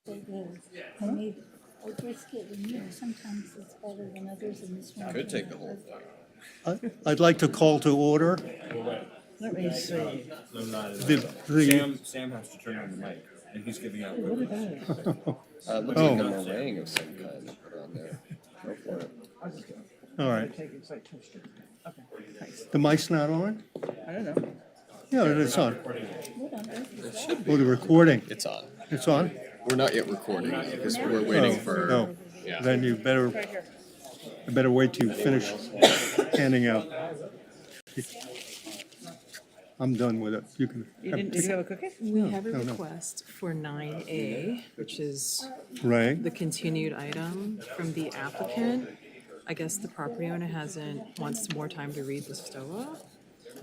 I made a brisket, and sometimes it's better than others in this one. Could take the whole thing. I'd like to call to order Let me see. the, Sam has to turn on the mic, and he's giving out. What are those? Looks like a meringue of some kind to put on there. Go for it. all right. Take it, like, toaster. Okay, thanks. The mic's not on? I don't know. Yeah, it's on. What on earth is that? Oh, the recording, It's on. it's on? We're not yet recording because we're waiting for. No, Yeah. then you better wait till you finish handing out. I'm done with it. You can, Did you have a cookie? We have a no. request for 9A, which is right? the continued item from the applicant. I guess the property owner wants more time to read the STOA,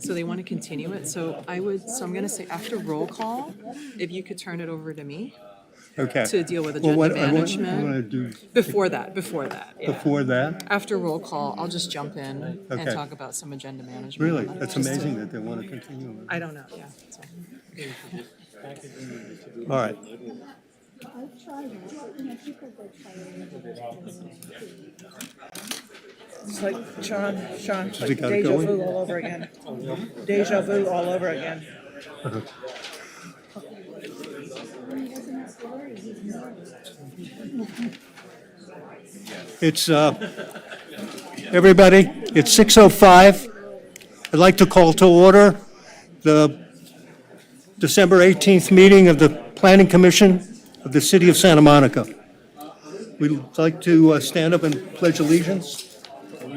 so they want to continue it. So I'm going to say after roll call, if you could turn it over to me Okay. to deal with Well, agenda what I want management. to do Before that, yeah. before that, After roll call, I'll just jump in and Okay. talk about some agenda management. really, that's amazing that they want to continue. I don't know, yeah. So. All right, I've tried it, people go try it. It's like Sean, it's it like got deja going? vu all over again. Deja vu all over again. it's, everybody, it's 6:05. I'd like to call to order the December 18th meeting of the Planning Commission of the City of Santa Monica. We'd like to stand up and pledge allegiance. No,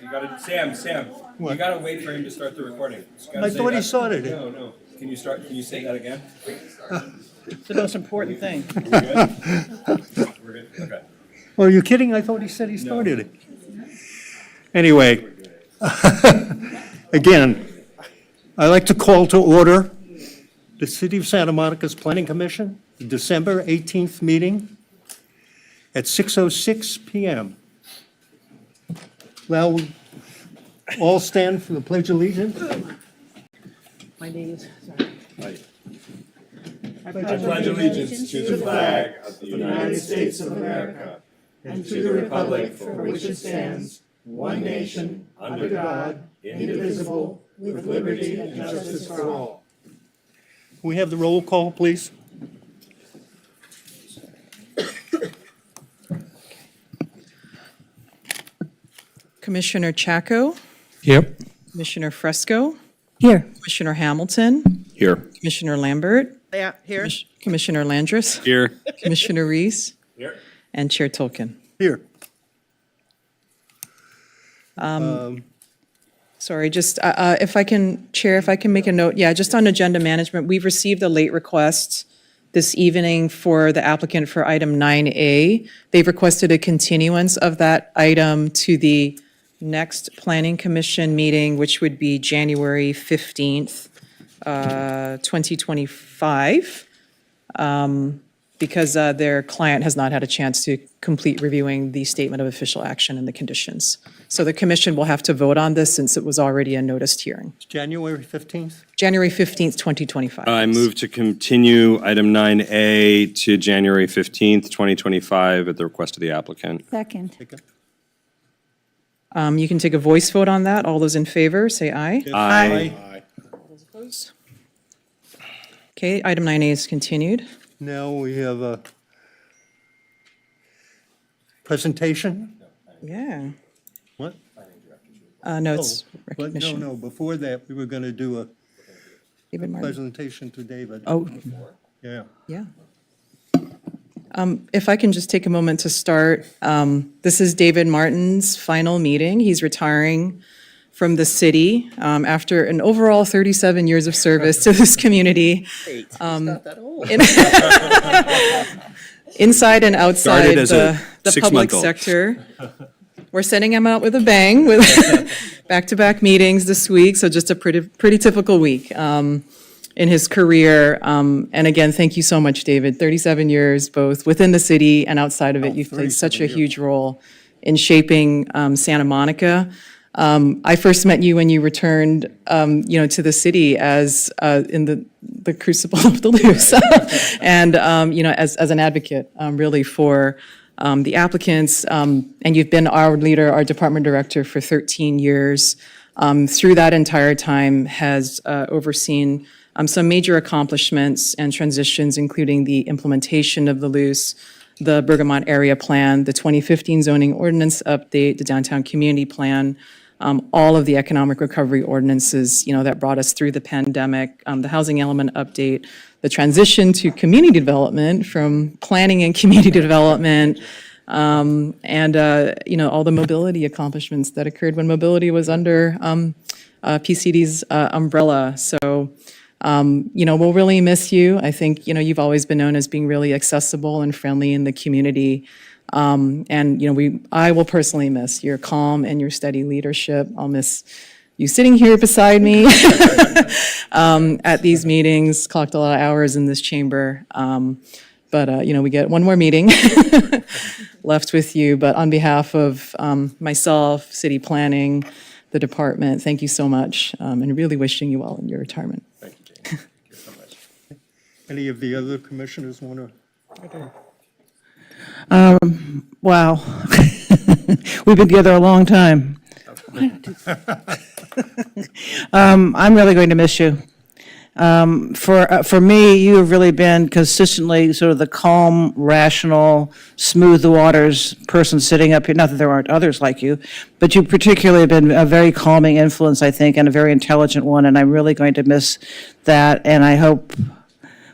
you gotta, Sam, you What? gotta wait for him to start the recording. You gotta I say thought he that. started it. No. Can you say that again? It's the most important thing. We're good? We're good, okay. Oh, are you kidding? I thought he said he started it. Anyway, again, I'd like to call to order the City of Santa Monica's Planning Commission, the December 18th meeting at 6:06 PM. Now, we all stand for the Pledge of Allegiance. My knees, sorry. I pledge allegiance to the flag of the United States of America and to the republic for which it stands, one nation, under God, indivisible, with liberty and justice for all. Can we have the roll call, please? Commissioner Chaco, Yep. Commissioner Fresco, Here. Commissioner Hamilton, Here. Commissioner Lambert, Yeah, here. Commissioner Landris, Here. Commissioner Reese, Here. and Chair Tolkien. Here. Sorry, just if I can, Chair, if I can make a note, yeah, just on agenda management, we've received a late request this evening for the applicant for item 9A. They've requested a continuance of that item to the next Planning Commission meeting, which would be January 15th, 2025, because their client has not had a chance to complete reviewing the statement of official action and the conditions. So the commission will have to vote on this since it was already a noticed hearing. It's January 15th? January 15th, 2025. I move to continue item 9A to January 15th, 2025 at the request of the applicant. Second. You can take a voice vote on that. All those in favor, say aye. Aye. Opposed? Okay, item 9A is continued. Now we have a presentation? Yeah. What? No, it's But no, recognition. no, before that, we were going to do a David Martin. presentation to David. Oh, Yeah. yeah. If I can just take a moment to start, this is David Martin's final meeting. He's retiring from the city after an overall 37 years of service to this community. Not that old. Inside and outside Started as a the public six-month-old. sector. We're sending him out with a bang with back-to-back meetings this week, so just a pretty typical week in his career. And again, thank you so much, David. 37 years, both within the city and outside of it. You've played such a 37 huge role in shaping Santa Monica. I first met you when you returned, to the city as in the the crucible of the loose. And, as an advocate, really for the applicants, and you've been our leader, our department director for 13 years. Through that entire time has overseen some major accomplishments and transitions, including the implementation of the loose, the Bergamot Area Plan, the 2015 zoning ordinance update, the Downtown Community Plan, all of the economic recovery ordinances, that brought us through the pandemic, the housing element update, the transition to community development from planning and community development, and all the mobility accomplishments that occurred when mobility was under PCD's umbrella. So, we'll really miss you. I think, you've always been known as being really accessible and friendly in the community. I will personally miss your calm and your steady leadership. I'll miss you sitting here beside me at these meetings, clocked a lot of hours in this chamber. But we get one more meeting left with you. But on behalf of myself, city planning, the department, thank you so much, and really wishing you well in your retirement. Thank you, Jane. Thank you so much. Any of the other commissioners want to? Wow. We've been together a long time. I'm really going to miss you. For me, you have really been consistently sort of the calm, rational, smooth the waters person sitting up here. Not that there aren't others like you, but you particularly have been a very calming influence, I think, and a very intelligent one, and I'm really going to miss that, and I hope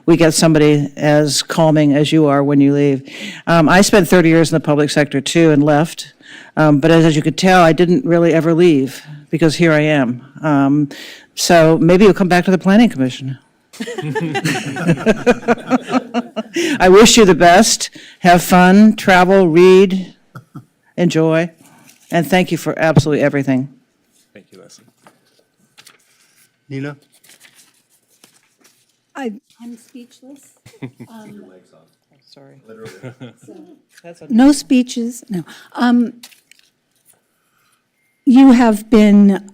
we get somebody as calming as you are when you leave. I spent 30 years in the public sector too and left, but as you could tell, I didn't really ever leave because here I am. So maybe you'll come back to the Planning Commission. I wish you the best. Have fun, travel, read, enjoy, and thank you for absolutely everything. Thank you, Leslie. Nina? I'm speechless. Sorry. So, no speeches, no. You have been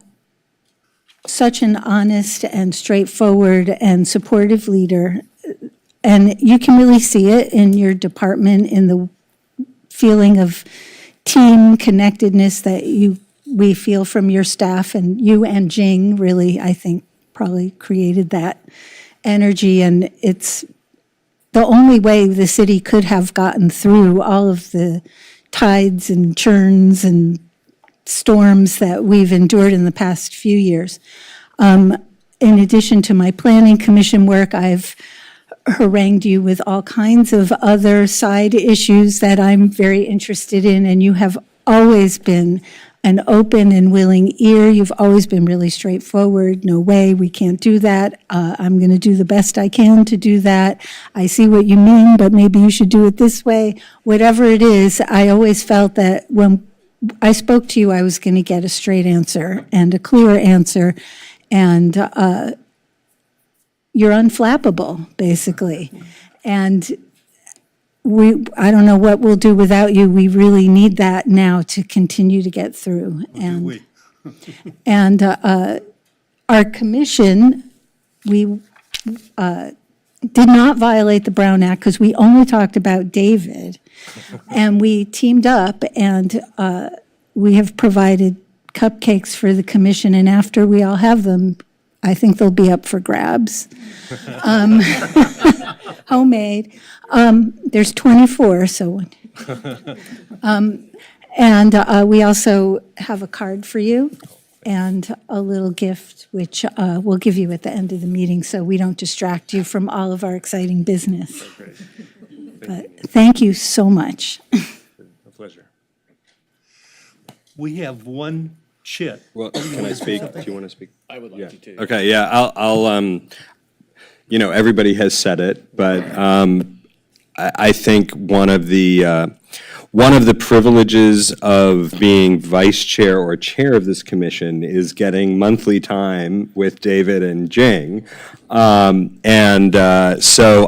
such an honest and straightforward and supportive leader, and you can really see it in your department, in the feeling of team connectedness that we feel from your staff, and you and Jing really, I think, probably created that energy, and it's the only way the city could have gotten through all of the tides and churns and storms that we've endured in the past few years. In addition to my planning commission work, I've harangued you with all kinds of other side issues that I'm very interested in, and you have always been an open and willing ear. You've always been really straightforward. No way, we can't do that. I'm going to do the best I can to do that. I see what you mean, but maybe you should do it this way. Whatever it is, I always felt that when I spoke to you, I was going to get a straight answer and a clear answer, and you're unflappable, basically. And I don't know what we'll do without you. We really need that now to continue to get through. And our commission, we did not violate the Brown Act because we only talked about David. And we teamed up, and we have provided cupcakes for the commission, and after we all have them, I think they'll be up for grabs. Homemade. There's 24, so. And we also have a card for you and a little gift, which we'll give you at the end of the meeting so we don't distract you from all of our exciting business. But thank you so much. A pleasure. We have one chit. Well, can I speak? Do you want to speak? I would like to too. Okay, yeah, I'll everybody has said it, but I think one of the privileges of being vice chair or chair of this commission is getting monthly time with David and Jing. So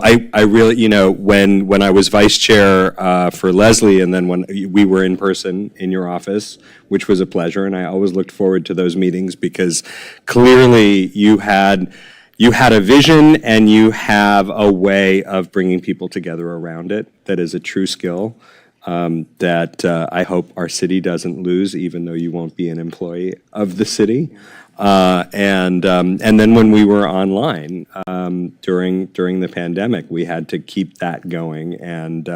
I really, when I was vice chair for Leslie, and then when we were in person in your office, which was a pleasure, and I always looked forward to those meetings because clearly you had you had a vision and you have a way of bringing people together around it that is a true skill that I hope our city doesn't lose, even though you won't be an employee of the city. And then when we were online during the pandemic, we had to keep that going. And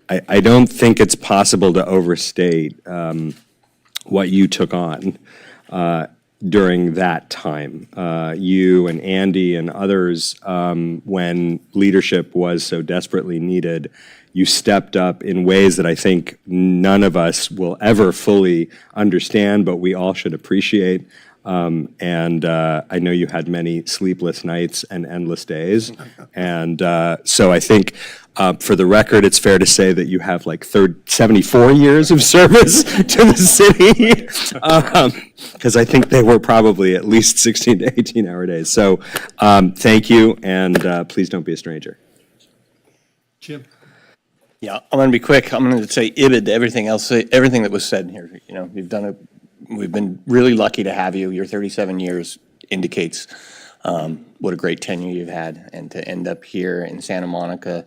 I don't think it's possible to overstate what you took on during that time. You and Andy and others, when leadership was so desperately needed, you stepped up in ways that I think none of us will ever fully understand, but we all should appreciate. And I know you had many sleepless nights and endless days. And so I think, for the record, it's fair to say that you have like 74 years of service to the city. Because I think they were probably at least 16 to 18-hour days. So thank you, and please don't be a stranger. Jim? Yeah, I'm going to be quick. I'm going to say ibid to everything else, everything that was said here. You know, we've been really lucky to have you. Your 37 years indicates what a great tenure you've had. And to end up here in Santa Monica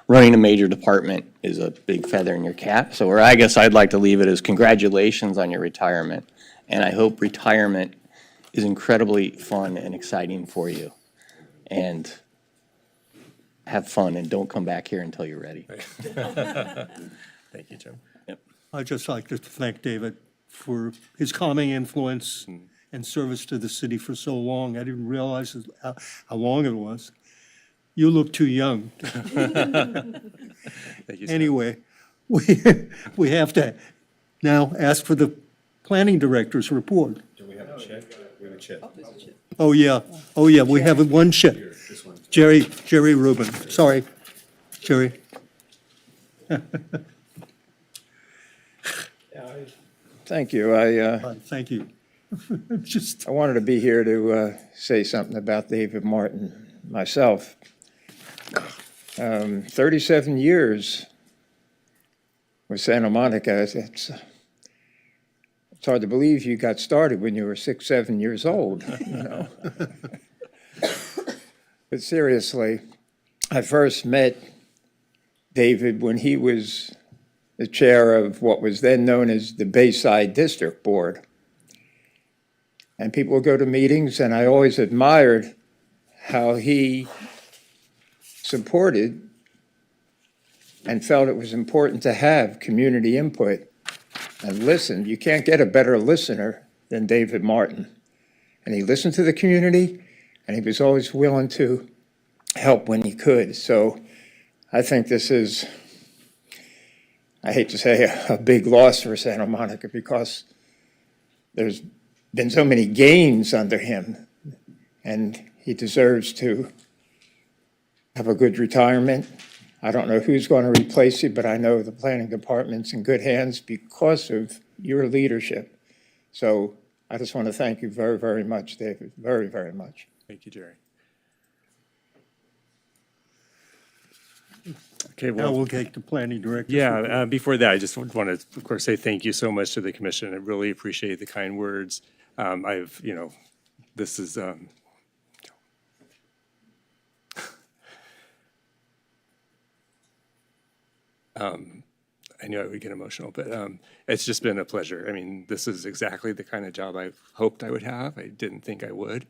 running a major department is a big feather in your cap. So where I guess I'd like to leave it is congratulations on your retirement. And I hope retirement is incredibly fun and exciting for you. And have fun and don't come back here until you're ready. Thank you, Jim. I'd just like to thank David for his calming influence and service to the city for so long. I didn't realize how long it was. You look too young. Thank you, sir. Anyway, we have to now ask for the planning director's report. Do we have a check? We have a check. Oh, yeah, we have one check. Jerry Rubin, sorry, Jerry. Thank you. Thank you. Just, I wanted to be here to say something about David Martin myself. 37 years with Santa Monica. It's hard to believe you got started when you were 6, 7 years old, you know. But seriously, I first met David when he was the chair of what was then known as the Bayside District Board. And people would go to meetings, and I always admired how he supported and felt it was important to have community input and listen. You can't get a better listener than David Martin. And he listened to the community, and he was always willing to help when he could. So I think this is, I hate to say, a big loss for Santa Monica because there's been so many gains under him, and he deserves to have a good retirement. I don't know who's going to replace you, but I know the planning department's in good hands because of your leadership. So I just want to thank you very, very much, David, very, very much. Thank you, Jerry. Okay, now well, we'll take the planning director's yeah, report. before that, I just want to, of course, say thank you so much to the commission. I really appreciate the kind words. This is, I knew I would get emotional, but it's just been a pleasure. I mean, this is exactly the kind of job I hoped I would have. I didn't think I would.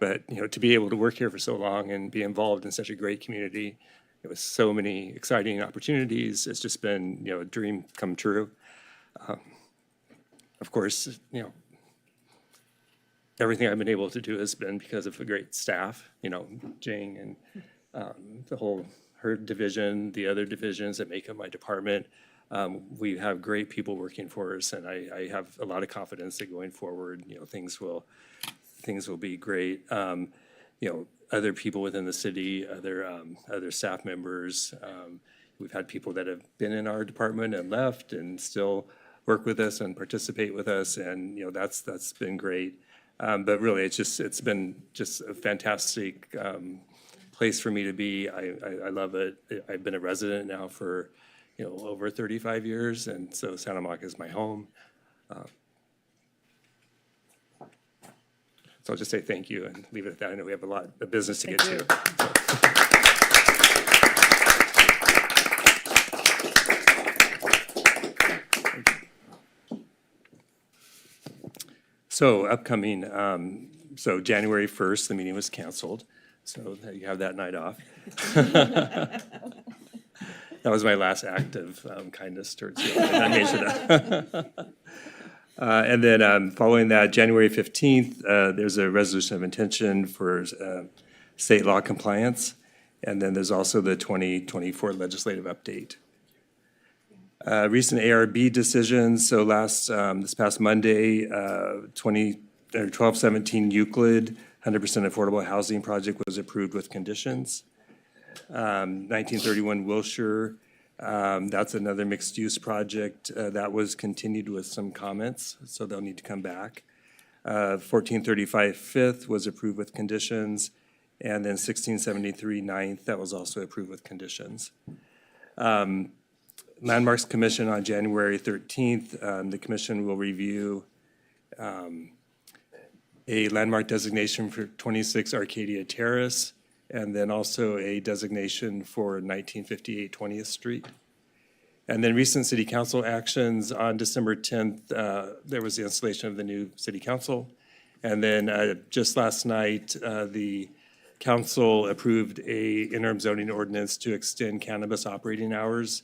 But, to be able to work here for so long and be involved in such a great community, with so many exciting opportunities, it's just been, a dream come true. Of course, everything I've been able to do has been because of a great staff, Jing and her division, the other divisions that make up my department. We have great people working for us, and I have a lot of confidence that going forward, things will be great. Other people within the city, other staff members. We've had people that have been in our department and left and still work with us and participate with us, and that's been great. But really, it's been just a fantastic place for me to be. I love it. I've been a resident now for over 35 years, and so Santa Monica is my home. So I'll just say thank you and leave it at that. I know we have a lot of business to get to. So upcoming, so January 1st, the meeting was canceled, so you have that night off. That was my last act of kindness towards you. I made sure that. And then following that, January 15th, there's a resolution of intention for state law compliance. And then there's also the 2024 legislative update. Recent ARB decisions, so this past Monday, 1217 Euclid, 100% affordable housing project was approved with conditions. 1931 Wilshire, that's another mixed-use project that was continued with some comments, so they'll need to come back. 1435 Fifth was approved with conditions, and then 1673 Ninth, that was also approved with conditions. Landmarks Commission on January 13th, the commission will review a landmark designation for 26 Arcadia Terrace, and then also a designation for 1958 20th Street. And then recent city council actions on December 10th, there was the installation of the new city council. And then just last night, the council approved a interim zoning ordinance to extend cannabis operating hours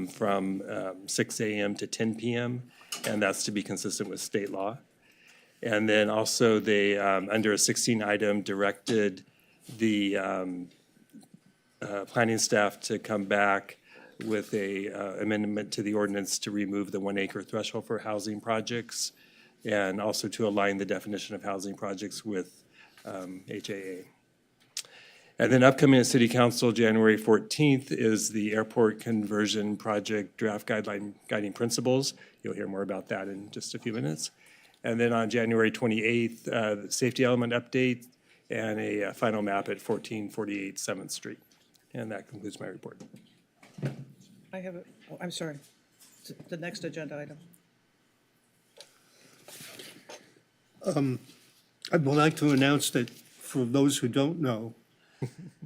from 6 a.m. to 10 p.m., and that's to be consistent with state law. And then also they, under a 16-item, directed the planning staff to come back with a amendment to the ordinance to remove the 1 acre threshold for housing projects, and also to align the definition of housing projects with HAA. And then upcoming at City Council, January 14th, is the airport conversion project draft guiding principles. You'll hear more about that in just a few minutes. And then on January 28th, the safety element update and a final map at 1448 7th Street. And that concludes my report. I have a, oh, I'm sorry. The next agenda item. I would like to announce that for those who don't know,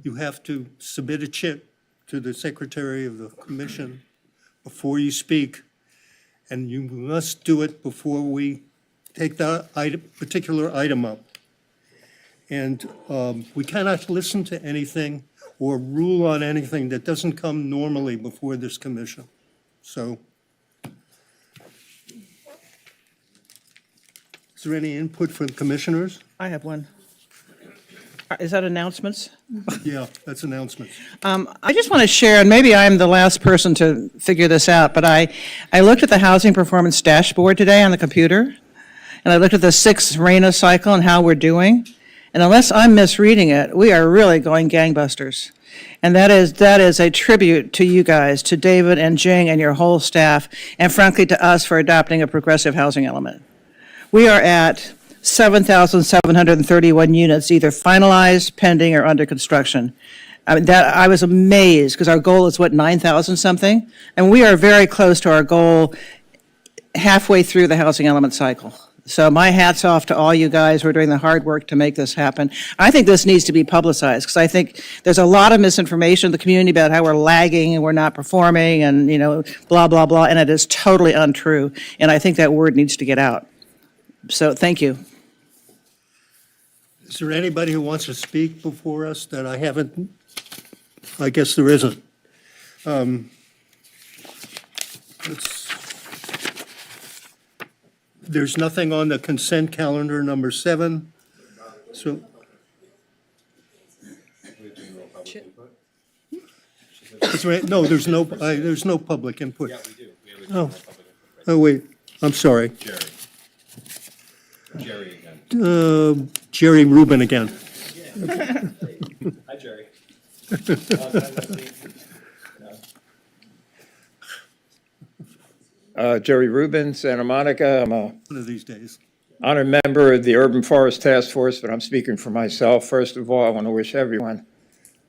you have to submit a chit to the secretary of the commission before you speak, and you must do it before we take that particular item up. And we cannot listen to anything or rule on anything that doesn't come normally before this commission. So, is there any input from commissioners? I have one. Is that announcements? Yeah, that's announcements. I just want to share, and maybe I'm the last person to figure this out, but I looked at the housing performance dashboard today on the computer, and I looked at the 6th RENA cycle and how we're doing. And unless I'm misreading it, we are really going gangbusters. And that is a tribute to you guys, to David and Jing and your whole staff, and frankly to us for adopting a progressive housing element. We are at 7,731 units, either finalized, pending, or under construction. I mean, I was amazed, because our goal is, 9,000 something? And we are very close to our goal halfway through the housing element cycle. So my hat's off to all you guys who are doing the hard work to make this happen. I think this needs to be publicized, because I think there's a lot of misinformation in the community about how we're lagging and we're not performing and, blah, blah, blah, and it is totally untrue. And I think that word needs to get out. So thank you. Is there anybody who wants to speak before us that I haven't? I guess there isn't. There's nothing on the consent calendar, number 7. So. No, there's no public input. Yeah, we do. Oh, wait, I'm sorry. Jerry again. Jerry Rubin again. Hi, Jerry. Jerry Rubin, Santa Monica. I'm a One of these days. honored member of the Urban Forest Task Force, but I'm speaking for myself. First of all, I want to wish everyone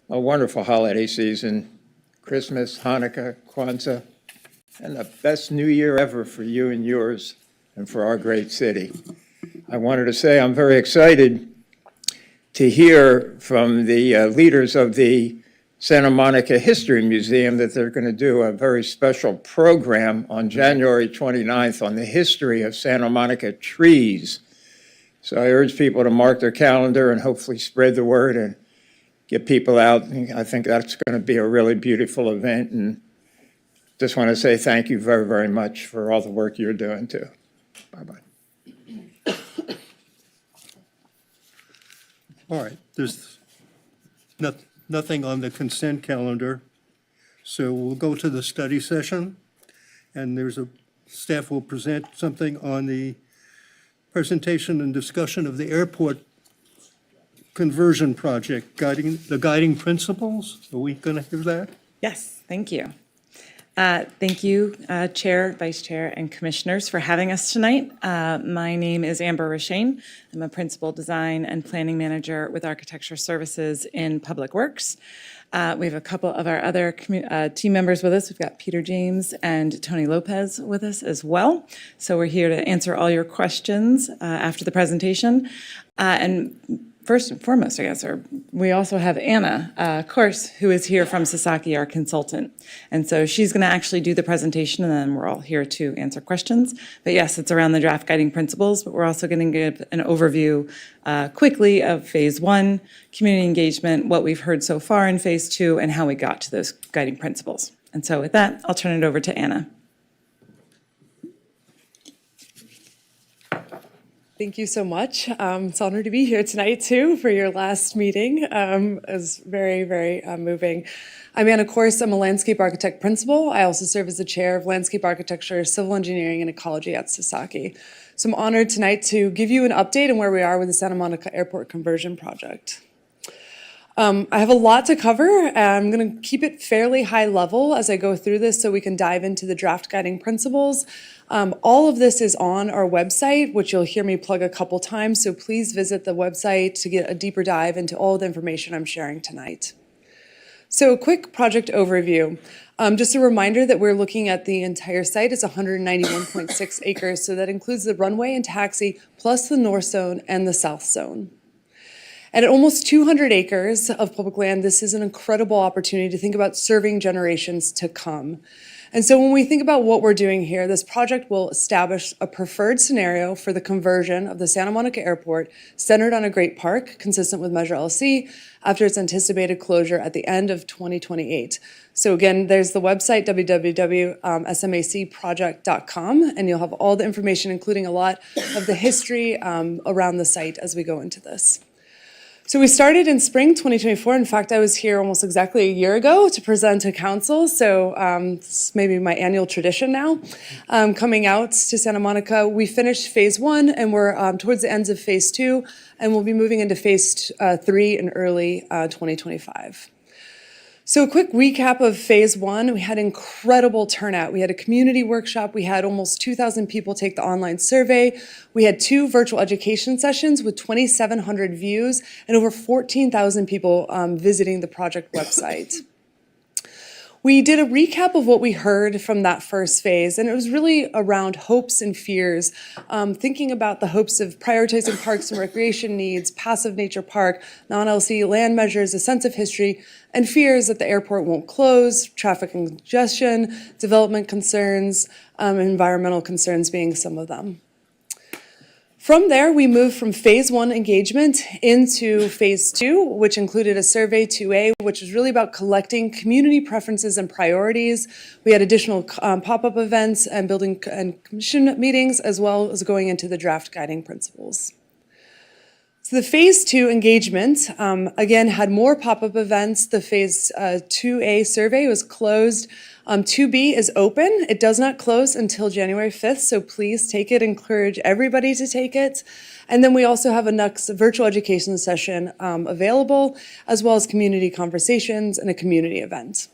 a wonderful holiday season, Christmas, Hanukkah, Kwanzaa, and the best new year ever for you and yours and for our great city. I wanted to say I'm very excited to hear from the leaders of the Santa Monica History Museum that they're going to do a very special program on January 29th on the history of Santa Monica trees. So I urge people to mark their calendar and hopefully spread the word and get people out. I think that's going to be a really beautiful event, and just want to say thank you very, very much for all the work you're doing too. Bye-bye. All right, there's nothing on the consent calendar, so we'll go to the study session, and staff will present something on the presentation and discussion of the airport conversion project, the guiding principles. Are we going to hear that? Yes, thank you. Thank you, Chair, Vice Chair, and Commissioners for having us tonight. My name is Amber Rashane. I'm a Principal Design and Planning Manager with Architecture Services in Public Works. We have a couple of our other team members with us. We've got Peter James and Tony Lopez with us as well. So we're here to answer all your questions after the presentation. And first and foremost, I guess, we also have Anna Kors, who is here from Sasaki, our consultant. And so she's going to actually do the presentation, and then we're all here to answer questions. But yes, it's around the draft guiding principles, but we're also going to give an overview quickly of Phase 1, community engagement, what we've heard so far in Phase 2, and how we got to those guiding principles. And so with that, I'll turn it over to Anna. Thank you so much. It's an honor to be here tonight, too, for your last meeting. It was very, very moving. I'm Anna Kors. I'm a landscape architect principal. I also serve as the chair of landscape architecture, civil engineering, and ecology at Sasaki. So I'm honored tonight to give you an update on where we are with the Santa Monica Airport conversion project. I have a lot to cover. I'm going to keep it fairly high level as I go through this so we can dive into the draft guiding principles. All of this is on our website, which you'll hear me plug a couple times, so please visit the website to get a deeper dive into all the information I'm sharing tonight. So a quick project overview. Just a reminder that we're looking at the entire site. It's 191.6 acres, so that includes the runway and taxi, plus the north zone and the south zone. And at almost 200 acres of public land, this is an incredible opportunity to think about serving generations to come. And so when we think about what we're doing here, this project will establish a preferred scenario for the conversion of the Santa Monica Airport centered on a great park, consistent with Measure LC, after its anticipated closure at the end of 2028. So again, there's the website, www.smacproject.com, and you'll have all the information, including a lot of the history around the site as we go into this. So we started in spring 2024. In fact, I was here almost exactly a year ago to present to council. So it's maybe my annual tradition now, coming out to Santa Monica. We finished Phase 1 and we're towards the ends of Phase 2, and we'll be moving into Phase 3 in early 2025. So a quick recap of Phase 1, we had incredible turnout. We had a community workshop. We had almost 2,000 people take the online survey. We had 2 virtual education sessions with 2,700 views and over 14,000 people visiting the project website. We did a recap of what we heard from that first phase, and it was really around hopes and fears, thinking about the hopes of prioritizing parks and recreation needs, passive nature park, non-LC land measures, a sense of history, and fears that the airport won't close, traffic and congestion, development concerns, environmental concerns being some of them. From there, we moved from Phase 1 engagement into Phase 2, which included a Survey 2A, which was really about collecting community preferences and priorities. We had additional pop-up events and building and commission meetings, as well as going into the draft guiding principles. So the Phase 2 engagement, again, had more pop-up events. The Phase 2A survey was closed. 2B is open. It does not close until January 5th, so please take it. Encourage everybody to take it. And then we also have a next virtual education session available, as well as community conversations and a community event.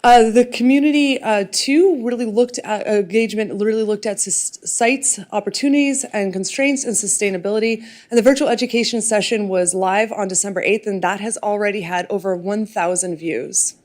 The community 2 really looked at engagement, really looked at sites, opportunities, and constraints and sustainability. And the virtual education session was live on December 8th, and that has already had over 1,000 views.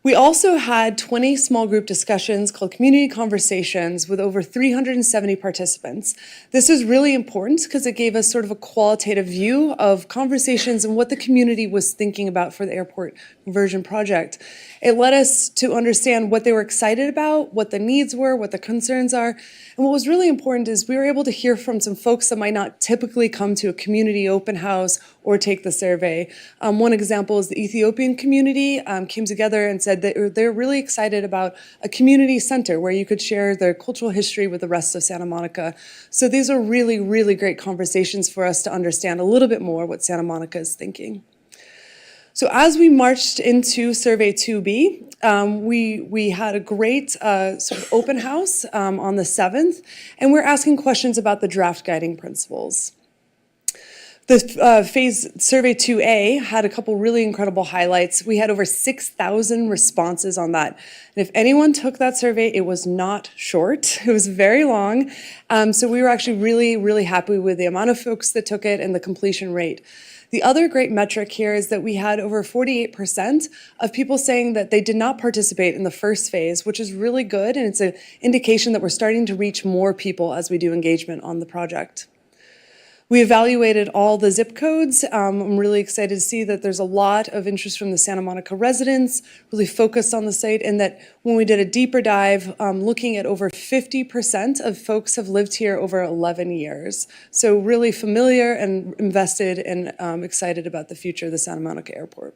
We also had 20 small group discussions called Community Conversations with over 370 participants. This was really important because it gave us sort of a qualitative view of conversations and what the community was thinking about for the airport conversion project. It led us to understand what they were excited about, what the needs were, what the concerns are. And what was really important is we were able to hear from some folks that might not typically come to a community open house or take the survey. One example is the Ethiopian community came together and said that they're really excited about a community center where you could share their cultural history with the rest of Santa Monica. So these are really, really great conversations for us to understand a little bit more what Santa Monica is thinking. So as we marched into Survey 2B, we had a great sort of open house on the 7th, and we're asking questions about the draft guiding principles. The phase Survey 2A had a couple really incredible highlights. We had over 6,000 responses on that. And if anyone took that survey, it was not short. It was very long. So we were actually really, really happy with the amount of folks that took it and the completion rate. The other great metric here is that we had over 48% of people saying that they did not participate in the first phase, which is really good, and it's an indication that we're starting to reach more people as we do engagement on the project. We evaluated all the zip codes. I'm really excited to see that there's a lot of interest from the Santa Monica residents, really focused on the site, and that when we did a deeper dive, looking at over 50% of folks have lived here over 11 years. So really familiar and invested and excited about the future of the Santa Monica Airport.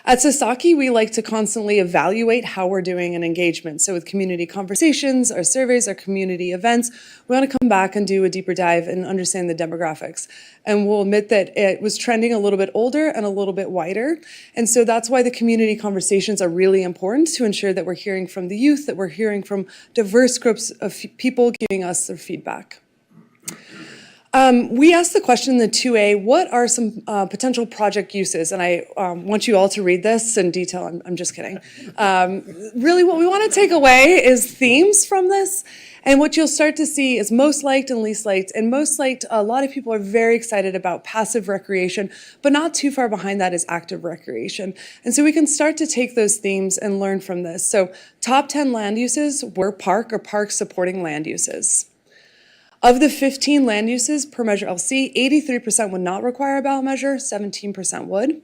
At Sasaki, we like to constantly evaluate how we're doing in engagement. So with community conversations, our surveys, our community events, we want to come back and do a deeper dive and understand the demographics. And we'll admit that it was trending a little bit older and a little bit wider. And so that's why the community conversations are really important to ensure that we're hearing from the youth, that we're hearing from diverse groups of people giving us their feedback. We asked the question in the 2A, what are some potential project uses? And I want you all to read this in detail. I'm just kidding. Really what we want to take away is themes from this. And what you'll start to see is most liked and least liked. And most liked, a lot of people are very excited about passive recreation, but not too far behind that is active recreation. And so we can start to take those themes and learn from this. So top 10 land uses were park or park supporting land uses. Of the 15 land uses per Measure LC, 83% would not require a ballot measure, 17% would.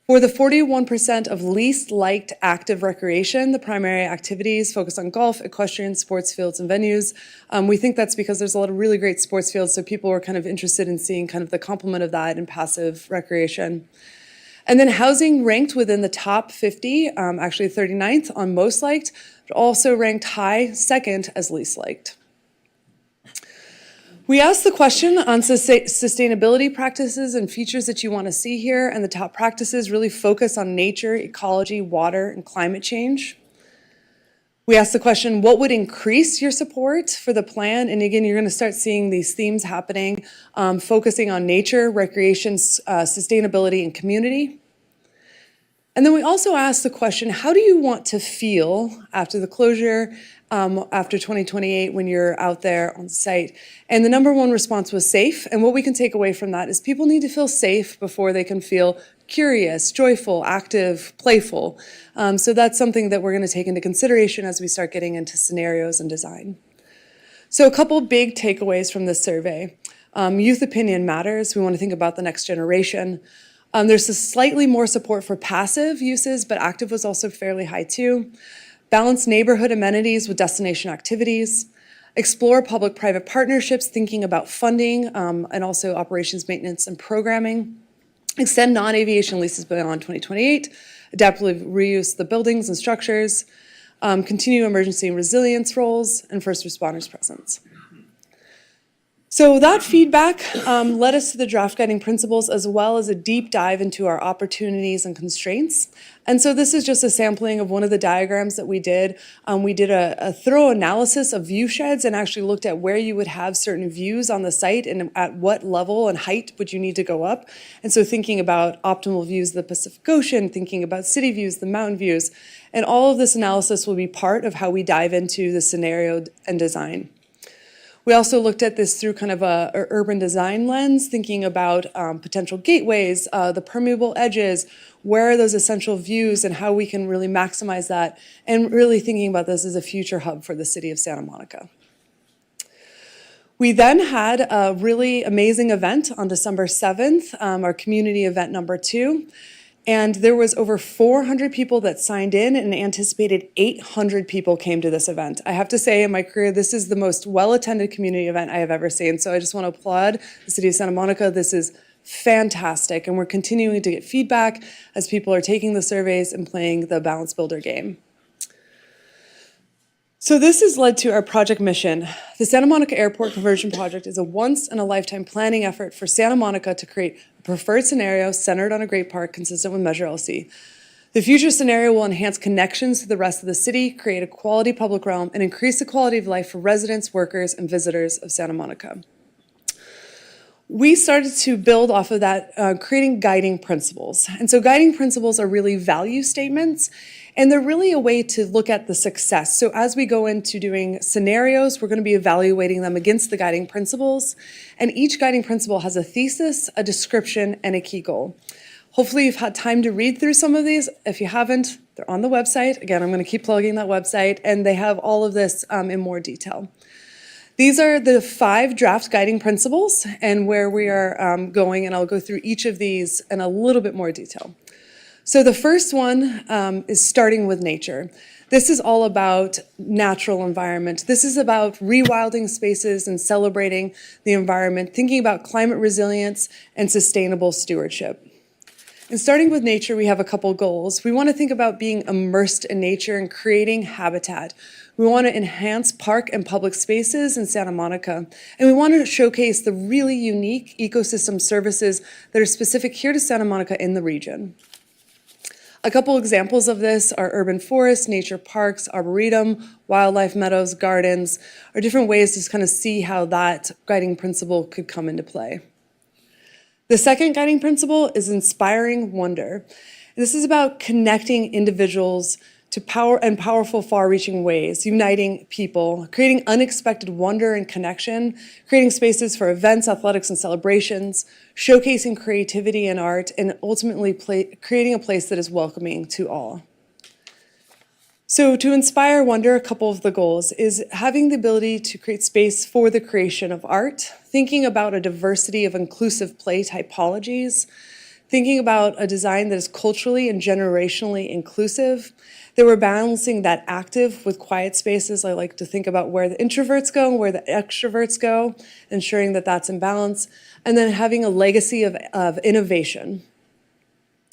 For the 41% of least liked active recreation, the primary activities focus on golf, equestrian, sports fields, and venues. We think that's because there's a lot of really great sports fields, so people are kind of interested in seeing kind of the complement of that in passive recreation. And then housing ranked within the top 50, actually 39th on most liked, but also ranked high second as least liked. We asked the question on sustainability practices and features that you want to see here, and the top practices really focus on nature, ecology, water, and climate change. We asked the question, what would increase your support for the plan? And again, you're going to start seeing these themes happening, focusing on nature, recreation, sustainability, and community. And then we also asked the question, how do you want to feel after the closure, after 2028 when you're out there on site? And the number one response was safe. And what we can take away from that is people need to feel safe before they can feel curious, joyful, active, playful. So that's something that we're going to take into consideration as we start getting into scenarios and design. So a couple big takeaways from this survey. Youth opinion matters. We want to think about the next generation. There's a slightly more support for passive uses, but active was also fairly high too. Balance neighborhood amenities with destination activities. Explore public-private partnerships, thinking about funding and also operations, maintenance, and programming. Extend non-aviation leases beyond 2028. Adaptively reuse the buildings and structures. Continue emergency and resilience roles, and first responders presence. So that feedback led us to the draft guiding principles as well as a deep dive into our opportunities and constraints. And so this is just a sampling of one of the diagrams that we did. We did a thorough analysis of view sheds and actually looked at where you would have certain views on the site and at what level and height would you need to go up. And so thinking about optimal views of the Pacific Ocean, thinking about city views, the mountain views, and all of this analysis will be part of how we dive into the scenario and design. We also looked at this through kind of a urban design lens, thinking about potential gateways, the permeable edges, where are those essential views and how we can really maximize that, and really thinking about this as a future hub for the city of Santa Monica. We then had a really amazing event on December 7th, our community event number 2. And there was over 400 people that signed in, and anticipated 800 people came to this event. I have to say, in my career, this is the most well-attended community event I have ever seen. So I just want to applaud the city of Santa Monica. This is fantastic, and we're continuing to get feedback as people are taking the surveys and playing the Balance Builder game. So this has led to our project mission. The Santa Monica Airport Conversion Project is a once-in-a-lifetime planning effort for Santa Monica to create a preferred scenario centered on a great park consistent with Measure LC. The future scenario will enhance connections to the rest of the city, create a quality public realm, and increase the quality of life for residents, workers, and visitors of Santa Monica. We started to build off of that, creating guiding principles. And so guiding principles are really value statements, and they're really a way to look at the success. So as we go into doing scenarios, we're going to be evaluating them against the guiding principles. And each guiding principle has a thesis, a description, and a key goal. Hopefully you've had time to read through some of these. If you haven't, they're on the website. Again, I'm going to keep plugging that website, and they have all of this in more detail. These are the 5 draft guiding principles and where we are going, and I'll go through each of these in a little bit more detail. So the first one is starting with nature. This is all about natural environment. This is about rewilding spaces and celebrating the environment, thinking about climate resilience and sustainable stewardship. And starting with nature, we have a couple goals. We want to think about being immersed in nature and creating habitat. We want to enhance park and public spaces in Santa Monica. And we want to showcase the really unique ecosystem services that are specific here to Santa Monica in the region. A couple examples of this are urban forests, nature parks, arboretum, wildlife meadows, gardens, are different ways to kind of see how that guiding principle could come into play. The second guiding principle is inspiring wonder. This is about connecting individuals to powerful, far-reaching ways, uniting people, creating unexpected wonder and connection, creating spaces for events, athletics, and celebrations, showcasing creativity and art, and ultimately creating a place that is welcoming to all. So to inspire wonder, a couple of the goals is having the ability to create space for the creation of art, thinking about a diversity of inclusive play typologies, thinking about a design that is culturally and generationally inclusive, that we're balancing that active with quiet spaces. I like to think about where the introverts go and where the extroverts go, ensuring that that's in balance, and then having a legacy of innovation.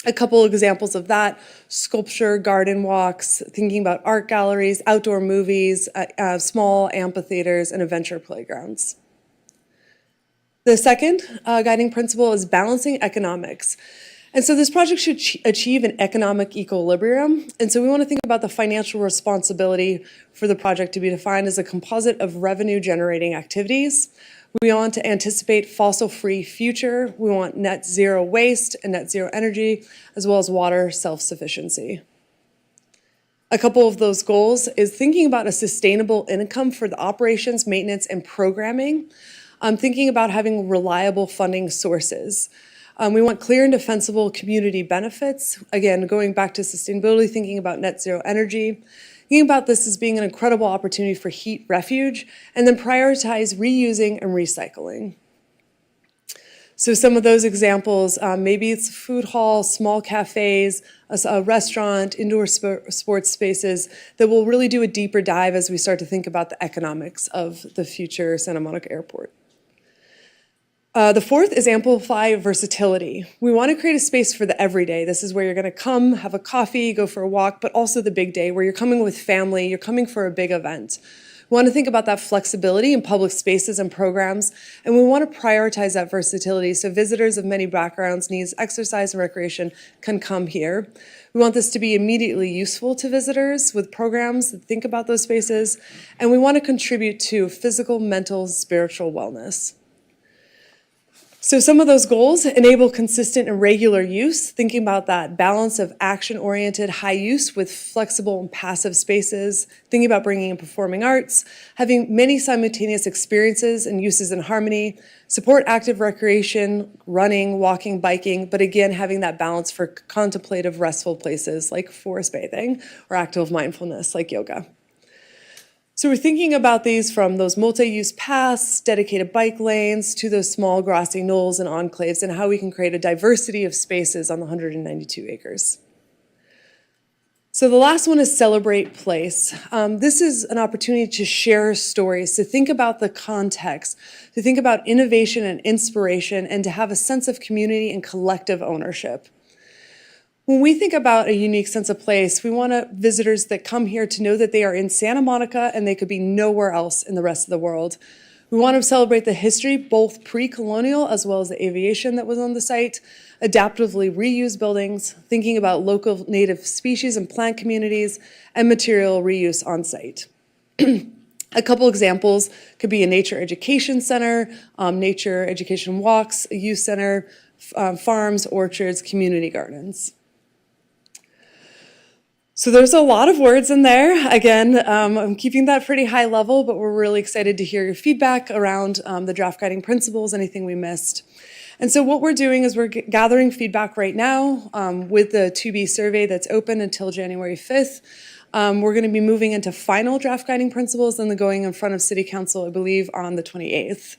A couple examples of that: sculpture, garden walks, thinking about art galleries, outdoor movies, small amphitheaters, and adventure playgrounds. The second guiding principle is balancing economics. And so this project should achieve an economic equilibrium. And so we want to think about the financial responsibility for the project to be defined as a composite of revenue generating activities. We want to anticipate fossil-free future. We want net zero waste and net zero energy, as well as water self-sufficiency. A couple of those goals is thinking about a sustainable income for the operations, maintenance, and programming. Thinking about having reliable funding sources. We want clear and defensible community benefits. Again, going back to sustainability, thinking about net zero energy. Thinking about this as being an incredible opportunity for heat refuge, and then prioritize reusing and recycling. So some of those examples, maybe it's a food hall, small cafes, a restaurant, indoor sports spaces that will really do a deeper dive as we start to think about the economics of the future Santa Monica Airport. The fourth is amplify versatility. We want to create a space for the everyday. This is where you're going to come, have a coffee, go for a walk, but also the big day where you're coming with family, you're coming for a big event. We want to think about that flexibility in public spaces and programs, and we want to prioritize that versatility so visitors of many backgrounds, needs, exercise, and recreation can come here. We want this to be immediately useful to visitors with programs that think about those spaces, and we want to contribute to physical, mental, spiritual wellness. So some of those goals: enable consistent and regular use, thinking about that balance of action-oriented high use with flexible and passive spaces, thinking about bringing in performing arts, having many simultaneous experiences and uses in harmony, support active recreation, running, walking, biking, but again, having that balance for contemplative, restful places like forest bathing or active mindfulness like yoga. So we're thinking about these from those multi-use paths, dedicated bike lanes, to those small grassy knolls and enclaves, and how we can create a diversity of spaces on the 192 acres. So the last one is Celebrate Place. This is an opportunity to share stories, to think about the context, to think about innovation and inspiration, and to have a sense of community and collective ownership. When we think about a unique sense of place, we want visitors that come here to know that they are in Santa Monica and they could be nowhere else in the rest of the world. We want to celebrate the history, both pre-colonial as well as the aviation that was on the site, adaptively reuse buildings, thinking about local native species and plant communities, and material reuse on site. A couple examples could be a nature education center, nature education walks, a youth center, farms, orchards, community gardens. So there's a lot of words in there. Again, I'm keeping that pretty high level, but we're really excited to hear your feedback around the draft guiding principles, anything we missed. And so what we're doing is we're gathering feedback right now with the 2B survey that's open until January 5th. We're going to be moving into final draft guiding principles and then going in front of City Council, I believe, on the 28th.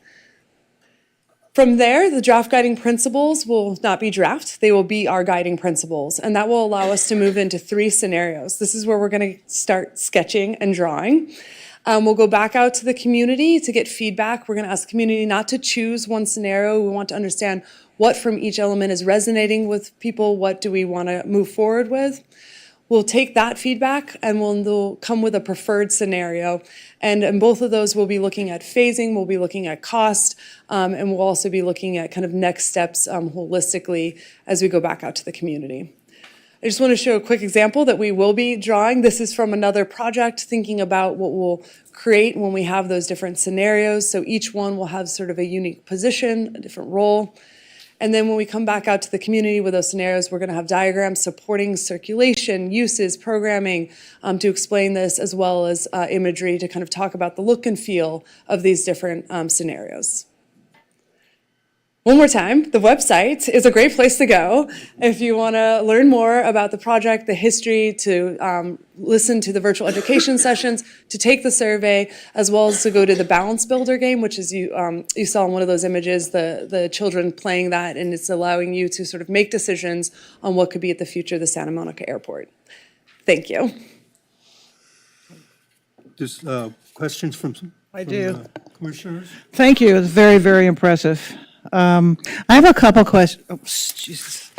From there, the draft guiding principles will not be draft, they will be our guiding principles, and that will allow us to move into 3 scenarios. This is where we're going to start sketching and drawing. We'll go back out to the community to get feedback. We're going to ask the community not to choose one scenario. We want to understand what from each element is resonating with people, what do we want to move forward with. We'll take that feedback and we'll come with a preferred scenario. And in both of those, we'll be looking at phasing, we'll be looking at cost, and we'll also be looking at kind of next steps holistically as we go back out to the community. I just want to show a quick example that we will be drawing. This is from another project, thinking about what we'll create when we have those different scenarios. So each one will have sort of a unique position, a different role. And then when we come back out to the community with those scenarios, we're going to have diagrams supporting circulation, uses, programming to explain this, as well as imagery to kind of talk about the look and feel of these different scenarios. One more time, the website is a great place to go if you want to learn more about the project, the history, to listen to the virtual education sessions, to take the survey, as well as to go to the Balance Builder game, which is you saw in one of those images, the children playing that, and it's allowing you to sort of make decisions on what could be at the future of the Santa Monica Airport. Thank you. Just questions from commissioners? Thank you. It's very, very impressive. I have a couple questions. Oh, Jesus.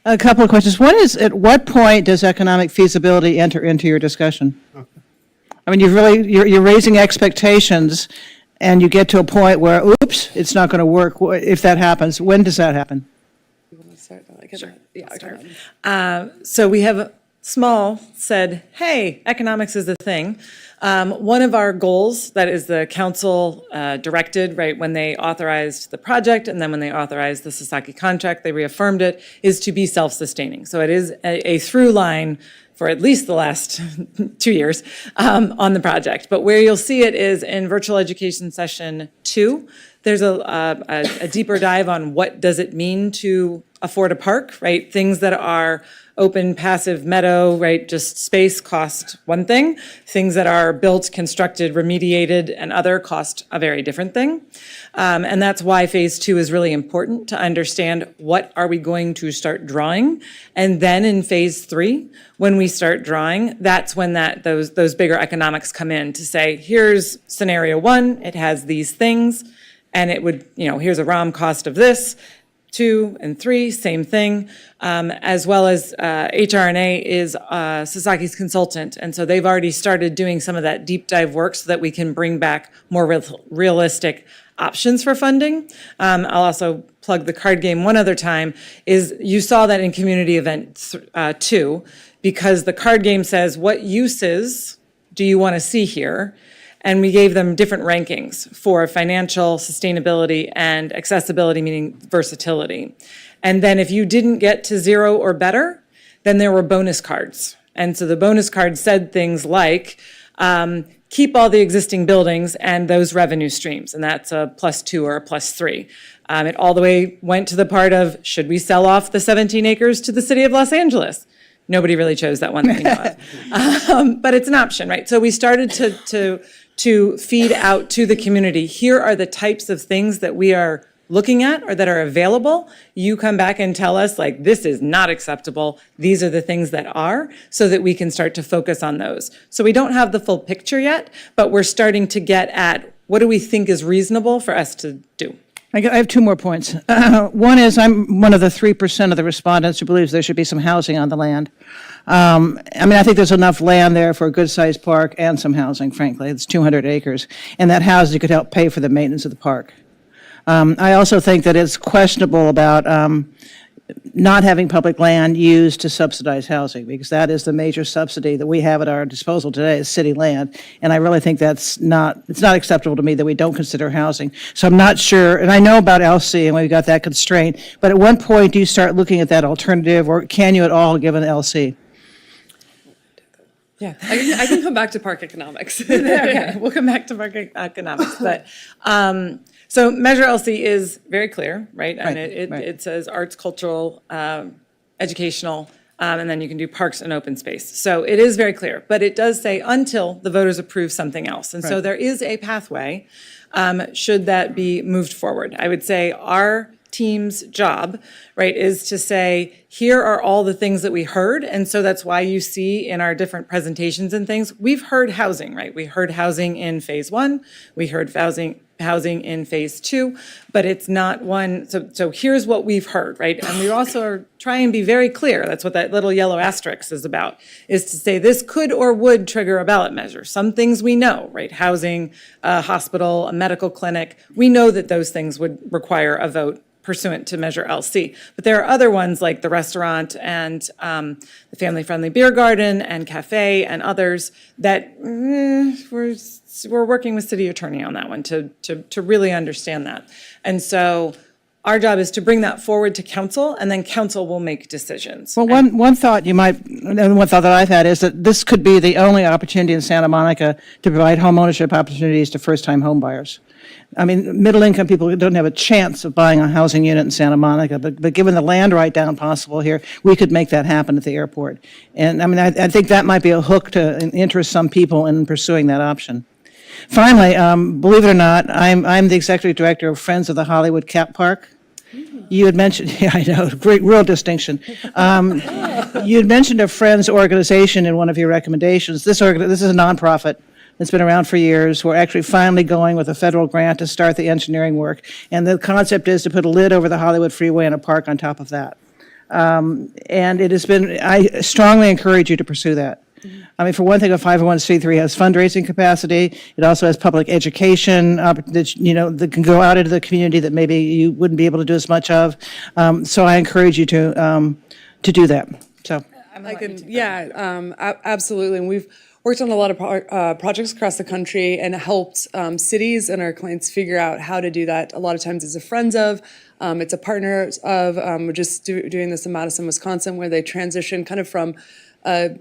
A couple of questions. One is, at what point does economic feasibility enter into your discussion? I mean, you're raising expectations, and you get to a point where, oops, it's not going to work. If that happens, when does that happen? You want to start? Sure. Yeah, I'll start. okay. So we have Small said, hey, economics is the thing. One of our goals, that is the council directed, right, when they authorized the project and then when they authorized the Sasaki contract, they reaffirmed it, is to be self-sustaining. So it is a through line for at least the last 2 years on the project. But where you'll see it is in virtual education session 2. There's a deeper dive on what does it mean to afford a park, right? Things that are open, passive, meadow, right? Just space cost one thing. Things that are built, constructed, remediated, and other cost a very different thing. And that's why phase 2 is really important, to understand what are we going to start drawing. And then in phase 3, when we start drawing, that's when those bigger economics come in to say, here's scenario 1, it has these things, and it would, here's a ROM cost of this. 2 and 3, same thing, as well as HRNA is Sasaki's consultant, and so they've already started doing some of that deep dive work so that we can bring back more realistic options for funding. I'll also plug the card game one other time, is you saw that in community event 2, because the card game says, what uses do you want to see here? And we gave them different rankings for financial, sustainability, and accessibility, meaning versatility. And then if you didn't get to 0 or better, then there were bonus cards. And so the bonus card said things like, keep all the existing buildings and those revenue streams, and that's a +2 or a +3. It all the way went to the part of, should we sell off the 17 acres to the city of Los Angeles? Nobody really chose that one that we know of. But it's an option, right? So we started to feed out to the community. Here are the types of things that we are looking at or that are available. You come back and tell us, like, this is not acceptable. These are the things that are, so that we can start to focus on those. So we don't have the full picture yet, but we're starting to get at what do we think is reasonable for us to do. I have 2 more points. One is I'm one of the 3% of the respondents who believes there should be some housing on the land. I think there's enough land there for a good-sized park and some housing, frankly. It's 200 acres. And that housing could help pay for the maintenance of the park. I also think that it's questionable about not having public land used to subsidize housing, because that is the major subsidy that we have at our disposal today, is city land. And I really think it's not acceptable to me that we don't consider housing. So I'm not sure, and I know about LC and we've got that constraint, but at what point do you start looking at that alternative, or can you at all given LC? Yeah. I can come back to park economics. Okay, we'll come back to market economics, but, so Measure LC is very clear, right? And it says arts, cultural, educational, and then you can do parks and open space. So it is very clear, but it does say until the voters approve something else. And so there is a pathway, should that be moved forward. I would say our team's job, right, is to say, here are all the things that we heard. And so that's why you see in our different presentations and things, we've heard housing, right? We heard housing in phase 1, we heard housing in phase 2, but it's not one, so here's what we've heard, right? And we also are trying to be very clear, that's what that little yellow asterisk is about, is to say this could or would trigger a ballot measure. Some things we know, right? Housing, a hospital, a medical clinic, we know that those things would require a vote pursuant to Measure LC. But there are other ones like the restaurant and the family-friendly beer garden and cafe and others that we're working with city attorney on that one to really understand that. And so our job is to bring that forward to council, and then council will make decisions. Well, one thought that I've had is that this could be the only opportunity in Santa Monica to provide home ownership opportunities to first-time home buyers. Middle-income people don't have a chance of buying a housing unit in Santa Monica, but given the land write-down possible here, we could make that happen at the airport. And I think that might be a hook to interest some people in pursuing that option. Finally, believe it or not, I'm the executive director of Friends of the Hollywood Cap Park. You had mentioned, yeah, I know, great, real distinction. You had mentioned a Friends organization in one of your recommendations. This is a nonprofit. It's been around for years. We're actually finally going with a federal grant to start the engineering work. And the concept is to put a lid over the Hollywood freeway and a park on top of that. And it has been, I strongly encourage you to pursue that. For one thing, a 501c3 has fundraising capacity. It also has public education, that can go out into the community that maybe you wouldn't be able to do as much of. So I encourage you to do that. So. Absolutely. And we've worked on a lot of projects across the country and helped cities and our clients figure out how to do that. A lot of times it's a friends of, it's a partner of. We're just doing this in Madison, Wisconsin, where they transition kind of from a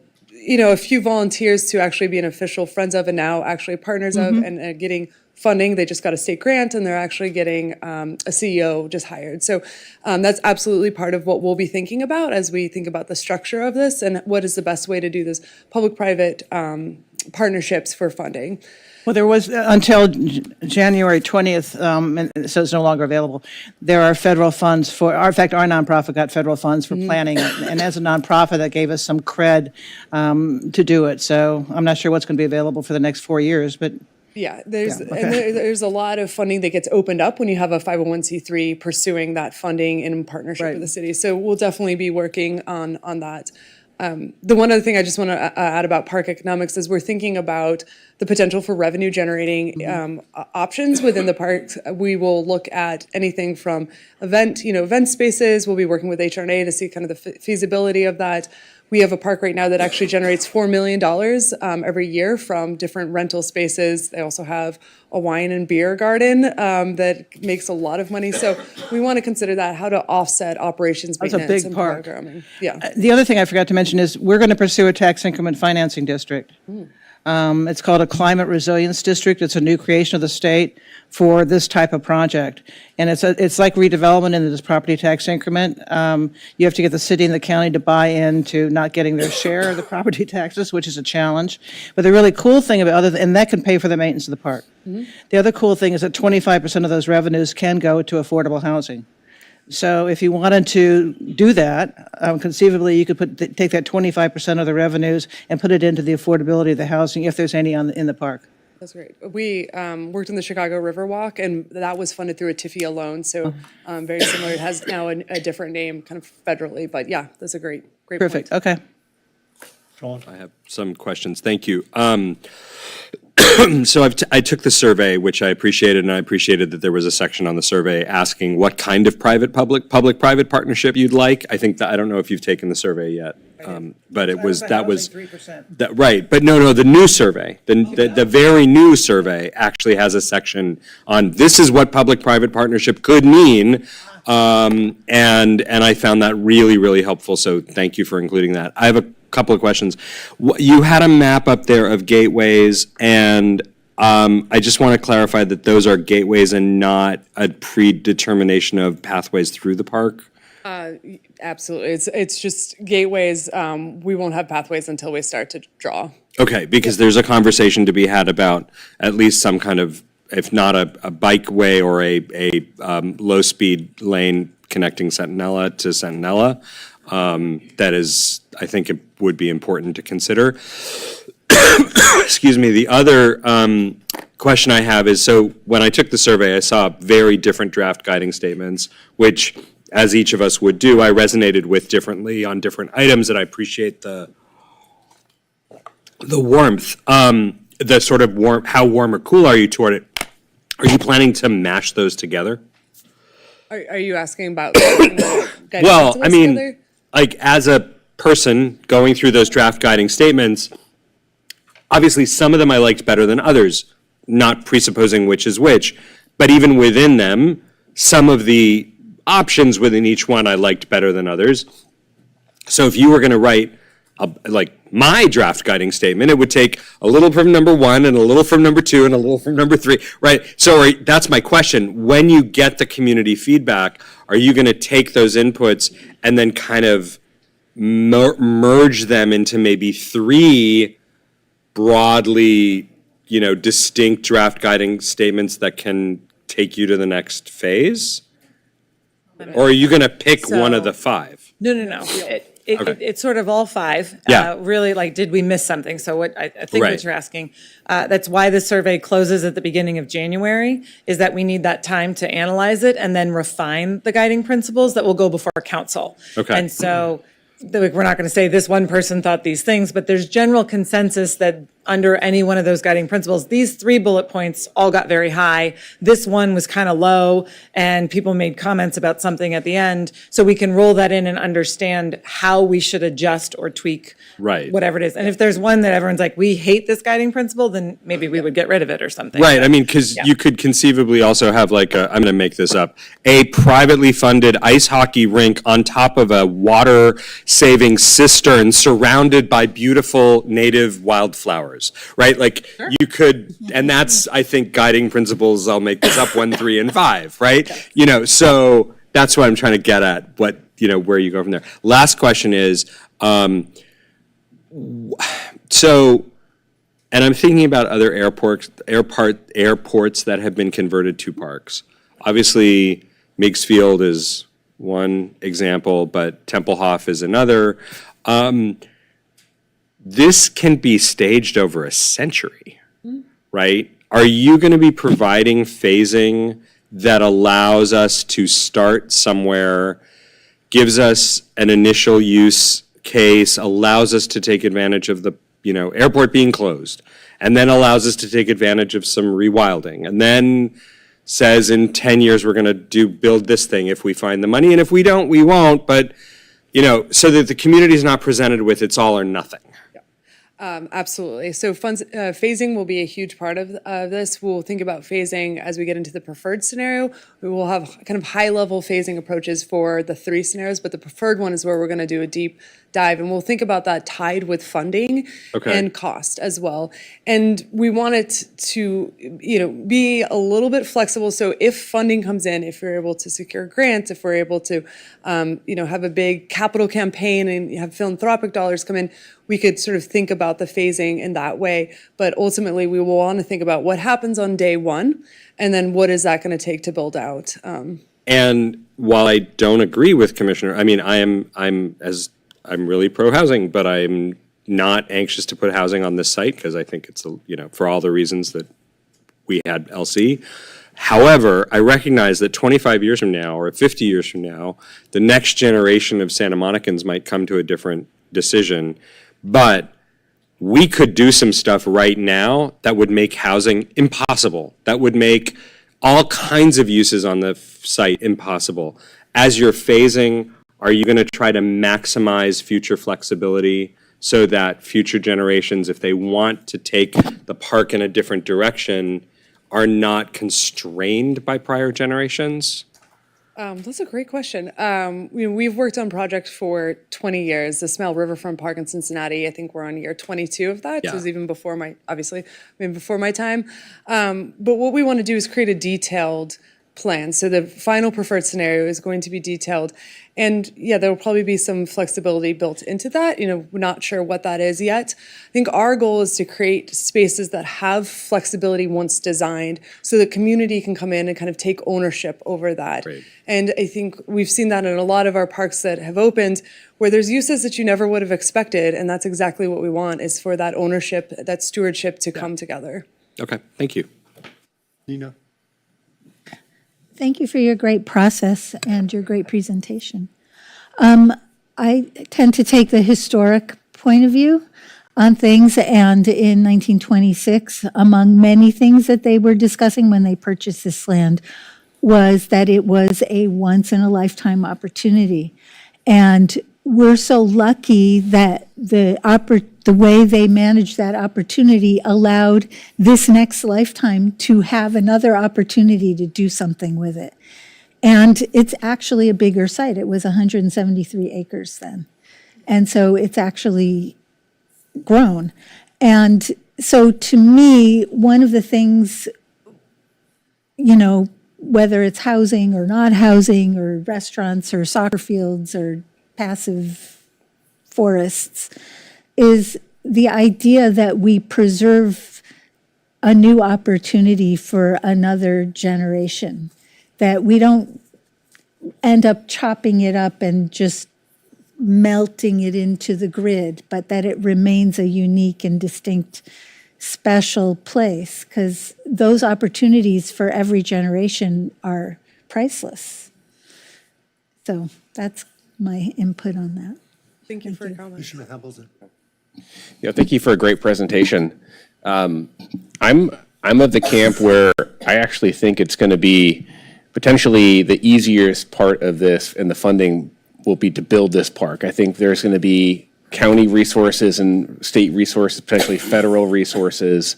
few volunteers to actually be an official friends of, and now actually partners of, and getting funding. They just got a state grant, and they're actually getting a CEO just hired. So that's absolutely part of what we'll be thinking about as we think about the structure of this and what is the best way to do this public-private partnerships for funding. Well, there was, until January 20th, so it's no longer available, there are federal funds in fact, our nonprofit got federal funds for planning, and as a nonprofit, that gave us some cred to do it. So I'm not sure what's going to be available for the next 4 years, but. Yeah, there's a lot of funding that gets opened up when you have a 501c3 pursuing that funding in partnership with the city. So we'll definitely be working on that. The one other thing I just want to add about park economics is we're thinking about the potential for revenue generating options within the parks. We will look at anything from event spaces. We'll be working with HRNA to see kind of the feasibility of that. We have a park right now that actually generates $4 million every year from different rental spaces. They also have a wine and beer garden that makes a lot of money. So we want to consider that, how to offset operations, That's a maintenance, big and park. programming. Yeah. The other thing I forgot to mention is we're going to pursue a tax increment financing district. It's called a climate resilience district. It's a new creation of the state for this type of project. And it's like redevelopment in this property tax increment. You have to get the city and the county to buy into not getting their share of the property taxes, which is a challenge. But the really cool thing about and that can pay for the maintenance of the park. The other cool thing is that 25% of those revenues can go to affordable housing. So if you wanted to do that, conceivably, you could take that 25% of the revenues and put it into the affordability of the housing, if there's any in the park. That's great. We worked on the Chicago Riverwalk, and that was funded through a TIFIA loan, so very similar. It has now a different name, kind of federally, but yeah, that's a great point. Perfect, okay. I have some questions. Thank you. So I took the survey, which I appreciated, and I appreciated that there was a section on the survey asking what kind of public-private partnership you'd like. I think that, I don't know if you've taken the survey yet, but that was 3%. right. But no, the new survey, the very new survey actually has a section on this is what public-private partnership could mean. And I found that really, really helpful. So thank you for including that. I have a couple of questions. You had a map up there of gateways, and I just want to clarify that those are gateways and not a predetermination of pathways through the park? Absolutely. It's just gateways. We won't have pathways until we start to draw. Okay, because there's a conversation to be had about at least some kind of, if not a bikeway or a low-speed lane connecting Centinela to Centinela. That is, I think it would be important to consider. Excuse me. The other question I have is, so when I took the survey, I saw very different draft guiding statements, which, as each of us would do, I resonated with differently on different items, and I appreciate the warmth, the sort of how warm or cool are you toward it? Are you planning to mash those together? Are you asking about guiding Well, principles I mean, together? like, as a person going through those draft guiding statements, obviously some of them I liked better than others, not presupposing which is which, but even within them, some of the options within each one I liked better than others. So if you were going to write like my draft guiding statement, it would take a little from number 1 and a little from number 2 and a little from number 3, right? So that's my question. When you get the community feedback, are you going to take those inputs and then kind of merge them into maybe 3 broadly, distinct draft guiding statements that can take you to the next phase? Or are you going to pick one of the 5? No. It's sort of all 5. Yeah. Really, like, did we miss something? So what I think Right. what you're asking, that's why the survey closes at the beginning of January, is that we need that time to analyze it and then refine the guiding principles that will go before council. Okay. And so we're not going to say this one person thought these things, but there's general consensus that under any one of those guiding principles, these 3 bullet points all got very high. This one was kind of low, and people made comments about something at the end. So we can roll that in and understand how we should adjust or tweak Right. whatever it is. And if there's one that everyone's like, we hate this guiding principle, then maybe we would get rid of it or something. Right, I mean, because you could conceivably also have I'm going to make this up, a privately funded ice hockey rink on top of a water-saving cistern surrounded by beautiful native wildflowers, right? Like, you could, and that's, I think, guiding principles, I'll make this up, 1, 3, and 5, right? So that's what I'm trying to get at, where you go from there. Last question is, so, and I'm thinking about other airports that have been converted to parks. Obviously, Meigs Field is one example, but Tempelhof is another. This can be staged over a century, right? Are you going to be providing phasing that allows us to start somewhere, gives us an initial use case, allows us to take advantage of the airport being closed, and then allows us to take advantage of some rewilding, and then says in 10 years, we're going to build this thing if we find the money, and if we don't, we won't, but, so that the community is not presented with it's all or nothing. Absolutely. So funds, phasing will be a huge part of this. We'll think about phasing as we get into the preferred scenario. We will have kind of high-level phasing approaches for the 3 scenarios, but the preferred one is where we're going to do a deep dive, and we'll think about that tied with funding and cost as well. And we want it to, be a little bit flexible. So if funding comes in, if we're able to secure grants, if we're able to, have a big capital campaign and have philanthropic dollars come in, we could sort of think about the phasing in that way. But ultimately, we will want to think about what happens on day one, and then what is that going to take to build out. And while I don't agree with Commissioner, I'm really pro-housing, but I'm not anxious to put housing on this site because I think it's, for all the reasons that we had LC. However, I recognize that 25 years from now or 50 years from now, the next generation of Santa Monicans might come to a different decision. But we could do some stuff right now that would make housing impossible, that would make all kinds of uses on the site impossible. As you're phasing, are you going to try to maximize future flexibility so that future generations, if they want to take the park in a different direction, are not constrained by prior generations? That's a great question. We've worked on projects for 20 years. The Smell Riverfront Park in Cincinnati, I think we're on year 22 of that. So it was even before before my time. But what we want to do is create a detailed plan. So the final preferred scenario is going to be detailed. And there will probably be some flexibility built into that. We're not sure what that is yet. I think our goal is to create spaces that have flexibility once designed so the community can come in and kind of take ownership over that. Great. And I think we've seen that in a lot of our parks that have opened where there's uses that you never would have expected. And that's exactly what we want, is for that ownership, that stewardship to come together. Okay, thank you. Nina? Thank you for your great process and your great presentation. I tend to take the historic point of view on things, and in 1926, among many things that they were discussing when they purchased this land, was that it was a once-in-a-lifetime opportunity. And we're so lucky that the way they managed that opportunity allowed this next lifetime to have another opportunity to do something with it. And it's actually a bigger site. It was 173 acres then. And so it's actually grown. And so to me, one of the things, whether it's housing or not housing or restaurants or soccer fields or passive forests, is the idea that we preserve a new opportunity for another generation, that we don't end up chopping it up and just melting it into the grid, but that it remains a unique and distinct, special place, because those opportunities for every generation are priceless. So that's my input on that. Thank you for your comment. Commissioner Hamilton? Yeah, thank you for a great presentation. I'm of the camp where I actually think it's going to be potentially the easiest part of this, and the funding will be to build this park. I think there's going to be county resources and state resources, potentially federal resources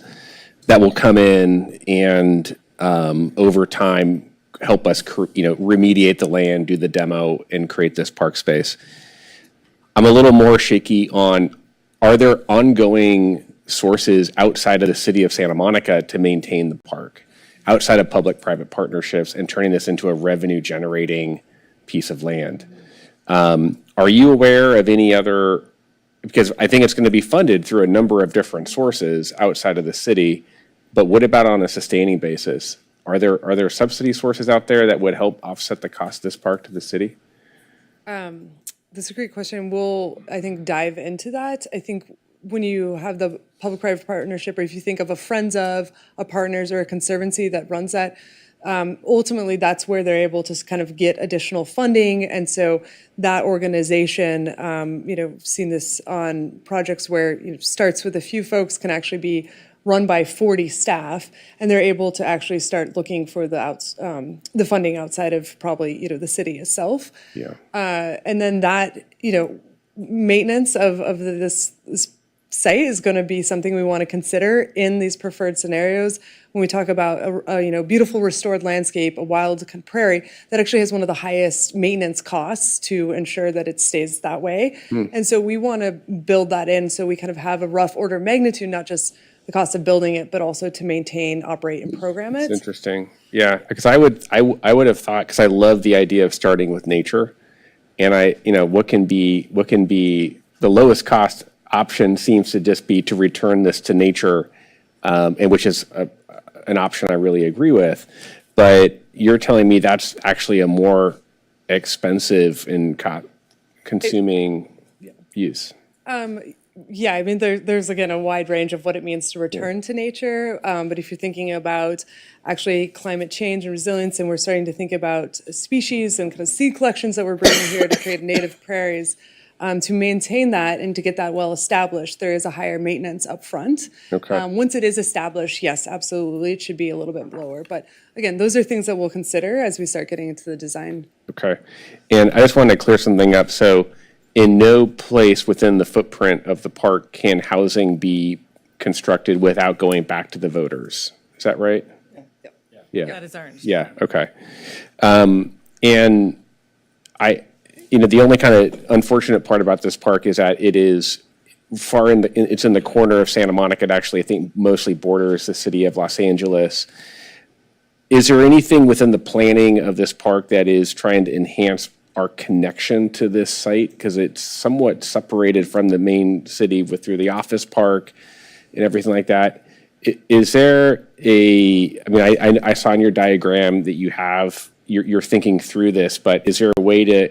that will come in and over time help us, remediate the land, do the demo, and create this park space. I'm a little more shaky on, are there ongoing sources outside of the city of Santa Monica to maintain the park, outside of public-private partnerships and turning this into a revenue-generating piece of land? Are you aware of any other, because I think it's going to be funded through a number of different sources outside of the city, but what about on a sustaining basis? Are there subsidy sources out there that would help offset the cost of this park to the city? That's a great question. We'll, I think, dive into that. I think when you have the public-private partnership, or if you think of a Friends of, a Partners, or a Conservancy that runs that, ultimately that's where they're able to kind of get additional funding. And so that organization, seen this on projects where it starts with a few folks, can actually be run by 40 staff, and they're able to actually start looking for the funding outside of probably, the city itself. Yeah. And then that, maintenance of this site is going to be something we want to consider in these preferred scenarios. When we talk about a beautiful restored landscape, a wild prairie, that actually has one of the highest maintenance costs to ensure that it stays that way. And so we want to build that in so we kind of have a rough order of magnitude, not just the cost of building it, but also to maintain, operate, and program it. It's interesting. Yeah, because I would have thought, because I love the idea of starting with nature, and what can be the lowest cost option seems to just be to return this to nature, and which is an option I really agree with. But you're telling me that's actually a more expensive and consuming use. Yeah, I mean, there's again a wide range of what it means to return to nature. But if you're thinking about actually climate change and resilience, and we're starting to think about species and kind of seed collections that we're bringing here to create native prairies, to maintain that and to get that well established, there is a higher maintenance upfront. Okay. Once it is established, yes, absolutely, it should be a little bit lower. But again, those are things that we'll consider as we start getting into the design. Okay. And I just wanted to clear something up. So in no place within the footprint of the park can housing be constructed without going back to the voters. Is that right? Yeah. That is our Yeah, okay. And the only kind of unfortunate part about this park is that it is it's in the corner of Santa Monica. It actually, I think, mostly borders the city of Los Angeles. Is there anything within the planning of this park that is trying to enhance our connection to this site? Because it's somewhat separated from the main city through the office park and everything like that. Is there I saw in your diagram that you're thinking through this, but is there a way to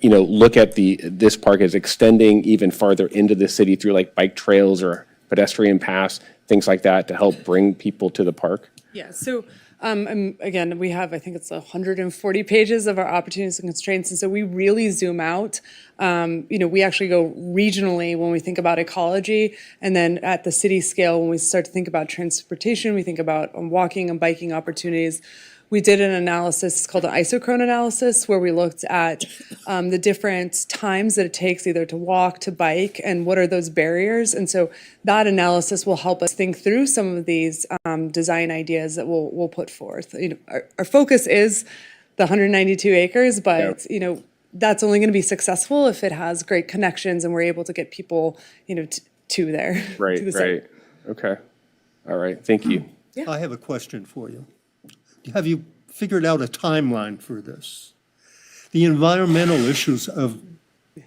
look at this park as extending even farther into the city through like bike trails or pedestrian paths, things like that, to help bring people to the park? Yeah, so again, we have, I think it's 140 pages of our opportunities and constraints, and so we really zoom out. We actually go regionally when we think about ecology, and then at the city scale, when we start to think about transportation, we think about walking and biking opportunities. We did an analysis called an isochrone analysis, where we looked at the different times that it takes either to walk, to bike, and what are those barriers. And so that analysis will help us think through some of these design ideas that we'll put forth. Our focus is the 192 acres, but that's only going to be successful if it has great connections and we're able to get people to there. Right, to the site. right. Okay. All right. Thank you. I have a question for you. Have you figured out a timeline for this? The environmental issues of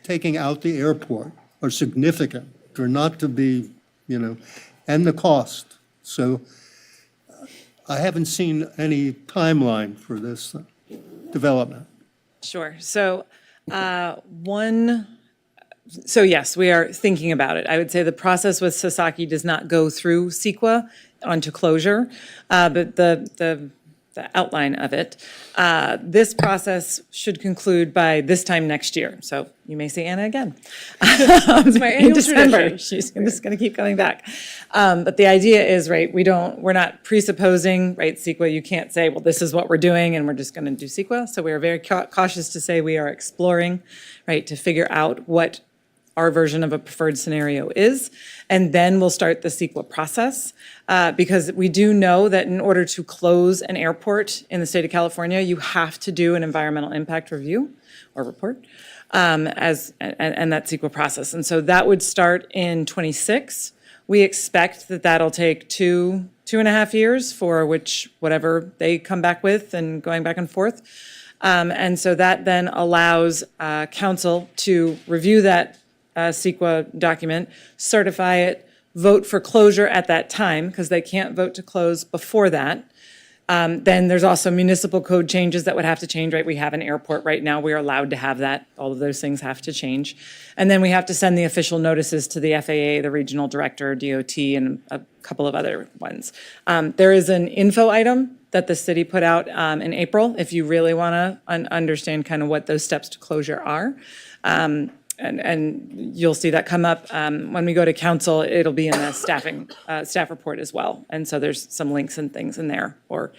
taking out the airport are significant. They're not to be, and the cost. So I haven't seen any timeline for this development. Sure. So yes, we are thinking about it. I would say the process with Sasaki does not go through CEQA onto closure, but the outline of it. This process should conclude by this time next year. So you may see Anna again. It's my In annual December. tradition. She's just going to keep coming back. But the idea is, right, we're not presupposing, right, CEQA. You can't say, well, this is what we're doing and we're just going to do CEQA. So we are very cautious to say we are exploring, right, to figure out what our version of a preferred scenario is, and then we'll start the CEQA process, because we do know that in order to close an airport in the state of California, you have to do an environmental impact review or report, and that CEQA process. And so that would start in '26. We expect that that'll take two and a half years for whatever they come back with and going back and forth. And so that then allows council to review that CEQA document, certify it, vote for closure at that time, because they can't vote to close before that. Then there's also municipal code changes that would have to change, right? We have an airport right now. We are allowed to have that. All of those things have to change. And then we have to send the official notices to the FAA, the regional director, DOT, and a couple of other ones. There is an info item that the city put out in April, if you really want to understand kind of what those steps to closure are. and you'll see that come up. When we go to council, it'll be in the staff report as well. And so there's some links and things in there, or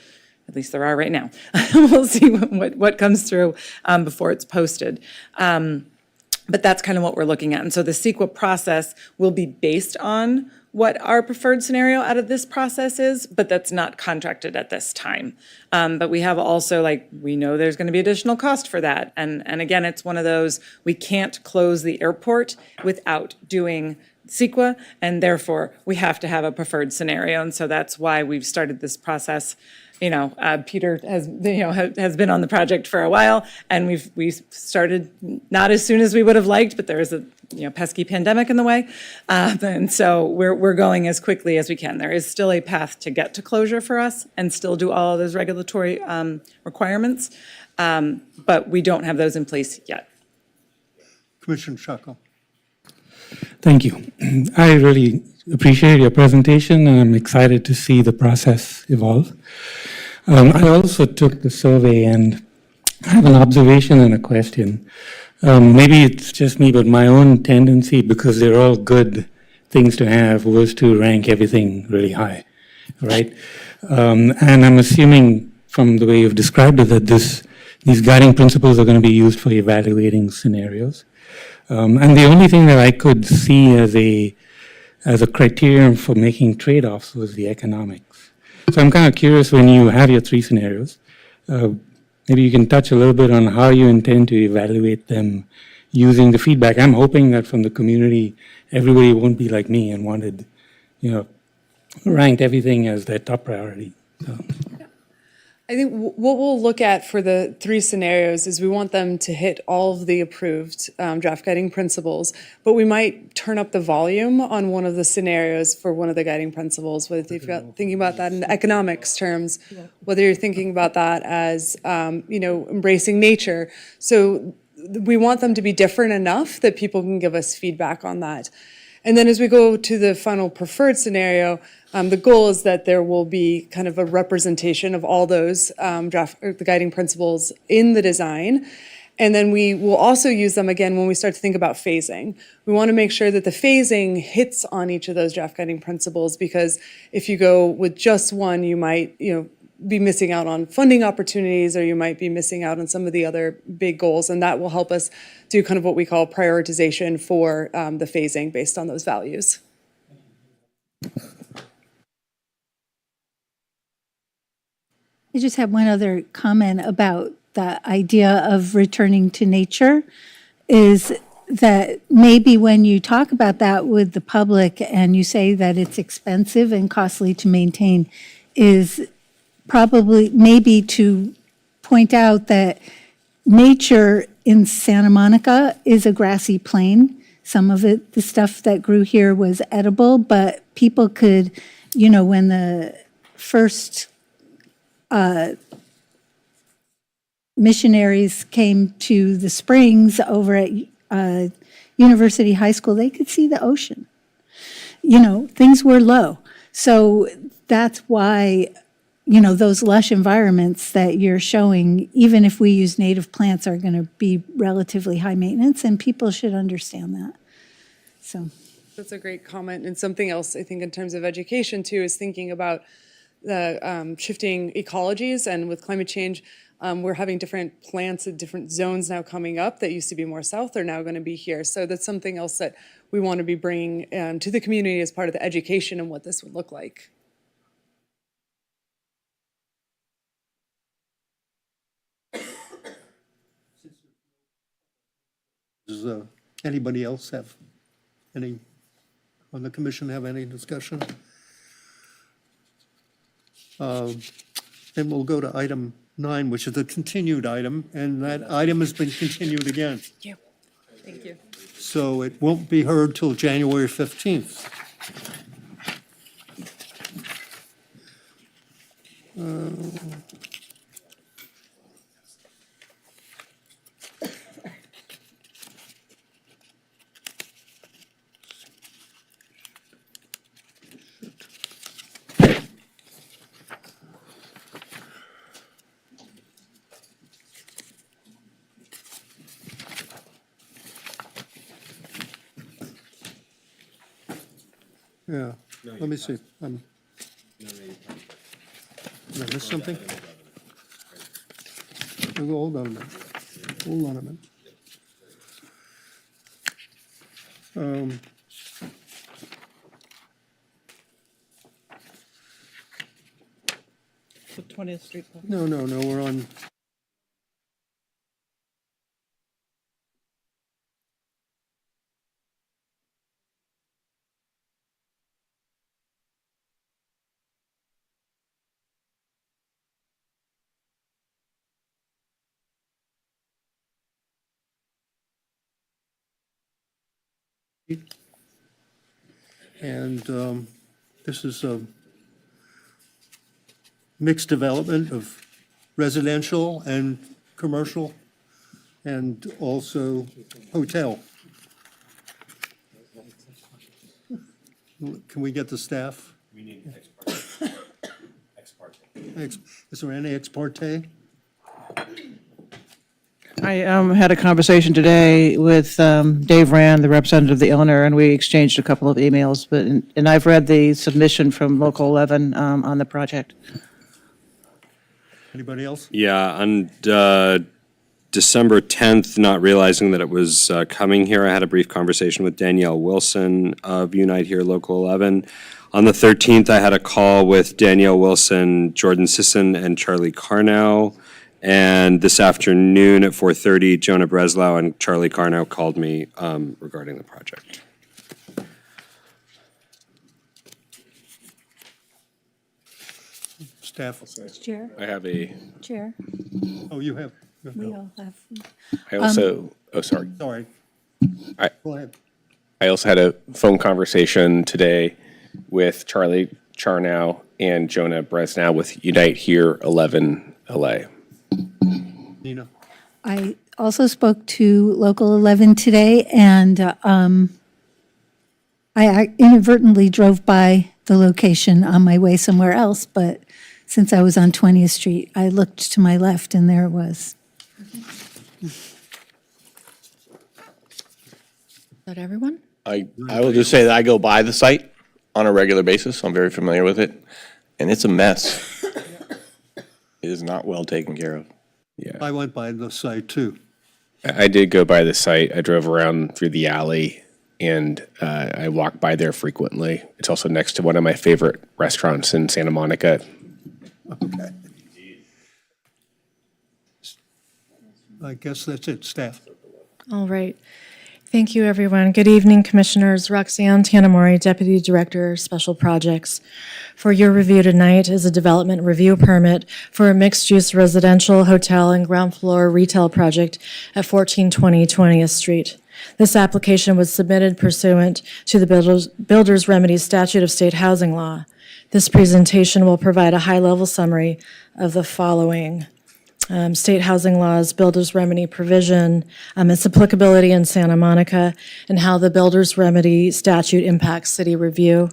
at least there are right now. We'll see what comes through before it's posted. But that's kind of what we're looking at. And so the CEQA process will be based on what our preferred scenario out of this process is, but that's not contracted at this time. But we have also, we know there's going to be additional cost for that. And again, it's one of those, we can't close the airport without doing CEQA, and therefore we have to have a preferred scenario. And so that's why we've started this process. Peter has been on the project for a while, and we've started not as soon as we would have liked, but there is a pesky pandemic in the way, and so we're going as quickly as we can. There is still a path to get to closure for us, and still do all of those regulatory requirements, but we don't have those in place yet. Commissioner Sacco. Thank you. I really appreciate your presentation, and I'm excited to see the process evolve. I also took the survey, and I have an observation and a question. Maybe it's just me, but my own tendency, because they're all good things to have, was to rank everything really high, right? And I'm assuming from the way you've described it that these guiding principles are going to be used for evaluating scenarios. And the only thing that I could see as a criterion for making trade-offs was the economics. So I'm kind of curious, when you have your three scenarios, maybe you can touch a little bit on how you intend to evaluate them using the feedback. I'm hoping that from the community, everybody won't be like me and wanted, ranked everything as their top priority. So. I think what we'll look at for the three scenarios is we want them to hit all of the approved draft guiding principles, but we might turn up the volume on one of the scenarios for one of the guiding principles, whether you've got thinking about that in economics terms, whether you're thinking about that as, embracing nature. So we want them to be different enough that people can give us feedback on that. And then as we go to the final preferred scenario, the goal is that there will be kind of a representation of all those the guiding principles in the design. And then we will also use them again when we start to think about phasing. We want to make sure that the phasing hits on each of those draft guiding principles, because if you go with just one, you might, be missing out on funding opportunities, or you might be missing out on some of the other big goals, and that will help us do kind of what we call prioritization for the phasing based on those values. I just have one other comment about the idea of returning to nature, is that maybe when you talk about that with the public and you say that it's expensive and costly to maintain, is probably maybe to point out that nature in Santa Monica is a grassy plain. Some of it, the stuff that grew here was edible, but people could, when the first missionaries came to the springs over at University High School, they could see the ocean. Things were low. So that's why, those lush environments that you're showing, even if we use native plants, are going to be relatively high maintenance, and people should understand that. So that's a great comment. And something else I think in terms of education too is thinking about the shifting ecologies, and with climate change, we're having different plants at different zones now coming up that used to be more south are now going to be here. So that's something else that we want to be bringing to the community as part of the education and what this would look like. Does anybody else have any, on the commission have any discussion? Then we'll go to item 9, which is a continued item, and that item has been continued again. Thank you. So it won't be heard till January 15th. Yeah, let me see. Did I miss something? Hold on a minute. Hold on a minute. The 20th Street. No, we're on. And this is a mixed development of residential and commercial, and also hotel. Can we get the staff? We need ex parte. Is there any ex parte? I had a conversation today with Dave Rand, the representative of the owner, and we exchanged a couple of emails, and I've read the submission from Local 11 on the project. Anybody else? Yeah, on December 10th, not realizing that it was coming here, I had a brief conversation with Danielle Wilson of Unite Here Local 11. On the 13th, I had a call with Danielle Wilson, Jordan Sisson, and Charlie Carnow. And this afternoon at 4:30, Jonah Breslau and Charlie Carnow called me regarding the project. Staff? Chair, I have a, Chair, Oh, you have? we all have. I also, oh, sorry. Sorry. I- Go ahead. I also had a phone conversation today with Charlie Charnow and Jonah Bresnow with Unite Here 11 LA. Nina? I also spoke to Local 11 today, and I inadvertently drove by the location on my way somewhere else, but since I was on 20th Street, I looked to my left, and there it was. Is that everyone? I will just say that I go by the site on a regular basis. I'm very familiar with it, and it's a mess. It is not well taken care of. Yeah, I went by the site too. I did go by the site. I drove around through the alley and I walk by there frequently. It's also next to one of my favorite restaurants in Santa Monica. Okay. I guess that's it, staff. All right. Thank you, everyone. Good evening, Commissioners. Roxanne Tanamori, Deputy Director, Special Projects. For your review tonight is a development review permit for a mixed-use residential, hotel, and ground floor retail project at 1420 20th Street. This application was submitted pursuant to the Builders Remedy Statute of State Housing Law. This presentation will provide a high-level summary of the following. State housing laws, builder's remedy provision, its applicability in Santa Monica, and how the builder's remedy statute impacts city review.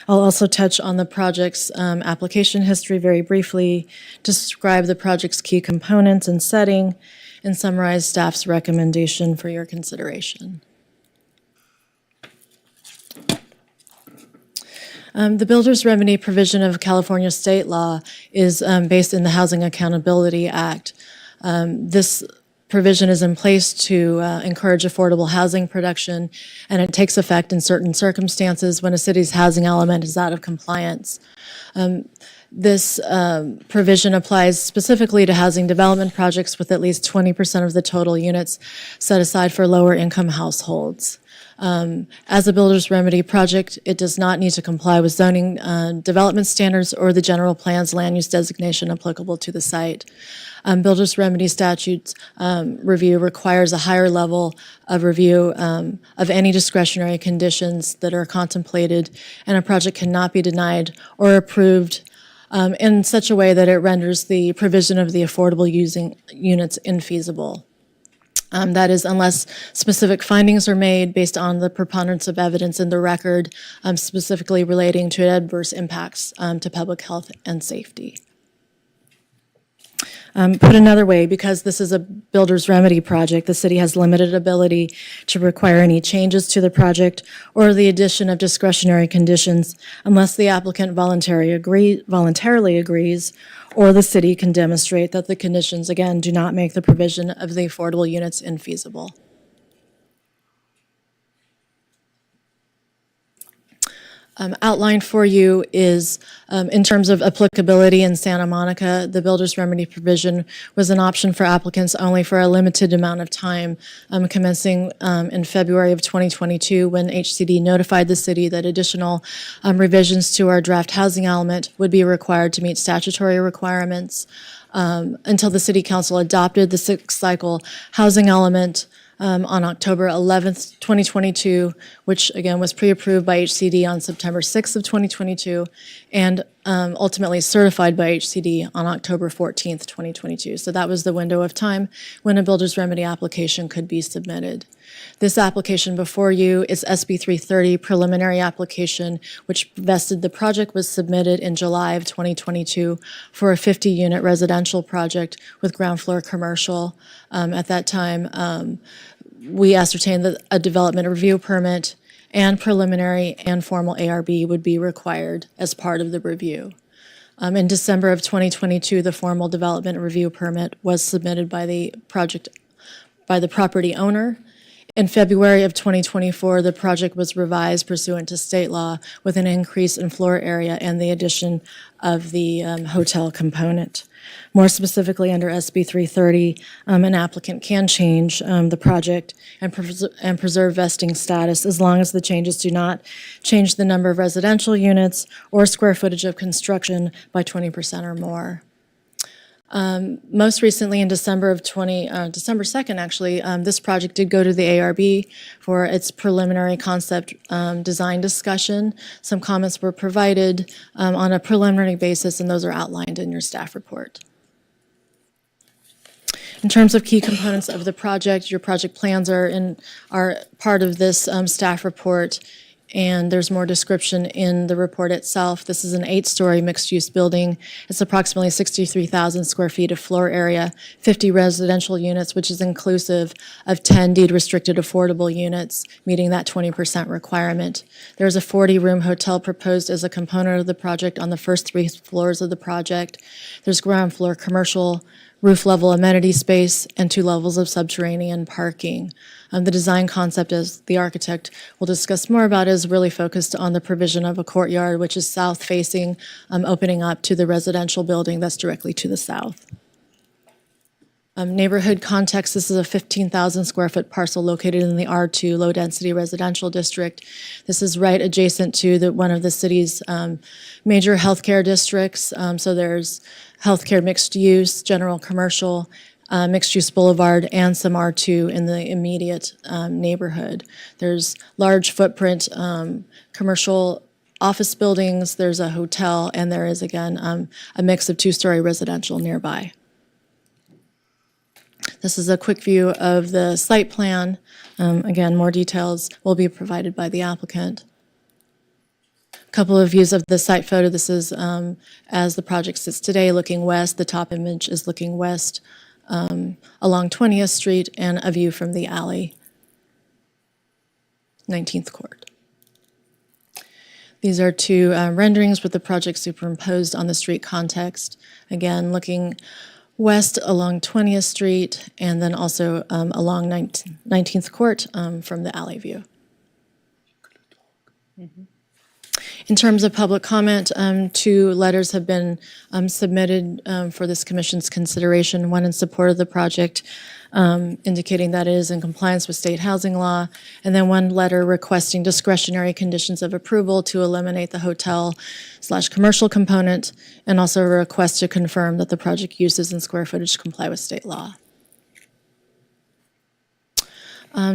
I'll also touch on the project's application history very briefly, describe the project's key components and setting, and summarize staff's recommendation for your consideration. The builder's remedy provision of California state law is based in the Housing Accountability Act. This provision is in place to encourage affordable housing production, and it takes effect in certain circumstances when a city's housing element is out of compliance. This provision applies specifically to housing development projects with at least 20% of the total units set aside for lower income households. As a builder's remedy project, it does not need to comply with zoning development standards or the general plan's land use designation applicable to the site. Builder's remedy statutes review requires a higher level of review of any discretionary conditions that are contemplated, and a project cannot be denied or approved in such a way that it renders the provision of the affordable using units infeasible. That is, unless specific findings are made based on the preponderance of evidence in the record, specifically relating to adverse impacts to public health and safety. Put another way, because this is a builder's remedy project, the city has limited ability to require any changes to the project or the addition of discretionary conditions unless the applicant voluntarily agrees, or the city can demonstrate that the conditions, again, do not make the provision of the affordable units infeasible. Outlined for you is, in terms of applicability in Santa Monica, the builder's remedy provision was an option for applicants only for a limited amount of time, commencing in February of 2022, when HCD notified the city that additional revisions to our draft housing element would be required to meet statutory requirements, until the city council adopted the sixth cycle housing element on October 11th, 2022, which again was pre-approved by HCD on September 6th of 2022, and ultimately certified by HCD on October 14th, 2022. So that was the window of time when a builder's remedy application could be submitted. This application before you is SB 330 preliminary application, which vested the project was submitted in July of 2022 for a 50-unit residential project with ground floor commercial. At that time, we ascertained that a development review permit and preliminary and formal ARB would be required as part of the review. In December of 2022, the formal development review permit was submitted by the property owner. In February of 2024, the project was revised pursuant to state law with an increase in floor area and the addition of the hotel component. More specifically, under SB 330, an applicant can change the project and preserve vesting status as long as the changes do not change the number of residential units or square footage of construction by 20% or more. Most recently, in December 2nd, actually, this project did go to the ARB for its preliminary concept design discussion. Some comments were provided on a preliminary basis, and those are outlined in your staff report. In terms of key components of the project, your project plans are part of this staff report, and there's more description in the report itself. This is an 8-story mixed-use building. It's approximately 63,000 square feet of floor area, 50 residential units, which is inclusive of 10 deed-restricted affordable units, meeting that 20% requirement. There's a 40-room hotel proposed as a component of the project on the first 3 floors of the project. There's ground floor commercial, roof-level amenity space, and 2 levels of subterranean parking. The design concept, as the architect will discuss more about, is really focused on the provision of a courtyard, which is south-facing, opening up to the residential building that's directly to the south. Neighborhood context, this is a 15,000 square foot parcel located in the R2 low-density residential district. This is right adjacent to one of the city's major healthcare districts. So there's healthcare mixed use, general commercial, mixed-use boulevard, and some R2 in the immediate neighborhood. There's large footprint commercial office buildings, there's a hotel, and there is, again, a mix of 2-story residential nearby. This is a quick view of the site plan. Again, more details will be provided by the applicant. A couple of views of the site photo. This is as the project sits today, looking west. The top image is looking west along 20th Street, and a view from the alley, 19th Court. These are 2 renderings with the project superimposed on the street context. Again, looking west along 20th Street, and then also along 19th Court from the alley view. In terms of public comment, 2 letters have been submitted for this commission's consideration, one in support of the project, indicating that it is in compliance with state housing law, and then one letter requesting discretionary conditions of approval to eliminate the hotel/commercial component, and also a request to confirm that the project uses and square footage comply with state law.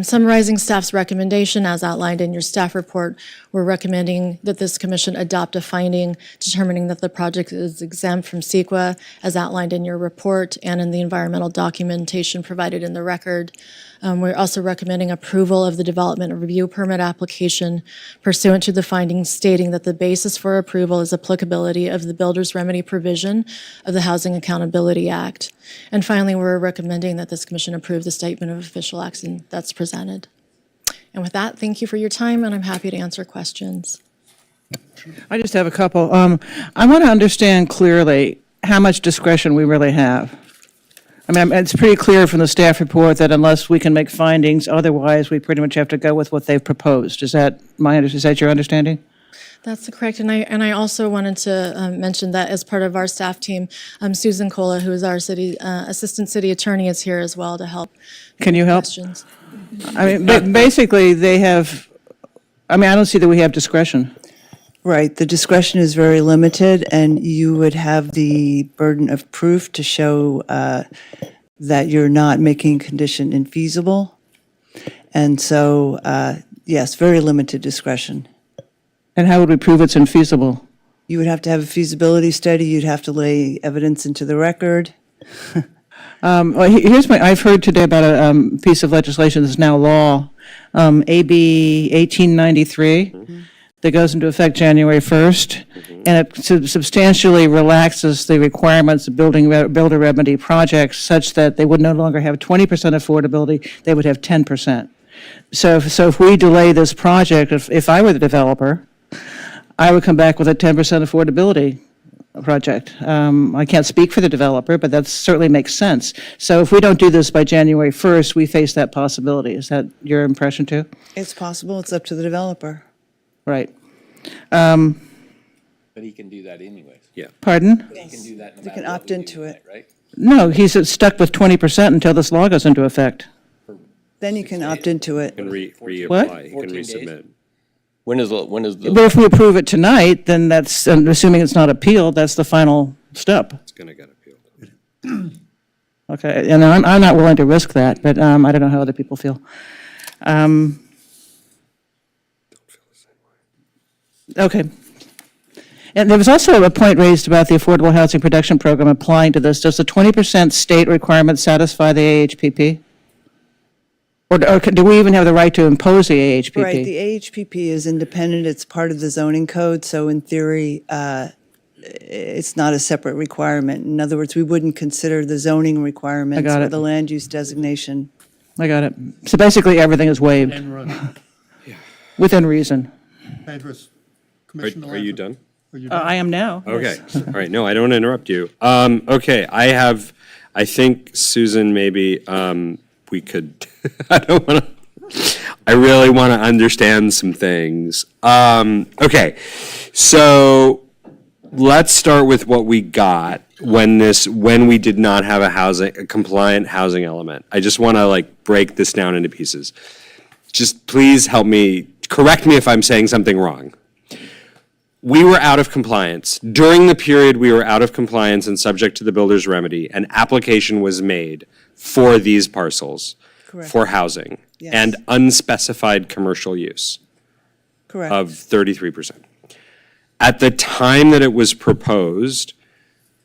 Summarizing staff's recommendation as outlined in your staff report, We're recommending that this commission adopt a finding determining that the project is exempt from CEQA as outlined in your report and in the environmental documentation provided in the record. We're also recommending approval of the development review permit application pursuant to the findings stating that the basis for approval is applicability of the builder's remedy provision of the Housing Accountability Act. And finally, we're recommending that this commission approve the statement of official action that's presented. And with that, thank you for your time, and I'm happy to answer questions. I just have a couple. I want to understand clearly how much discretion we really have. I mean, it's pretty clear from the staff report that unless we can make findings, otherwise we pretty much have to go with what they've proposed. Is that your understanding? That's correct, and I also wanted to mention that as part of our staff team, Susan Cola, who is our assistant city attorney, is here as well to help. Can you help? Questions. I mean, basically, they have, I mean, I don't see that we have discretion. Right, the discretion is very limited, and you would have the burden of proof to show that you're not making a condition infeasible. And so, yes, very limited discretion. And how would we prove it's infeasible? You would have to have a feasibility study, you'd have to lay evidence into the record. Well, I've heard today about a piece of legislation that's now law, AB 1893. That goes into effect January 1st, and it substantially relaxes the requirements of builder remedy projects such that they would no longer have 20% affordability, they would have 10%. So if we delay this project, if I were the developer, I would come back with a 10% affordability project. I can't speak for the developer, but that certainly makes sense. So if we don't do this by January 1st, we face that possibility. Is that your impression too? It's possible, it's up to the developer. Right. But he can do that anyways. Yeah. Pardon? He can do that no You matter can what opt we do into tonight, it. right? No, he's stuck with 20% until this law goes into effect. Then you can opt into it. Can reapply, What? he can 14 days? resubmit. When is the? But if we approve it tonight, then that's, and assuming it's not appealed, that's the final step. It's going to get appealed. Okay, and I'm not willing to risk that, but I don't know how other people feel. Okay. And there was also a point raised about the Affordable Housing Production Program applying to this. Does the 20% state requirement satisfy the AHPP? Or do we even have the right to impose the AHPP? Right, the AHPP is independent, it's part of the zoning code, so in theory, it's not a separate requirement. In other words, we wouldn't consider the zoning requirements got or it. the land use designation. I got it. So basically, everything is waived, And run. within reason. Landris, Commissioner Are you Landris. done? Are you done? I am now. Okay, all right, no, I don't want to interrupt you. Okay, I think, Susan, maybe we could, I really want to understand some things. Okay, so let's start with what we got when we did not have a compliant housing element. I just want to break this down into pieces. Just please help me, correct me if I'm saying something wrong. We were out of compliance. During the period we were out of compliance and subject to the builder's remedy, an application was made for these parcels Correct. for housing Yes. and unspecified commercial use Correct. of 33%. At the time that it was proposed,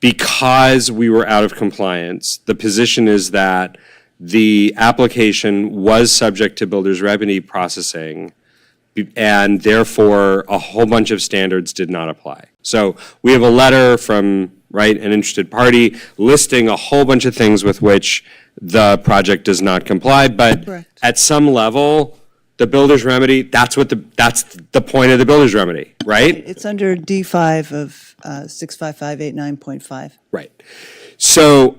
because we were out of compliance, the position is that the application was subject to builder's remedy processing, and therefore a whole bunch of standards did not apply. So we have a letter from, an interested party listing a whole bunch of things with which the project does not comply, but Correct. at some level, the builder's remedy, that's the point of the builder's remedy, right? It's under D5 of 65589.5. Right. So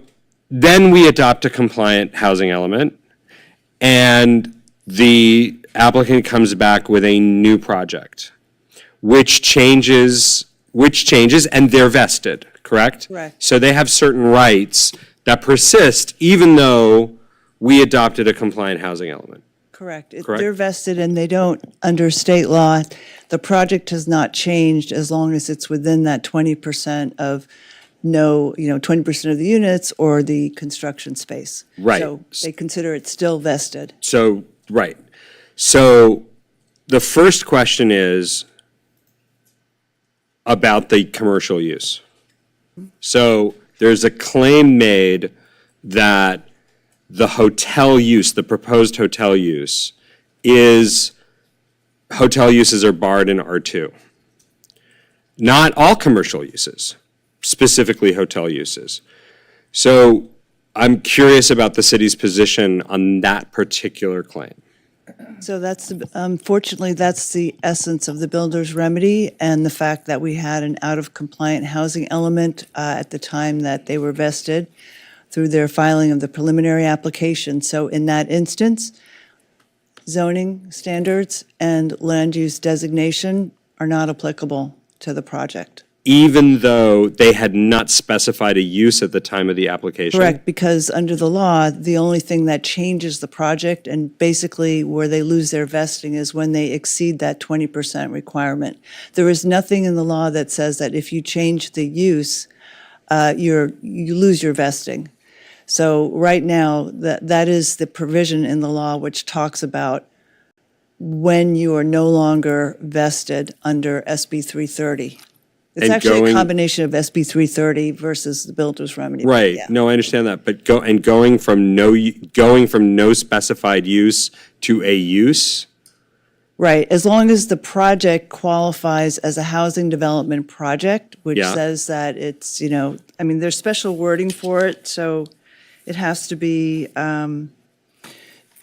then we adopt a compliant housing element, and the applicant comes back with a new project, which changes, and they're vested, correct? Correct. So they have certain rights that persist even though we adopted a compliant housing element. Correct. Correct. They're vested and they don't, under state law, the project has not changed as long as it's within that 20% of 20% of the units or the construction space. Right. So they consider it still vested. So, right. So the first question is about the commercial use. So there's a claim made that the hotel use, the proposed hotel use, hotel uses are barred in R2. Not all commercial uses, specifically hotel uses. So I'm curious about the city's position on that particular claim. So unfortunately, that's the essence of the builder's remedy and the fact that we had an out-of-compliant housing element at the time that they were vested through their filing of the preliminary application. So in that instance, zoning standards and land use designation are not applicable to the project. Even though they had not specified a use at the time of the application? Correct, because under the law, the only thing that changes the project and basically where they lose their vesting is when they exceed that 20% requirement. There is nothing in the law that says that if you change the use, you lose your vesting. So right now, that is the provision in the law which talks about when you are no longer vested under SB 330. It's And actually a going- combination of SB 330 versus the builder's remedy. but Right, yeah. no, I understand that, but going from no specified use to a use? Right, as long as the project qualifies as a housing development project, which Yeah. says that it's, there's special wording for it, so it has to be no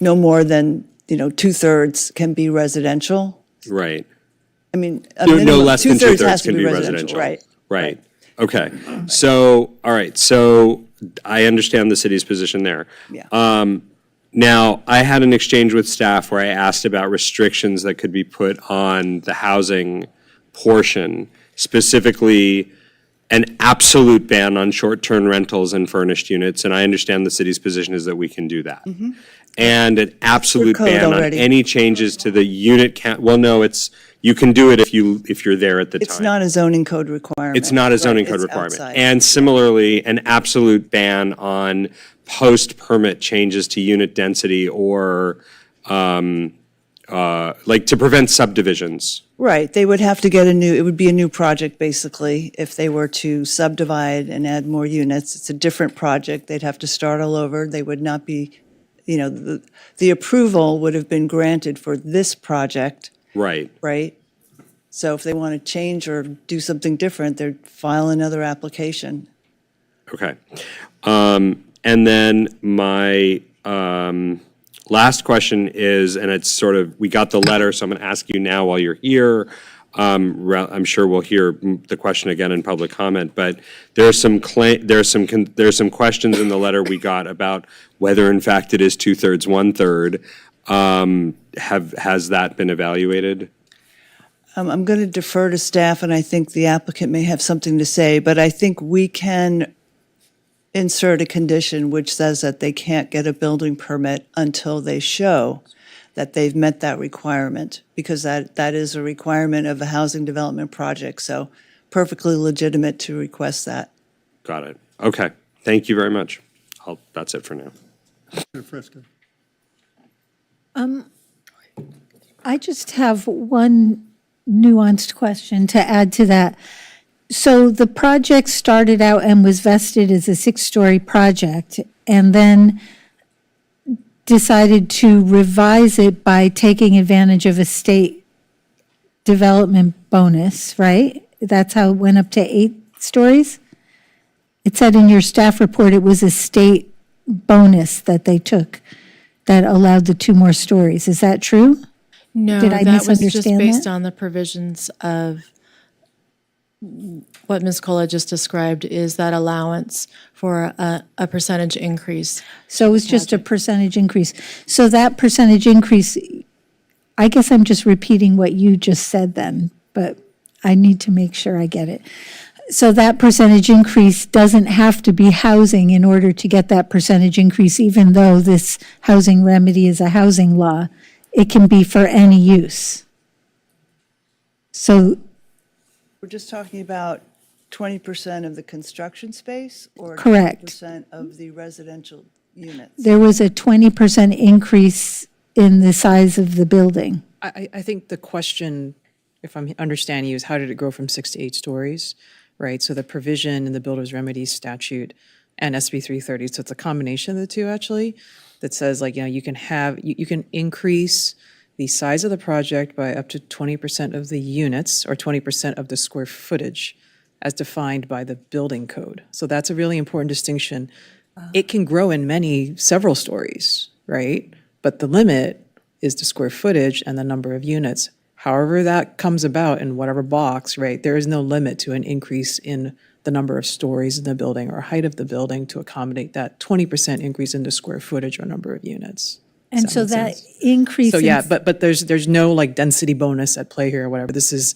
more than, 2/3 can be residential. Right. I mean, a No minimum, less than 2/3 2/3 has to can be be residential, residential. right? Right, okay. So, all right, so I understand the city's position there. Yeah. Now, I had an exchange with staff where I asked about restrictions that could be put on the housing portion, specifically an absolute ban on short-term rentals and furnished units, and I understand the city's position is that we can do that. And an absolute code ban on already. any changes to the unit count, well, no, you can do it if you're there at the time. It's not a zoning code requirement. It's not a zoning Right, code it's requirement. outside. And similarly, an absolute ban on post-permit changes to unit density or, like to prevent subdivisions. Right, they would have to get it would be a new project, basically, if they were to subdivide and add more units. It's a different project, they'd have to start all over, they would not be, the approval would have been granted for this project, Right. right? So if they want to change or do something different, they'd file another application. Okay. And then my last question is, and it's sort of, we got the letter, so I'm going to ask you now while you're here. I'm sure we'll hear the question again in public comment, but there's some questions in the letter we got about whether in fact it is 2/3, 1/3. Has that been evaluated? I'm going to defer to staff, and I think the applicant may have something to say, but I think we can insert a condition which says that they can't get a building permit until they show that they've met that requirement, because that is a requirement of a housing development project, so perfectly legitimate to request that. Got it. Okay. Thank you very much. That's it for now. Fresco. I just have one nuanced question to add to that. So the project started out and was vested as a 6-story project, and then decided to revise it by taking advantage of a state development bonus, right? That's how it went up to 8 stories? It said in your staff report it was a state bonus that they took that allowed the 2 more stories. Is that true? No, Did I that was just misunderstand based that? on the provisions of what Ms. Cola just described is that allowance for a percentage increase. So it was just a percentage increase. So that percentage increase, I guess I'm just repeating what you just said then, but I need to make sure I get it. So that percentage increase doesn't have to be housing in order to get that percentage increase, even though this housing remedy is a housing law. It can be for any use. So We're just talking about 20% of the construction space or Correct. 20% of the residential units? there was a 20% increase in the size of the building. I think the question, if I'm understanding you, is how did it grow from 6 to 8 stories, right? So the provision in the Builder's Remedies statute and SB 330, so it's a combination of the two, actually, that says, like, you can have, you can increase the size of the project by up to 20% of the units or 20% of the square footage as defined by the building code. So that's a really important distinction. It can grow in several stories, right? But the limit is the square footage and the number of units. However that comes about in whatever box, right, there is no limit to an increase in the number of stories in the building or height of the building to accommodate that 20% increase in the square footage or number of units. Does And so make that sense? increase. So in- yeah, but there's no like density bonus at play here or whatever. This is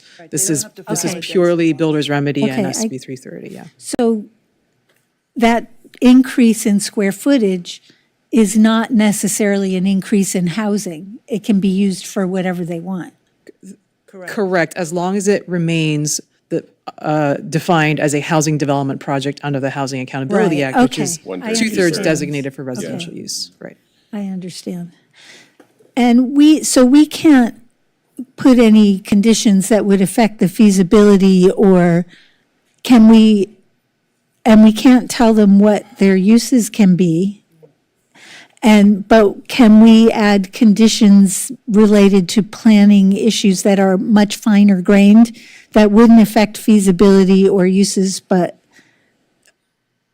purely builder's remedy and Okay, SB 330, yeah. So that increase in square footage is not necessarily an increase in housing. It can be used for whatever they want. Correct, as long as it remains defined as a housing development project under the Housing Accountability Right, Act, which okay. is I two-thirds understand. designated for residential use, right? I understand. And so we can't put any conditions that would affect the feasibility, or can we, and we can't tell them what their uses can be. But can we add conditions related to planning issues that are much finer grained, that wouldn't affect feasibility or uses, but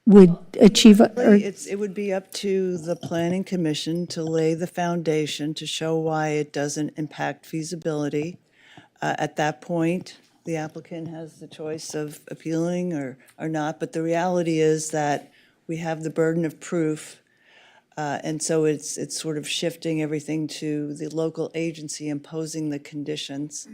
would achieve, or, It would be up to the planning commission to lay the foundation to show why it doesn't impact feasibility. At that point, the applicant has the choice of appealing or not, but the reality is that we have the burden of proof. And so it's sort of shifting everything to the local agency imposing the conditions.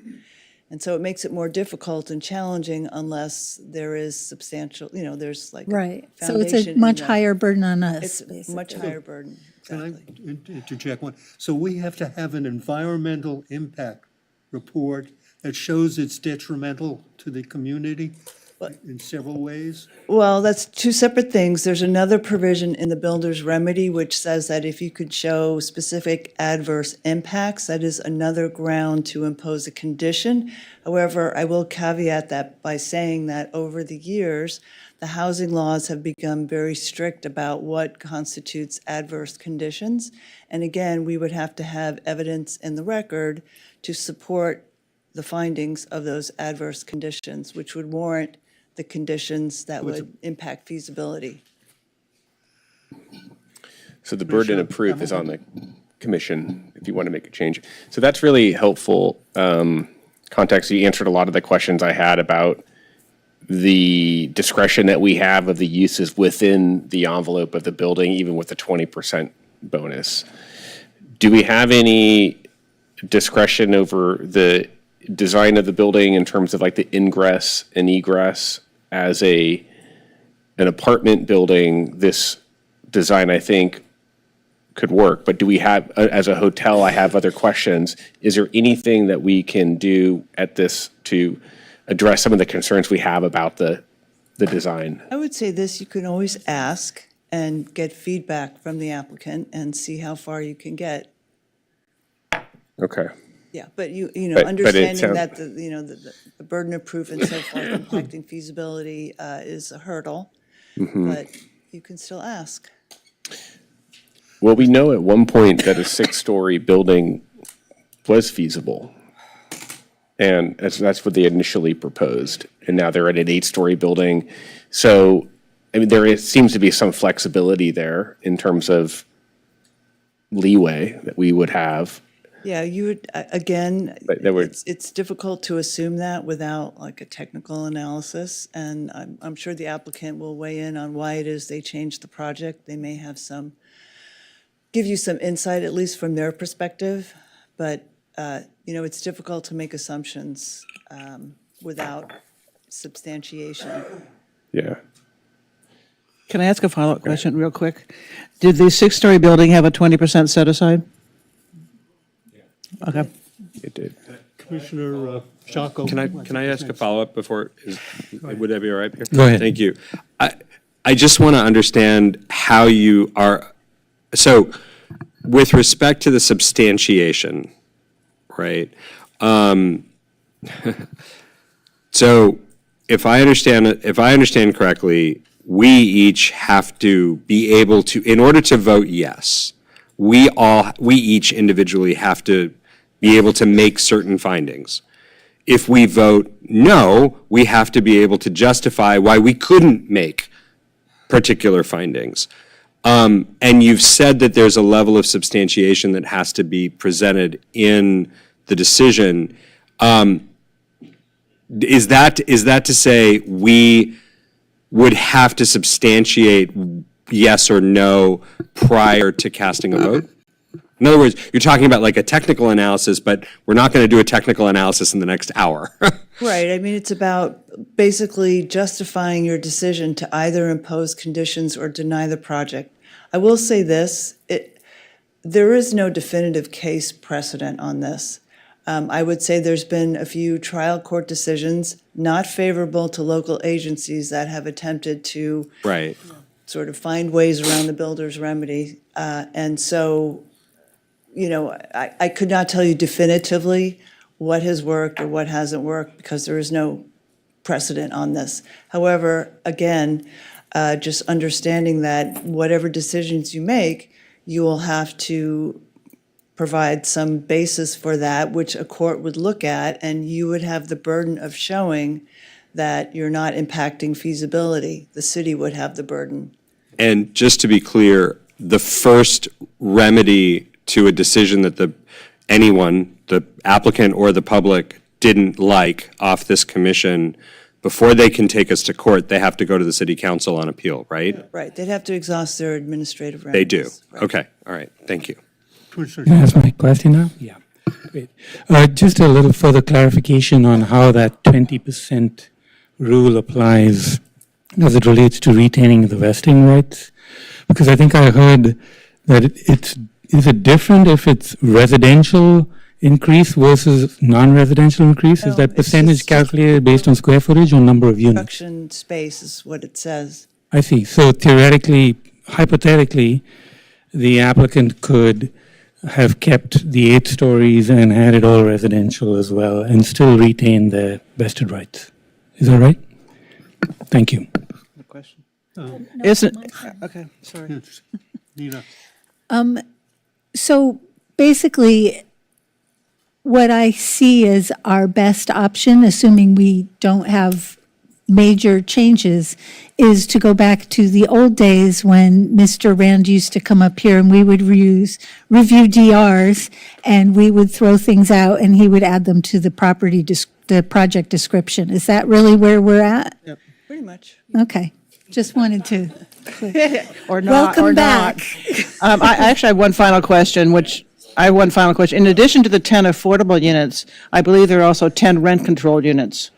And so it makes it more difficult and challenging unless there is substantial, there's like a right. So foundation it's a in much the- higher burden on us, It's a basically. much higher burden. Can I Exactly. interject one? So we have to have an environmental impact report that shows it's detrimental to the community in several ways? Well, that's two separate things. There's another provision in the builder's remedy which says that if you could show specific adverse impacts, that is another ground to impose a condition. However, I will caveat that by saying that over the years, the housing laws have become very strict about what constitutes adverse conditions. And again, we would have to have evidence in the record to support the findings of those adverse conditions, which would warrant the conditions that would impact feasibility. So the burden of proof is on the commission if you want to make a change. So that's really helpful context. You answered a lot of the questions I had about the discretion that we have of the uses within the envelope of the building, even with the 20% bonus. Do we have any discretion over the design of the building in terms of like the ingress and egress? As an apartment building, this design, I think, could work. But do we have, as a hotel, I have other questions. Is there anything that we can do at this to address some of the concerns we have about the design? I would say this, you can always ask and get feedback from the applicant and see how far you can get. Okay. Yeah, but But it understanding sound- that the burden of proof and so forth impacting feasibility is a hurdle, but you can still ask. Well, we know at one point that a 6-story building was feasible. And that's what they initially proposed. And now they're at an 8-story building. So, I mean, seems to be some flexibility there in terms of leeway that we would have. Yeah, you would, again, But there were- it's difficult to assume that without like a technical analysis. And I'm sure the applicant will weigh in on why it is they changed the project. They may have give you some insight, at least from their perspective. But, it's difficult to make assumptions without substantiation. Yeah. Can I ask a follow-up question real quick? Did the 6-story building have a 20% set aside? Okay. It did. Commissioner Shako? Can I ask a follow-up before, would that be all right, Pierre? Go ahead. Thank you. I just want to understand how you are, so with respect to the substantiation, right? So if I understand correctly, we each have to be able to, in order to vote yes, we each individually have to be able to make certain findings. If we vote no, we have to be able to justify why we couldn't make particular findings. And you've said that there's a level of substantiation that has to be presented in the decision. Is that to say we would have to substantiate yes or no prior to casting a vote? In other words, you're talking about like a technical analysis, but we're not going to do a technical analysis in the next hour. Right, I mean, it's about basically justifying your decision to either impose conditions or deny the project. I will say this, there is no definitive case precedent on this. I would say there's been a few trial court decisions not favorable to local agencies that have attempted to Right. sort of find ways around the builder's remedy. And so, you know, I could not tell you definitively what has worked or what hasn't worked because there is no precedent on this. However, again, just understanding that whatever decisions you make, you will have to provide some basis for that, which a court would look at, and you would have the burden of showing that you're not impacting feasibility. The city would have the burden. And just to be clear, the first remedy to a decision that anyone, the applicant or the public, didn't like off this commission, before they can take us to court, they have to go to the city council on appeal, right? Right, they'd have to exhaust their administrative They do. remedies. Right. Okay, all right, thank you. Can I ask my question now? Yeah. Great. Just a little further clarification on how that 20% rule applies as it relates to retaining the vesting rights. Because I think I heard that is it different if it's residential increase versus non-residential increase? No, Is that it's percentage just- calculated based on square footage or number of units? Construction space is what it says. I see. So theoretically, hypothetically, the applicant could have kept the 8 stories and had it all residential as well and still retain their vested rights. Is that right? Thank you. Question? Isn't, okay, sorry. Nina. So basically, what I see as our best option, assuming we don't have major changes, is to go back to the old days when Mr. Rand used to come up here and we would review DRs and we would throw things out and he would add them to the the project description. Is that really where we're at? Pretty much. Okay, just wanted to. Or not, Welcome or back. not. I actually have one final question, In addition to the 10 affordable units, I believe there are also 10 rent-controlled units.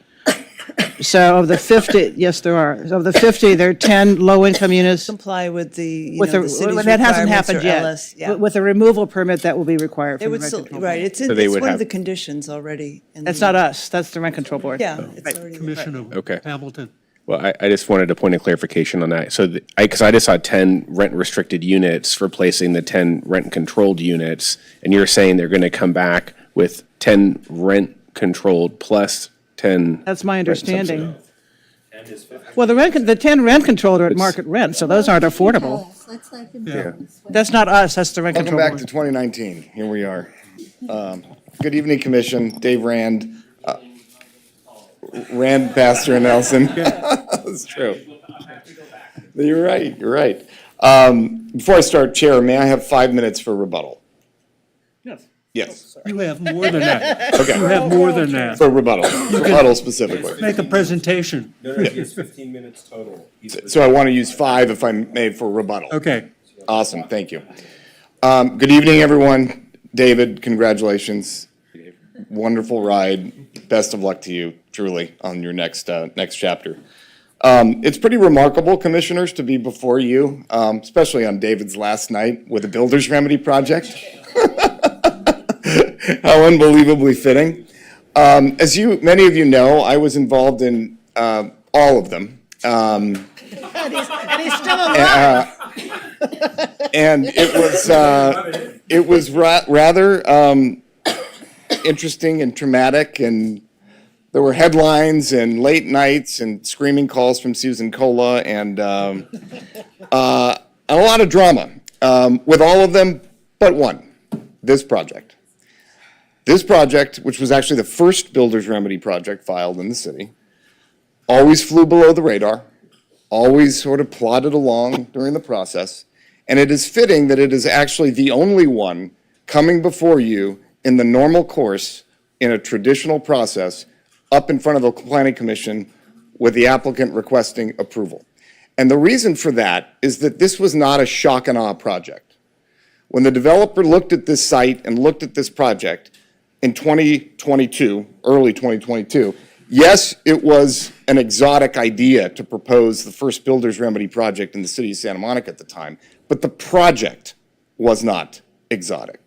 So of the 50, yes, there are. So of the 50, there are 10 low-income units. Comply with the, With the city's that hasn't requirements happened or yet. LS, yeah. With a removal permit, that will be required It for the would rent still, control. right, it's So they would one of have- the conditions already. in That's the- not us, that's the rent control board. Yeah, it's already. Commissioner Okay. Hamilton. Well, I just wanted a point of clarification on that. So, because I just saw 10 rent-restricted units replacing the 10 rent-controlled units, and you're saying they're going to come back with 10 rent-controlled plus 10. That's my rent understanding. subsidy. Well, the 10 rent controlled are at market rent, so those aren't affordable. That's not us, that's the rent Welcome control back to board. 2019. Here we are. Good evening, Commission. Dave Rand. Rand, Pastor, and Nelson. That's true. You're right, you're right. Before I start, Chair, may I have 5 minutes for rebuttal? Yes. You have more than that. Okay. You have more than that. For rebuttal specifically. Make a presentation. It's 15 minutes total. So I want to use 5 if I may for rebuttal. Okay. Awesome, thank you. Good evening, everyone. David, congratulations. Wonderful ride. Best of luck to you, truly, on your next chapter. It's pretty remarkable, commissioners, to be before you, especially on David's last night with the Builder's Remedy project. How unbelievably fitting. As many of you know, I was involved in all of them. And he's still alive. And it was it was rather interesting and traumatic, and there were headlines and late nights and screaming calls from Susan Cola and a lot of drama with all of them but one, this project. This project, which was actually the first builder's remedy project filed in the city, always flew below the radar, always sort of plodded along during the process, and it is fitting that it is actually the only one coming before you in the normal course in a traditional process up in front of the Planning Commission with the applicant requesting approval. And the reason for that is that this was not a shock and awe project. When the developer looked at this site and looked at this project in 2022, early 2022, yes, it was an exotic idea to propose the first builder's remedy project in the city of Santa Monica at the time, but the project was not exotic.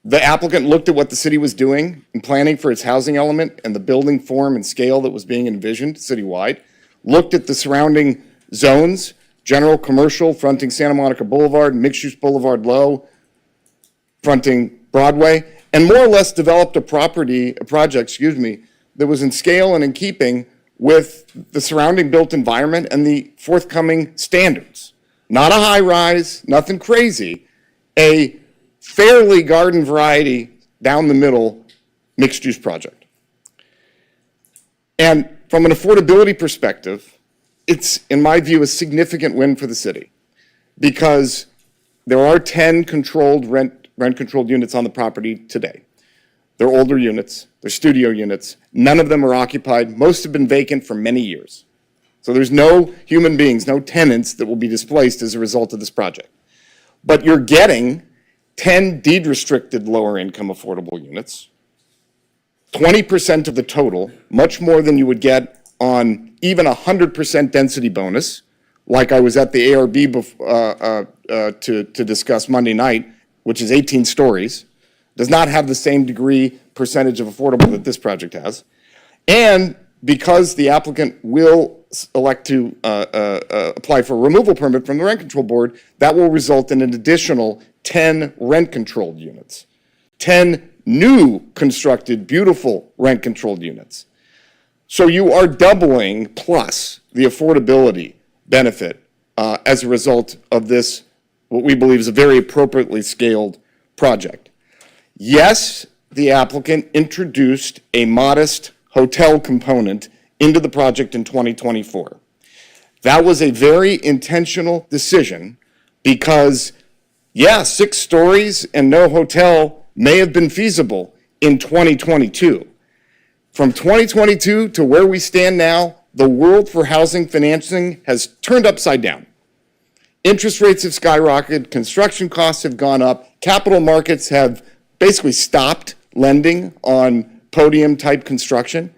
The applicant looked at what the city was doing in planning for its housing element and the building form and scale that was being envisioned citywide, looked at the surrounding zones, general commercial fronting Santa Monica Boulevard, mixed-use Boulevard Low, fronting Broadway, and more or less developed a project, that was in scale and in keeping with the surrounding built environment and the forthcoming standards. Not a high-rise, nothing crazy, a fairly garden variety, down the middle, mixed-use project. And from an affordability perspective, it's, in my view, a significant win for the city because there are 10 rent-controlled units on the property today. They're older units, they're studio units. None of them are occupied. Most have been vacant for many years. So there's no human beings, no tenants that will be displaced as a result of this project. But you're getting 10 deed-restricted lower-income affordable units, 20% of the total, much more than you would get on even a 100% density bonus, like I was at the ARB to discuss Monday night, which is 18 stories, does not have the same degree percentage of affordable that this project has. And because the applicant will elect to apply for a removal permit from the Rent Control Board, that will result in an additional 10 rent-controlled units, 10 new constructed, beautiful rent-controlled units. So you are doubling plus the affordability benefit as a result of this, what we believe is a very appropriately scaled project. Yes, the applicant introduced a modest hotel component into the project in 2024. That was a very intentional decision because, yeah, 6 stories and no hotel may have been feasible in 2022. From 2022 to where we stand now, the world for housing financing has turned upside down. Interest rates have skyrocketed, construction costs have gone up, capital markets have basically stopped lending on podium-type construction.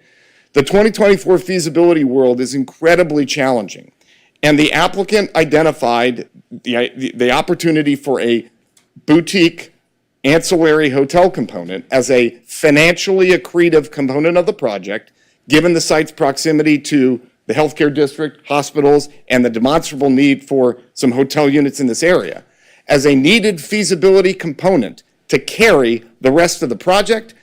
The 2024 feasibility world is incredibly challenging, and the applicant identified the opportunity for a boutique ancillary hotel component as a financially accretive component of the project, given the site's proximity to the healthcare district, hospitals, and the demonstrable need for some hotel units in this area, as a needed feasibility component to carry the rest of the project,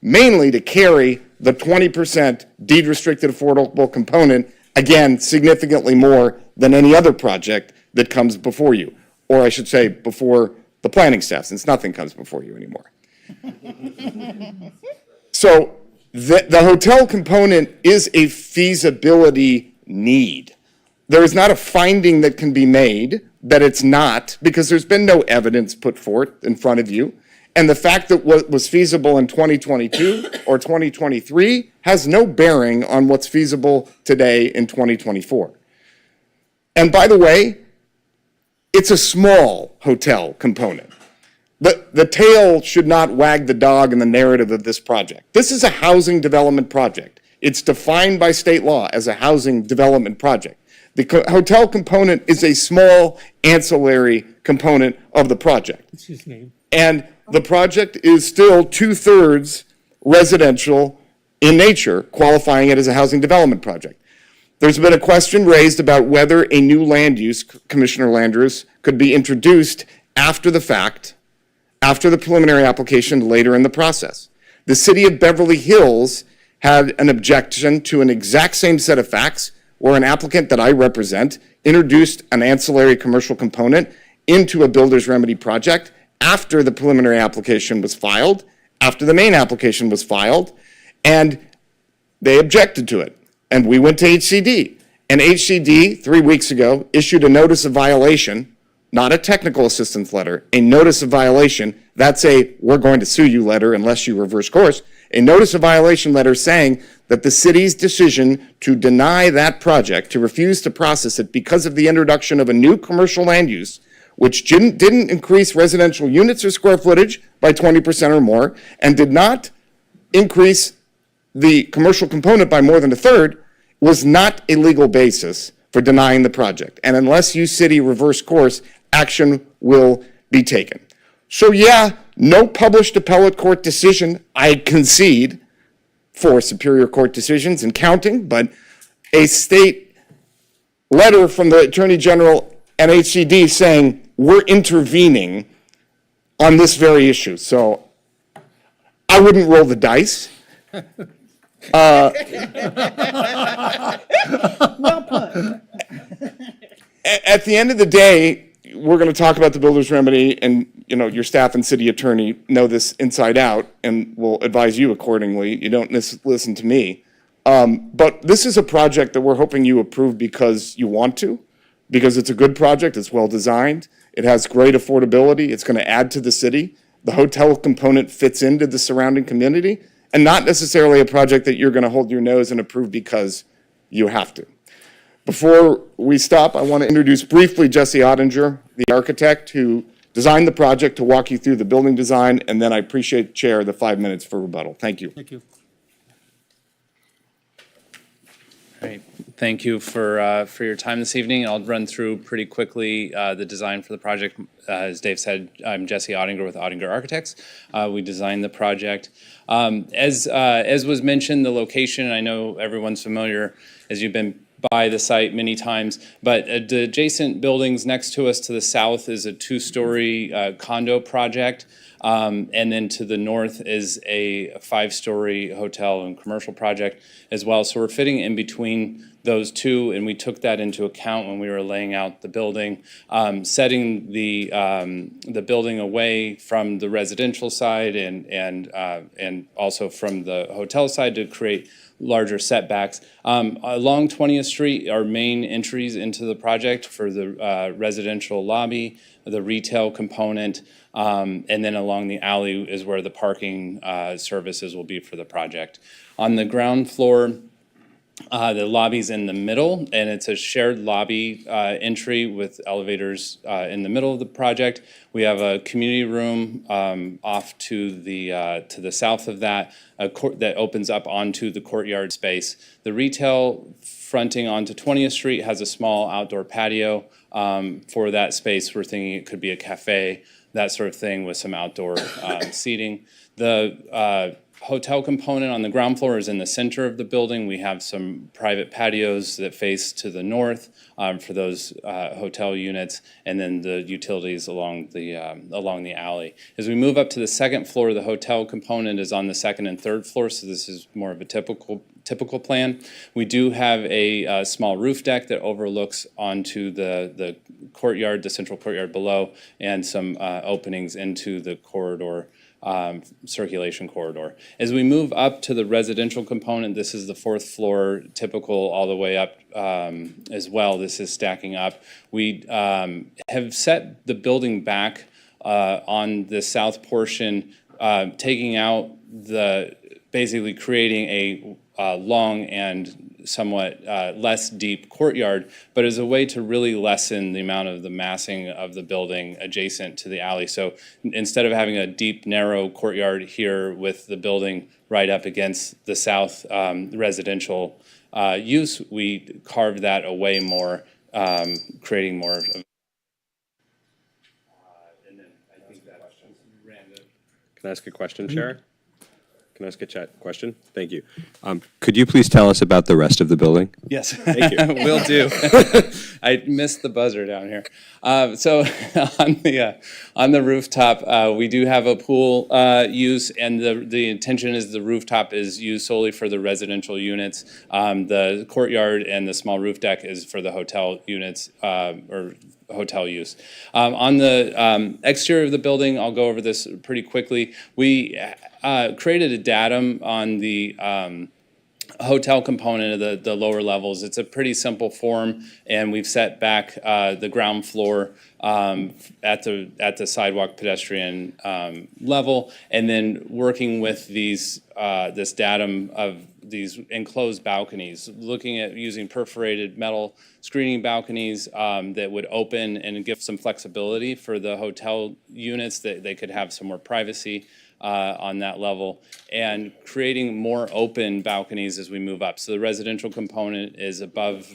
mainly to carry the 20% deed-restricted affordable component, again, significantly more than any other project that comes before you, or I should say before the planning staff, since nothing comes before you anymore. So the hotel component is a feasibility need. There is not a finding that can be made that it's not, because there's been no evidence put forth in front of you. And the fact that what was feasible in 2022 or 2023 has no bearing on what's feasible today in 2024. And by the way, it's a small hotel component. The tail should not wag the dog in the narrative of this project. This is a housing development project. It's defined by state law as a housing development project. The hotel component is a small ancillary component of the project. What's his name? And the project is still 2/3 residential in nature, qualifying it as a housing development project. There's been a question raised about whether a new land use, Commissioner Landrieu, could be introduced after the fact after the preliminary application later in the process. The city of Beverly Hills had an objection to an exact same set of facts where an applicant that I represent introduced an ancillary commercial component into a builder's remedy project after the preliminary application was filed, after the main application was filed, and they objected to it. And we went to HCD. And HCD, 3 weeks ago, issued a notice of violation, not a technical assistance letter, a notice of violation. That's a "we're going to sue you" letter unless you reverse course. A notice of violation letter saying that the city's decision to deny that project, to refuse to process it because of the introduction of a new commercial land use, which didn't increase residential units or square footage by 20% or more, and did not increase the commercial component by more than a third, was not a legal basis for denying the project. And unless you city reverse course, action will be taken. So yeah, no published appellate court decision, I concede, for Superior Court decisions and counting, but a state letter from the Attorney General and HCD saying we're intervening on this very issue. So I wouldn't roll the dice. Well put. At the end of the day, we're going to talk about the builder's remedy, and your staff and city attorney know this inside out and will advise you accordingly. You don't listen to me. But this is a project that we're hoping you approve because you want to, because it's a good project, it's well designed, it has great affordability, it's going to add to the city. The hotel component fits into the surrounding community, and not necessarily a project that you're going to hold your nose and approve because you have to. Before we stop, I want to introduce briefly Jesse Ottinger, the architect who designed the project, to walk you through the building design, and then I appreciate, Chair, the 5 minutes for rebuttal. Thank you. Thank you. Great. Thank you for your time this evening. I'll run through pretty quickly the design for the project. As Dave said, I'm Jesse Ottinger with Ottinger Architects. We designed the project. As was mentioned, the location, I know everyone's familiar as you've been by the site many times, but the adjacent buildings next to us to the south is a 2-story condo project. And then to the north is a 5-story hotel and commercial project as well. So we're fitting in between those two, and we took that into account when we were laying out the building, setting the building away from the residential side and also from the hotel side to create larger setbacks. Along 20th Street are main entries into the project for the residential lobby, the retail component, and then along the alley is where the parking services will be for the project. On the ground floor, the lobby's in the middle, and it's a shared lobby entry with elevators in the middle of the project. We have a community room off to the south of that, that opens up onto the courtyard space. The retail fronting onto 20th Street has a small outdoor patio. For that space, we're thinking it could be a cafe, that sort of thing, with some outdoor seating. The hotel component on the ground floor is in the center of the building. We have some private patios that face to the north for those hotel units, and then the utilities along the alley. As we move up to the second floor, the hotel component is on the second and third floor, so this is more of a typical plan. We do have a small roof deck that overlooks onto the courtyard, the central courtyard below, and some openings into the corridor. Circulation corridor. As we move up to the residential component, this is the 4th floor, typical all the way up as well. This is stacking up. We have set the building back on the south portion, taking out basically creating a long and somewhat less deep courtyard, but as a way to really lessen the amount of the massing of the building adjacent to the alley. So instead of having a deep, narrow courtyard here with the building right up against the south residential use, we carved that away more, creating more of. And then I think that Can I ask a question, Chair? Can I ask a chat question? Thank you. Could you please tell us about the rest of the building? Yes, Thank you. will do. I missed the buzzer down here. So on the rooftop, we do have a pool use, and the intention is the rooftop is used solely for the residential units. The courtyard and the small roof deck is for the hotel units or hotel use. On the exterior of the building, I'll go over this pretty quickly. We created a datum on the hotel component of the lower levels. It's a pretty simple form, and we've set back the ground floor at the sidewalk pedestrian level, and then working with these this datum of these enclosed balconies, looking at using perforated metal screening balconies that would open and give some flexibility for the hotel units, that they could have some more privacy on that level, and creating more open balconies as we move up. So the residential component is above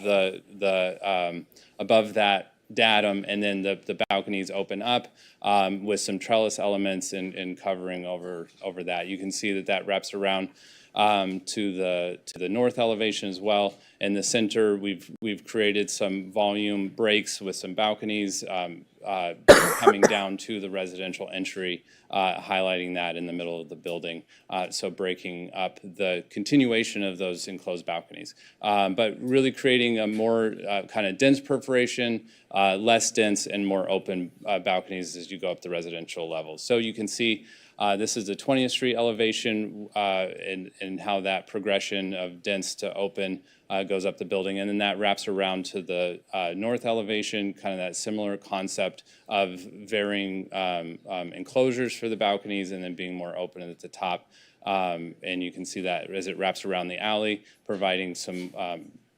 above that datum, and then the balconies open up with some trellis elements and covering over that. You can see that wraps around to the north elevation as well. In the center, we've created some volume breaks with some balconies coming down to the residential entry, highlighting that in the middle of the building. So breaking up the continuation of those enclosed balconies, but really creating a more kind of dense perforation, less dense and more open balconies as you go up the residential levels. So you can see this is the 20th Street elevation and how that progression of dense to open goes up the building. And then that wraps around to the north elevation, kind of that similar concept of varying enclosures for the balconies and then being more open at the top. And you can see that as it wraps around the alley, providing some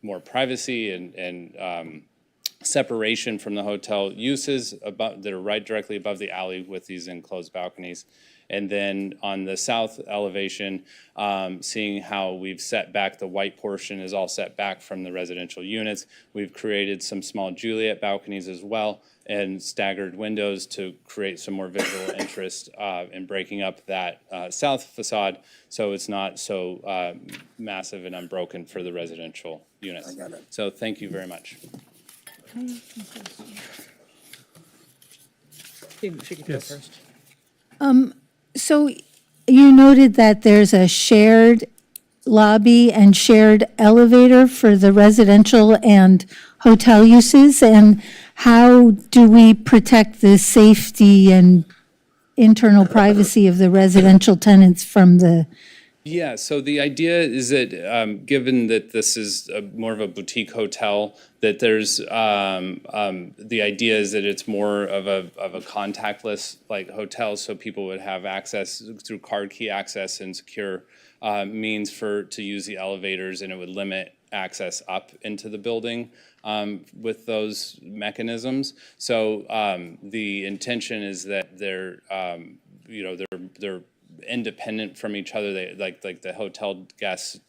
more privacy and separation from the hotel uses that are right directly above the alley with these enclosed balconies. And then on the south elevation, seeing how we've set back, the white portion is all set back from the residential units. We've created some small Juliet balconies as well and staggered windows to create some more visual interest in breaking up that south facade so it's not so massive and unbroken for the residential units. So thank you very much. She could go first. So you noted that there's a shared lobby and shared elevator for the residential and hotel uses, and how do we protect the safety and internal privacy of the residential tenants from the? Yeah, so the idea is that given that this is more of a boutique hotel, that there's the idea is that it's more of a contactless like hotel, so people would have access through card key access and secure means to use the elevators, and it would limit access up into the building with those mechanisms. So the intention is that they're independent from each other. They like the hotel guests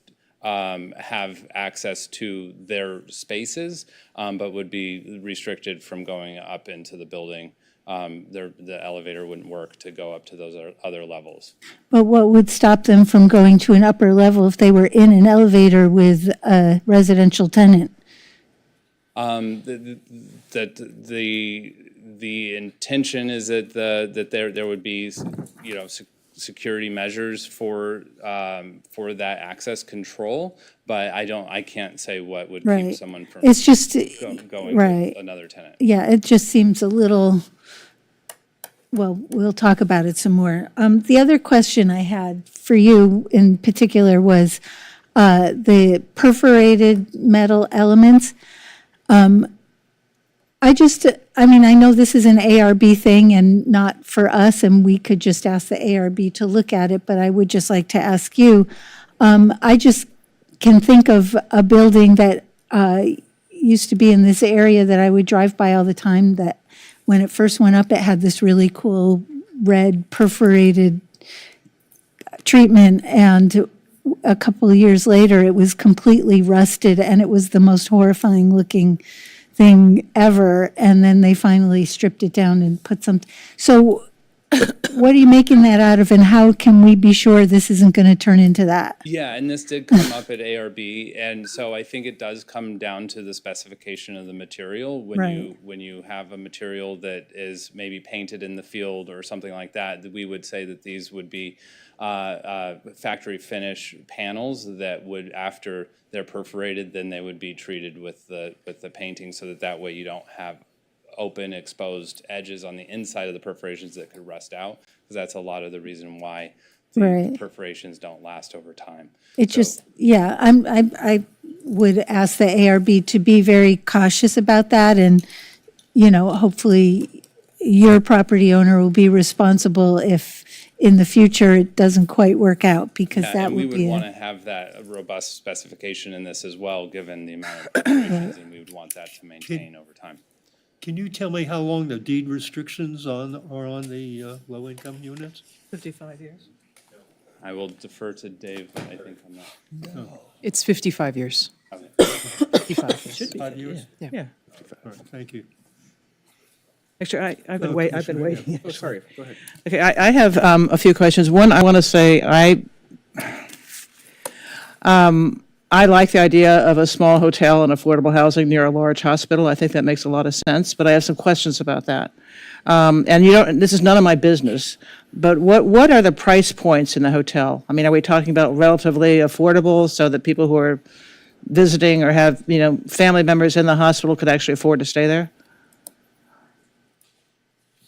have access to their spaces, but would be restricted from going up into the building. The elevator wouldn't work to go up to those other levels. But what would stop them from going to an upper level if they were in an elevator with a residential tenant? The intention is that there would be, security measures for that access control, but I can't say what would Right. keep someone from It's just going right. to another tenant. Yeah, it just seems a little, well, we'll talk about it some more. The other question I had for you in particular was the perforated metal elements. I know this is an ARB thing and not for us, and we could just ask the ARB to look at it, but I would just like to ask you. I just can think of a building that used to be in this area that I would drive by all the time, that when it first went up, it had this really cool red perforated treatment, and a couple of years later, it was completely rusted, and it was the most horrifying looking thing ever. And then they finally stripped it down and put some. So what are you making that out of, and how can we be sure this isn't going to turn into that? Yeah, and this did come up at ARB, and so I think it does come down to the specification of the material. When you have a material that is maybe painted in the field or something like that, we would say that these would be factory finish panels that would, after they're perforated, then they would be treated with the painting, so that way you don't have open, exposed edges on the inside of the perforations that could rust out, because that's a lot of the reason why the Right. perforations don't last over time. It just, yeah, I would ask the ARB to be very cautious about that, and, hopefully your property owner will be responsible if in the future it doesn't quite work out, because Yeah, that and we would would be want to a, have that robust specification in this as well, given the amount of perforations, and we would want that to maintain over time. Can you tell me how long the deed restrictions are on the low-income units? 55 years. I will defer to Dave, I think, on that. It's 55 years. 5 years? Yeah. All right, thank you. Actually, I've been Oh, waiting, I've been Commissioner, waiting. yeah. Oh, sorry, go ahead. Okay, I have a few questions. One, I want to say, I like the idea of a small hotel and affordable housing near a large hospital. I think that makes a lot of sense, but I have some questions about that. And this is none of my business, but what are the price points in the hotel? I mean, are we talking about relatively affordable so that people who are visiting or have, family members in the hospital could actually afford to stay there?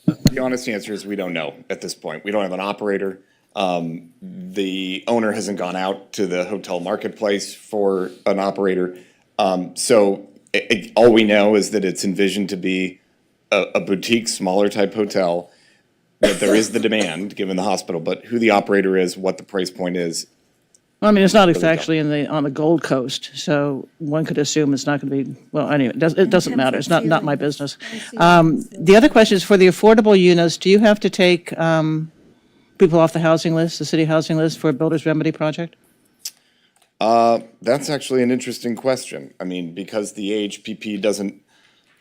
The honest answer is we don't know at this point. We don't have an operator. The owner hasn't gone out to the hotel marketplace for an operator. So all we know is that it's envisioned to be a boutique, smaller type hotel, that there is the demand, given the hospital, but who the operator is, what the price point is. Well, I mean, it's not Really don't. actually on the Gold Coast, so one could assume it's not going to be, well, anyway, it doesn't matter. It's not my business. The other question is, for the affordable units, do you have to take people off the housing list, the city housing list, for a builder's remedy project? That's actually an interesting question. I mean, because the AHPP doesn't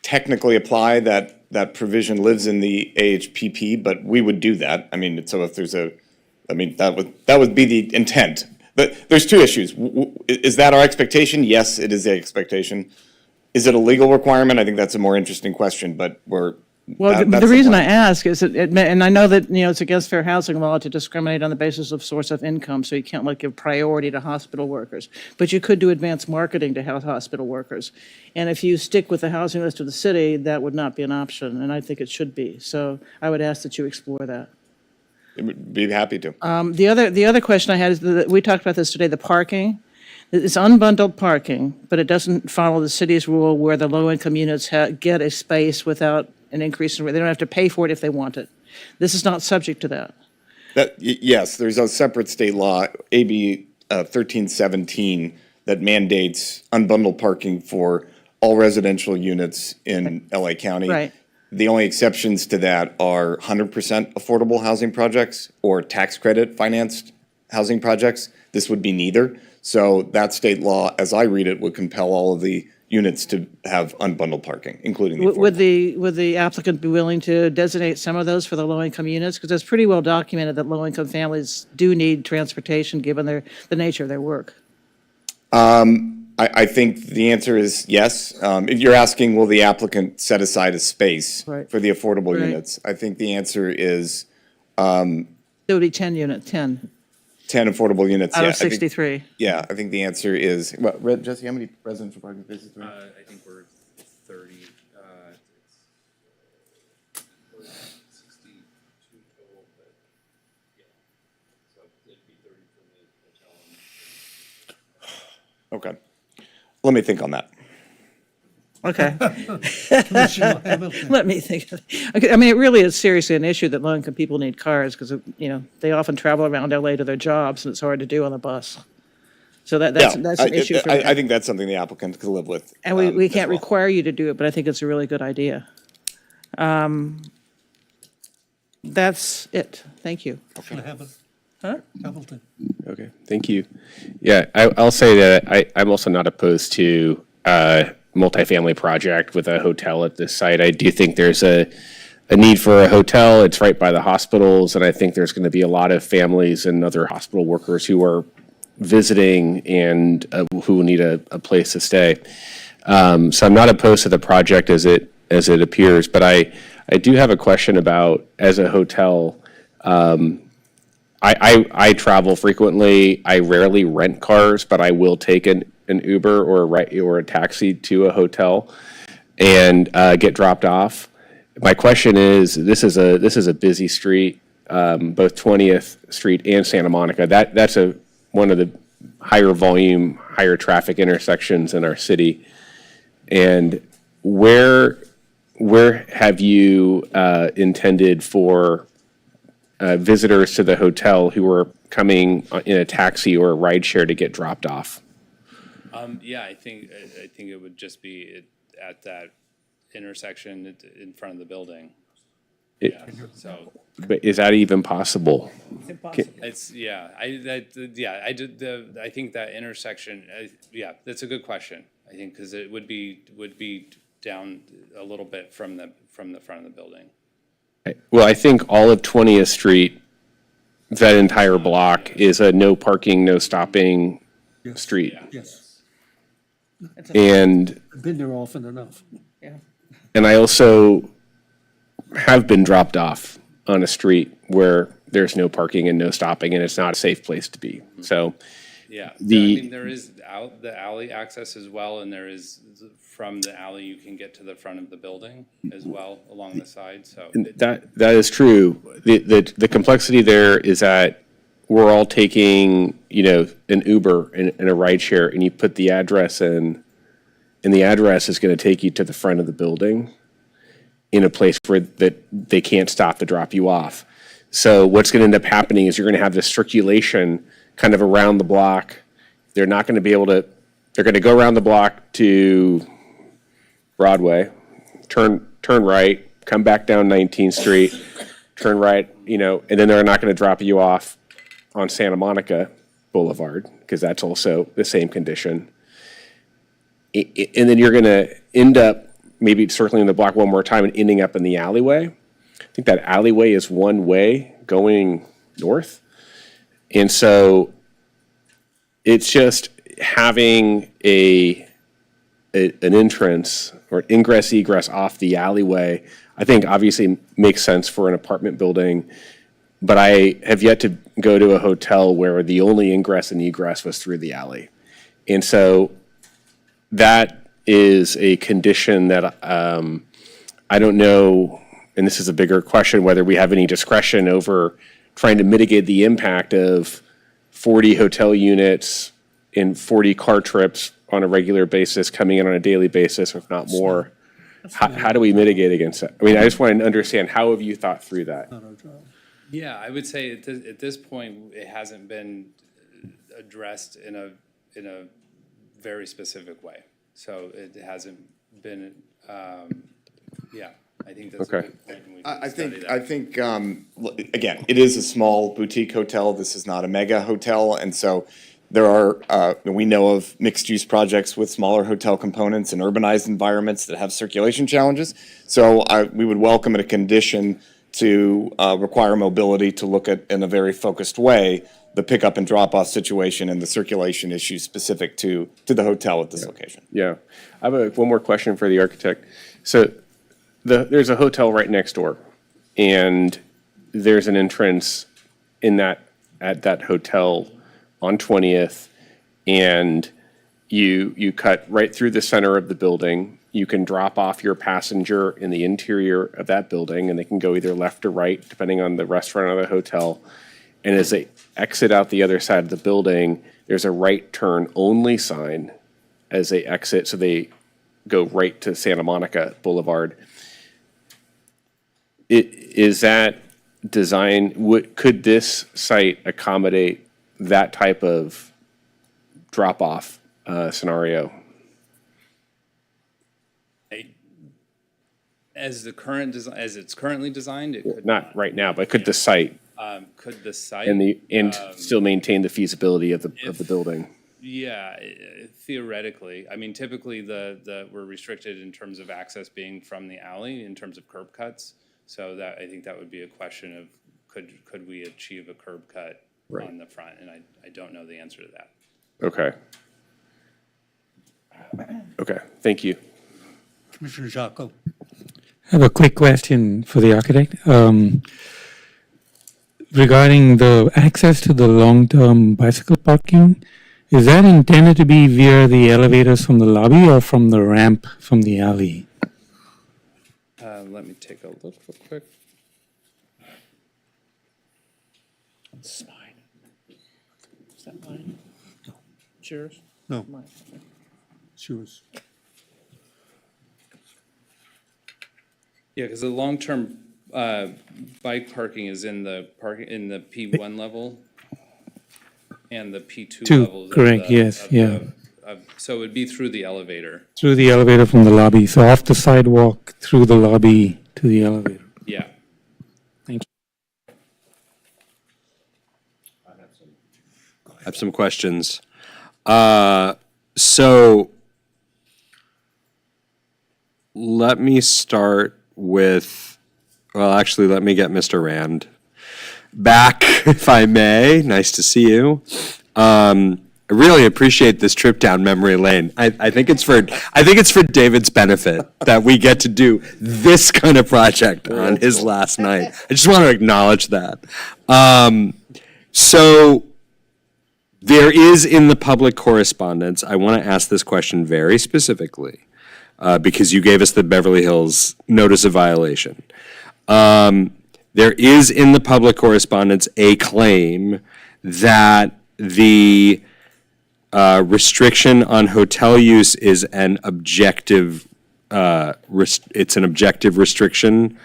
technically apply, that provision lives in the AHPP, but we would do that. I mean, so if there's that would be the intent. But there's two issues. Is that our expectation? Yes, it is the expectation. Is it a legal requirement? I think that's a more interesting question, but Well, that's the reason plan. I ask is and I know that, it's against fair housing law to discriminate on the basis of source of income, so you can't give priority to hospital workers. But you could do advanced marketing to hospital workers. And if you stick with the housing list of the city, that would not be an option, and I think it should be. So I would ask that you explore that. Be happy to. The other question I had is that we talked about this today, the parking. It's unbundled parking, but it doesn't follow the city's rule where the low-income units get a space without an increase in rate. They don't have to pay for it if they want it. This is not subject to that. Yes, there's a separate state law, AB 1317, that mandates unbundled parking for all residential units in LA County. Right. The only exceptions to that are 100% affordable housing projects or tax credit financed housing projects. This would be neither. So that state law, as I read it, would compel all of the units to have unbundled parking, including the affordable. Would the applicant be willing to designate some of those for the low-income units? Because it's pretty well documented that low-income families do need transportation given the nature of their work. I think the answer is yes. If you're asking, will the applicant set aside a space Right. for the affordable Right. units? I think the answer is It would be 10 10 affordable units. out Yeah, of I think- 63. Yeah, I think the answer is, Jesse, how many residential parking spaces do we have? I think we're 30, 62 total, but, yeah. So it'd be 30 for the hotel. Okay. Let me think on that. Okay. Commissioner Hamilton. Let me think. Okay, I mean, it really is seriously an issue that low-income people need cars because, they often travel around LA to their jobs and it's hard to do on the bus. So that's an issue for I think that's something the applicant could live with. And we as can't well. require you to do it, but I think it's a really good idea. That's it. Thank you. Commissioner Hamilton. Huh? Hamilton. Okay, thank you. Yeah, I'll say that I'm also not opposed to a multifamily project with a hotel at this site. I do think there's a a need for a hotel. It's right by the hospitals, and I think there's going to be a lot of families and other hospital workers who are visiting and who need a place to stay. So I'm not opposed to the project as it appears, but I do have a question about, as a hotel, I travel frequently. I rarely rent cars, but I will take an Uber or a taxi to a hotel and get dropped off. My question is, this is a busy street, both 20th Street and Santa Monica. That's one of the higher volume, higher traffic intersections in our city. And where have you intended for visitors to the hotel who are coming in a taxi or a ride share to get dropped off? Yeah, I think it would just be at that intersection in front of the building. So, But is that even possible? it's, yeah, I think that intersection, that's a good question. I think, because it would be down a little bit from the front of the building. Well, I think all of 20th Street, that entire block, is a no parking, no stopping street. Yes. And I've been there often enough. And I also have been dropped off on a street where there's no parking and no stopping, and it's not a safe place to be. So, Yeah, I mean, there is the alley access as well, and there is, from the alley, you can get to the front of the building as well, along the side, so. that is true. The complexity there is that we're all taking, an Uber and a ride share, and you put the address in, and the address is going to take you to the front of the building in a place where that they can't stop to drop you off. So what's going to end up happening is you're going to have this circulation kind of around the block. They're not going to be able to, they're going to go around the block to Broadway, turn right, come back down 19th Street, turn right, and then they're not going to drop you off on Santa Monica Boulevard, because that's also the same condition. And then you're going to end up maybe circling the block one more time and ending up in the alleyway. I think that alleyway is one way going north. And so it's just having an entrance or ingress egress off the alleyway, I think obviously makes sense for an apartment building. But I have yet to go to a hotel where the only ingress and egress was through the alley. And so that is a condition that I don't know, and this is a bigger question, whether we have any discretion over trying to mitigate the impact of 40 hotel units and 40 car trips on a regular basis, coming in on a daily basis, if not more. How do we mitigate against that? I mean, I just want to understand, how have you thought through that? Yeah, I would say at this point, it hasn't been addressed in a very specific way. So it hasn't been, I think that's a Okay. good point. and we can study that. I think, again, it is a small boutique hotel. This is not a mega hotel. And so there are, we know of mixed-use projects with smaller hotel components in urbanized environments that have circulation challenges. So we would welcome it a condition to require mobility to look at, in a very focused way, the pickup and drop-off situation and the circulation issues specific to the hotel at this location. Yeah. I have one more question for the architect. So there's a hotel right next door, and there's an entrance at that hotel on 20th, and you cut right through the center of the building. You can drop off your passenger in the interior of that building, and they can go either left or right, depending on the restaurant or the hotel. And as they exit out the other side of the building, there's a right turn only sign as they exit, so they go right to Santa Monica Boulevard. Is that design, could this site accommodate that type of drop-off scenario? As it's currently designed, it could Not right now, but could the site Could the site? and still maintain the feasibility of the building? Yeah, theoretically. I mean, typically we're restricted in terms of access being from the alley in terms of curb cuts. So that, I think that would be a question of, could we achieve a curb cut Right. on the front? And I don't know the answer to that. Okay. Okay, thank you. Commissioner Jocko. I have a quick question for the architect. Regarding the access to the long-term bicycle parking, is that intended to be via the elevators from the lobby or from the ramp from the alley? Let me take a look real quick. It's mine. Is that mine? No. It's yours? No. Mine. It's yours. Yeah, because the long-term bike parking is in the P1 level and the P2 Two, levels. correct, yes, yeah. So it would be through the elevator. Through the elevator from the lobby, so off the sidewalk, through the lobby to the elevator. Yeah. Thank you. I have some questions. So let me start with, well, actually, let me get Mr. Rand back, if I may. Nice to see you. I really appreciate this trip down memory lane. I think it's for David's benefit that we get to do this kind of project on his last night. I just want to acknowledge that. So there is in the public correspondence, I want to ask this question very specifically, because you gave us the Beverly Hills notice of violation. There is in the public correspondence a claim that the restriction on hotel use is an objective, it's an objective restriction,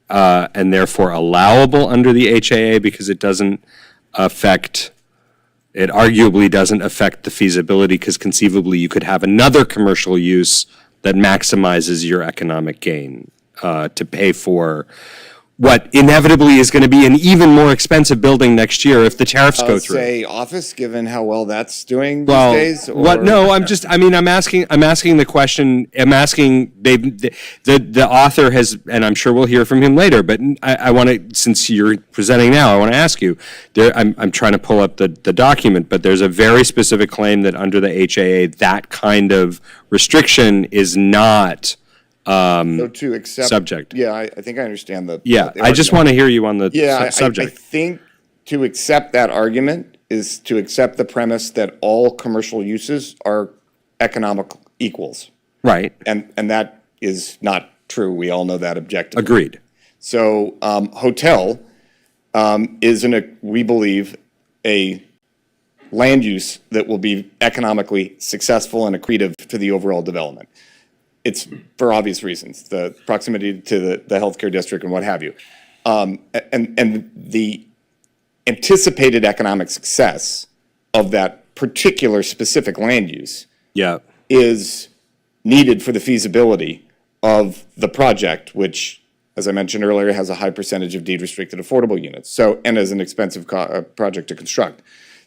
and therefore allowable under the HAA because it doesn't affect, it arguably doesn't affect the feasibility because conceivably you could have another commercial use that maximizes your economic gain to pay for what inevitably is going to be an even more expensive building next year if the tariffs go through. Say office, given how well that's doing these Well, days? what? or- No, I'm asking the question. I'm asking. The author has, and I'm sure we'll hear from him later. But I want to, since you're presenting now, I want to ask you. I'm trying to pull up the document, but there's a very specific claim that under the HAA, that kind of restriction is not So to accept. subject. Yeah, I think I understand the. Yeah, the I just argument. want to hear you on the Yeah, I subject. think to accept that argument is to accept the premise that all commercial uses are economic equals. Right. And that is not true. We all know that objectively. Agreed. So hotel is, we believe, a land use that will be economically successful and accretive to the overall development. It's for obvious reasons, the proximity to the healthcare district and what have you. And the anticipated economic success of that particular specific land use Yeah. is needed for the feasibility of the project, which, as I mentioned earlier, has a high percentage of deed-restricted affordable units, so, and is an expensive project to construct.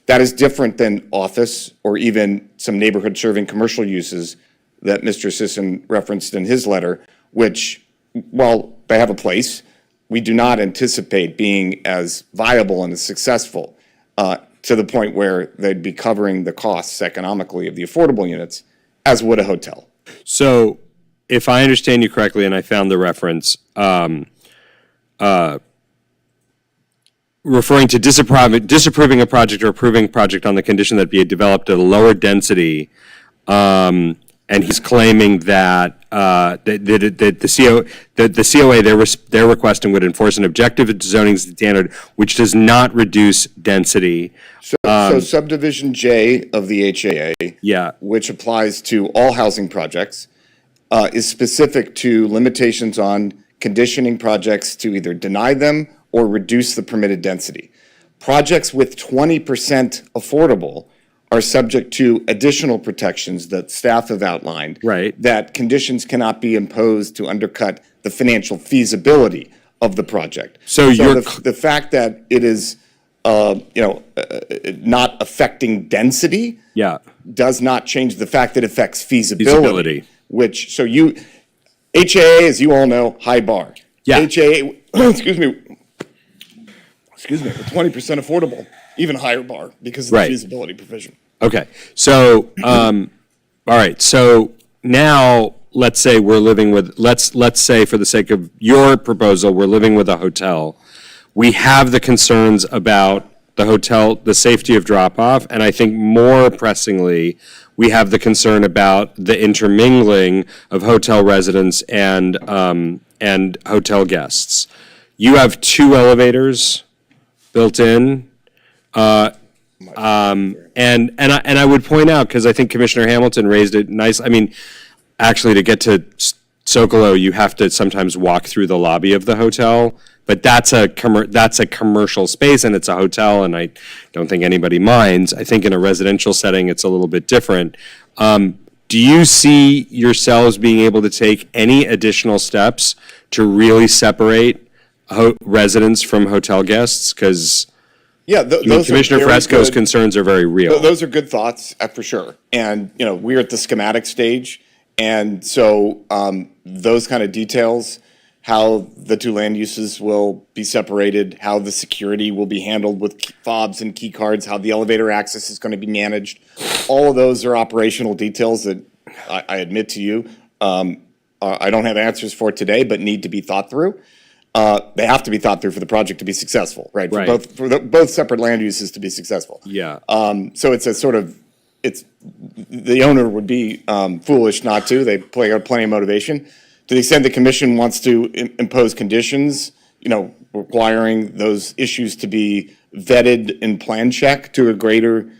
That is different than office or even some neighborhood-serving commercial uses that Mr. Sisson referenced in his letter, which, while they have a place, we do not anticipate being as viable and as successful to the point where they'd be covering the costs economically of the affordable units as would a hotel. So, if I understand you correctly, and I found the reference, referring to disapproving a project or approving a project on the condition that it be developed at a lower density, and he's claiming that the COA they're requesting would enforce an objective zoning standard which does not reduce density. So subdivision J of the HAA, Yeah. which applies to all housing projects, is specific to limitations on conditioning projects to either deny them or reduce the permitted density. Projects with 20% affordable are subject to additional protections that staff have outlined. Right. That conditions cannot be imposed to undercut the financial feasibility of the project. So you're the fact that it is, not affecting density Yeah. does not change the fact that it affects feasibility. Feasibility. Which, HAA, as you all know, high bar. Yeah. HAA excuse me, with 20% affordable, even higher bar because of the Right. feasibility provision. Okay, so, all right, so now, let's say we're living with, let's say for the sake of your proposal, we're living with a hotel. We have the concerns about the hotel, the safety of drop-off, and I think more pressingly, we have the concern about the intermingling of hotel residents and hotel guests. You have 2 elevators built in. And I would point out, because I think Commissioner Hamilton raised it nice, I mean, actually, to get to Socolow, you have to sometimes walk through the lobby of the hotel, but that's a commercial space and it's a hotel, and I don't think anybody minds. I think in a residential setting, it's a little bit different. Do you see yourselves being able to take any additional steps to really separate residents from hotel guests? Because Yeah, those Commissioner are very Fresco's good- concerns are very real. Those are good thoughts, for sure. And, we're at the schematic stage. And so those kind of details, how the 2 land uses will be separated, how the security will be handled with fobs and key cards, how the elevator access is going to be managed. All of those are operational details that I admit to you, I don't have answers for today, but need to be thought through. They have to be thought through for the project to be successful, right? Right. For both separate land uses to be successful. Yeah. So it's a sort of, the owner would be foolish not to. They got plenty of motivation. To the extent the commission wants to impose conditions, requiring those issues to be vetted in plan check to a greater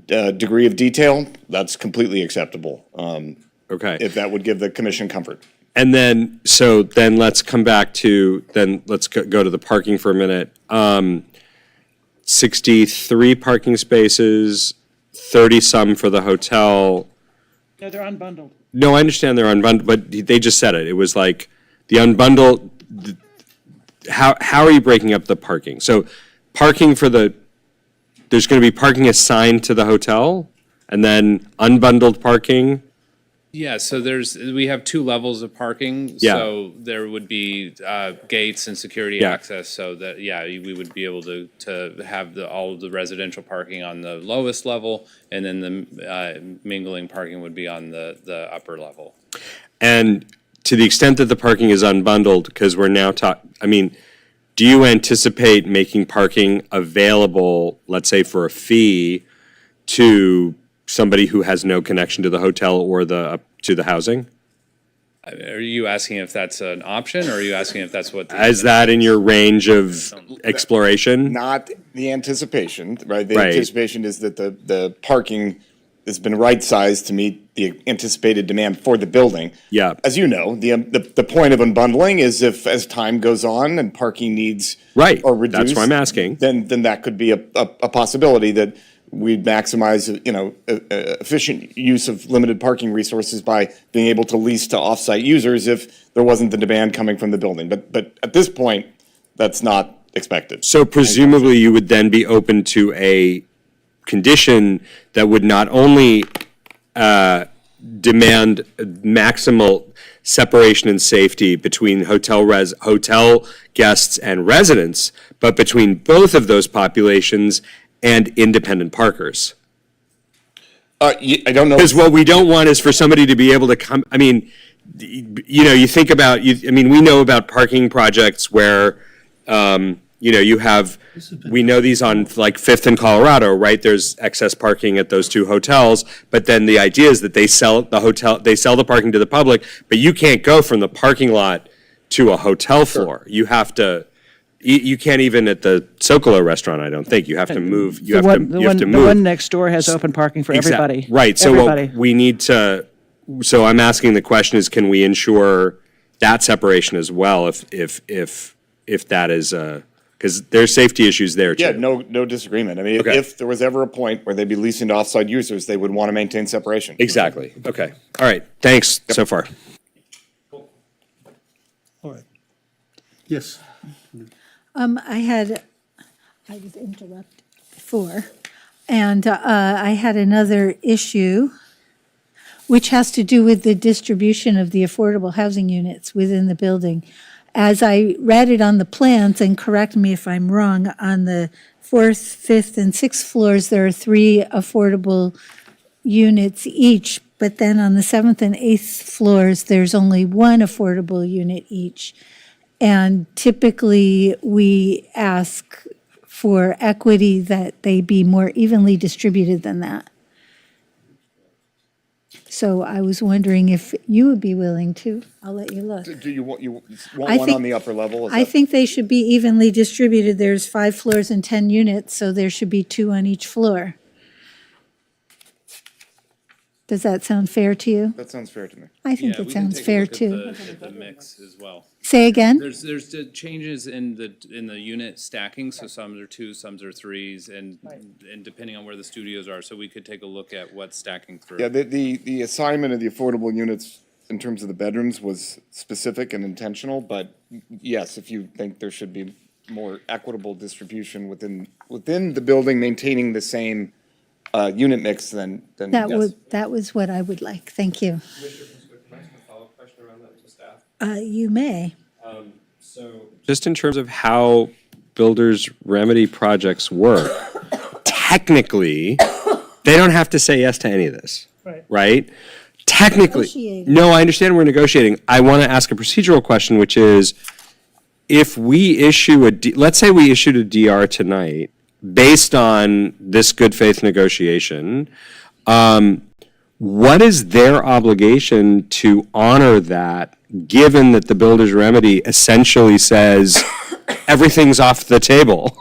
degree of detail, that's completely acceptable. Okay. If that would give the commission comfort. And then, so then let's come back to, then let's go to the parking for a minute. 63 parking spaces, 30-some for the hotel. No, they're unbundled. No, I understand they're unbundled, but they just said it. It was like the unbundled, how are you breaking up the parking? So parking for there's going to be parking assigned to the hotel, and then unbundled parking. Yeah, so we have 2 levels of parking. Yeah. So there would be gates and security Yeah. access, so that, we would be able to have all of the residential parking on the lowest level, and then the mingling parking would be on the upper level. And to the extent that the parking is unbundled, because we're now do you anticipate making parking available, let's say for a fee, to somebody who has no connection to the hotel or to the housing? Are you asking if that's an option, or are you asking if that's what? Is that in your range of exploration? Not the anticipation, right? The Right. anticipation is that the parking has been right-sized to meet the anticipated demand for the building. Yeah. As you know, the point of unbundling is if, as time goes on and parking needs Right. are reduced. That's why I'm asking. Then that could be a possibility that we'd maximize, efficient use of limited parking resources by being able to lease to off-site users if there wasn't the demand coming from the building. But at this point, that's not expected. So presumably you would then be open to a condition that would not only demand maximal separation and safety between hotel guests and residents, but between both of those populations and independent parkers. I don't know. Because what we don't want is for somebody to be able to come, you think about, we know about parking projects where, we know these on like 5th and Colorado, right? There's excess parking at those 2 hotels, but then the idea is that they sell the parking to the public, but you can't go from the parking lot to a hotel floor. You have to, you can't even at the Socolow restaurant, I don't think. You have to move, you have to move. The one next door has open parking for everybody. Right, so Everybody. what we need to, so I'm asking the question is, can we ensure that separation as well if that is, because there's safety issues there too. Yeah, no disagreement. I mean, Okay. if there was ever a point where they'd be leasing to off-site users, they would want to maintain separation. Exactly, okay. All right, thanks so far. All right. Yes. I was interrupted before, and I had another issue, which has to do with the distribution of the affordable housing units within the building. as I read it on the plans, and correct me if I'm wrong, on the 4th, 5th, and 6th floors, there are 3 affordable units each, but then on the 7th and 8th floors, there's only 1 affordable unit each. And typically, we ask for equity that they be more evenly distributed than that. So I was wondering if you would be willing to. I'll let you look. Do you want I one think- on the upper level? Is I that- think they should be evenly distributed. There's 5 floors and 10 units, so there should be 2 on each floor. Does that sound fair to you? That sounds fair to me. I think Yeah, it we can sounds take a fair look at too. the mix as well. Say again? There's the changes in the unit stacking, so some are 2s, some are 3s, and depending on where the studios are, so we could take a look at what's stacking through. Yeah, the assignment of the affordable units in terms of the bedrooms was specific and intentional, but yes, if you think there should be more equitable distribution within the building, maintaining the same unit mix, then That yes. was what I would like. Thank you. Follow-up question around that to staff? You may. Just in terms of how builders' remedy projects work, technically, they don't have to say yes to any of this, right? Technically, Negotiating. no, I understand we're negotiating. I want to ask a procedural question, which is, if we issue let's say we issued a DR tonight, based on this good faith negotiation, what is their obligation to honor that, given that the builder's remedy essentially says everything's off the table?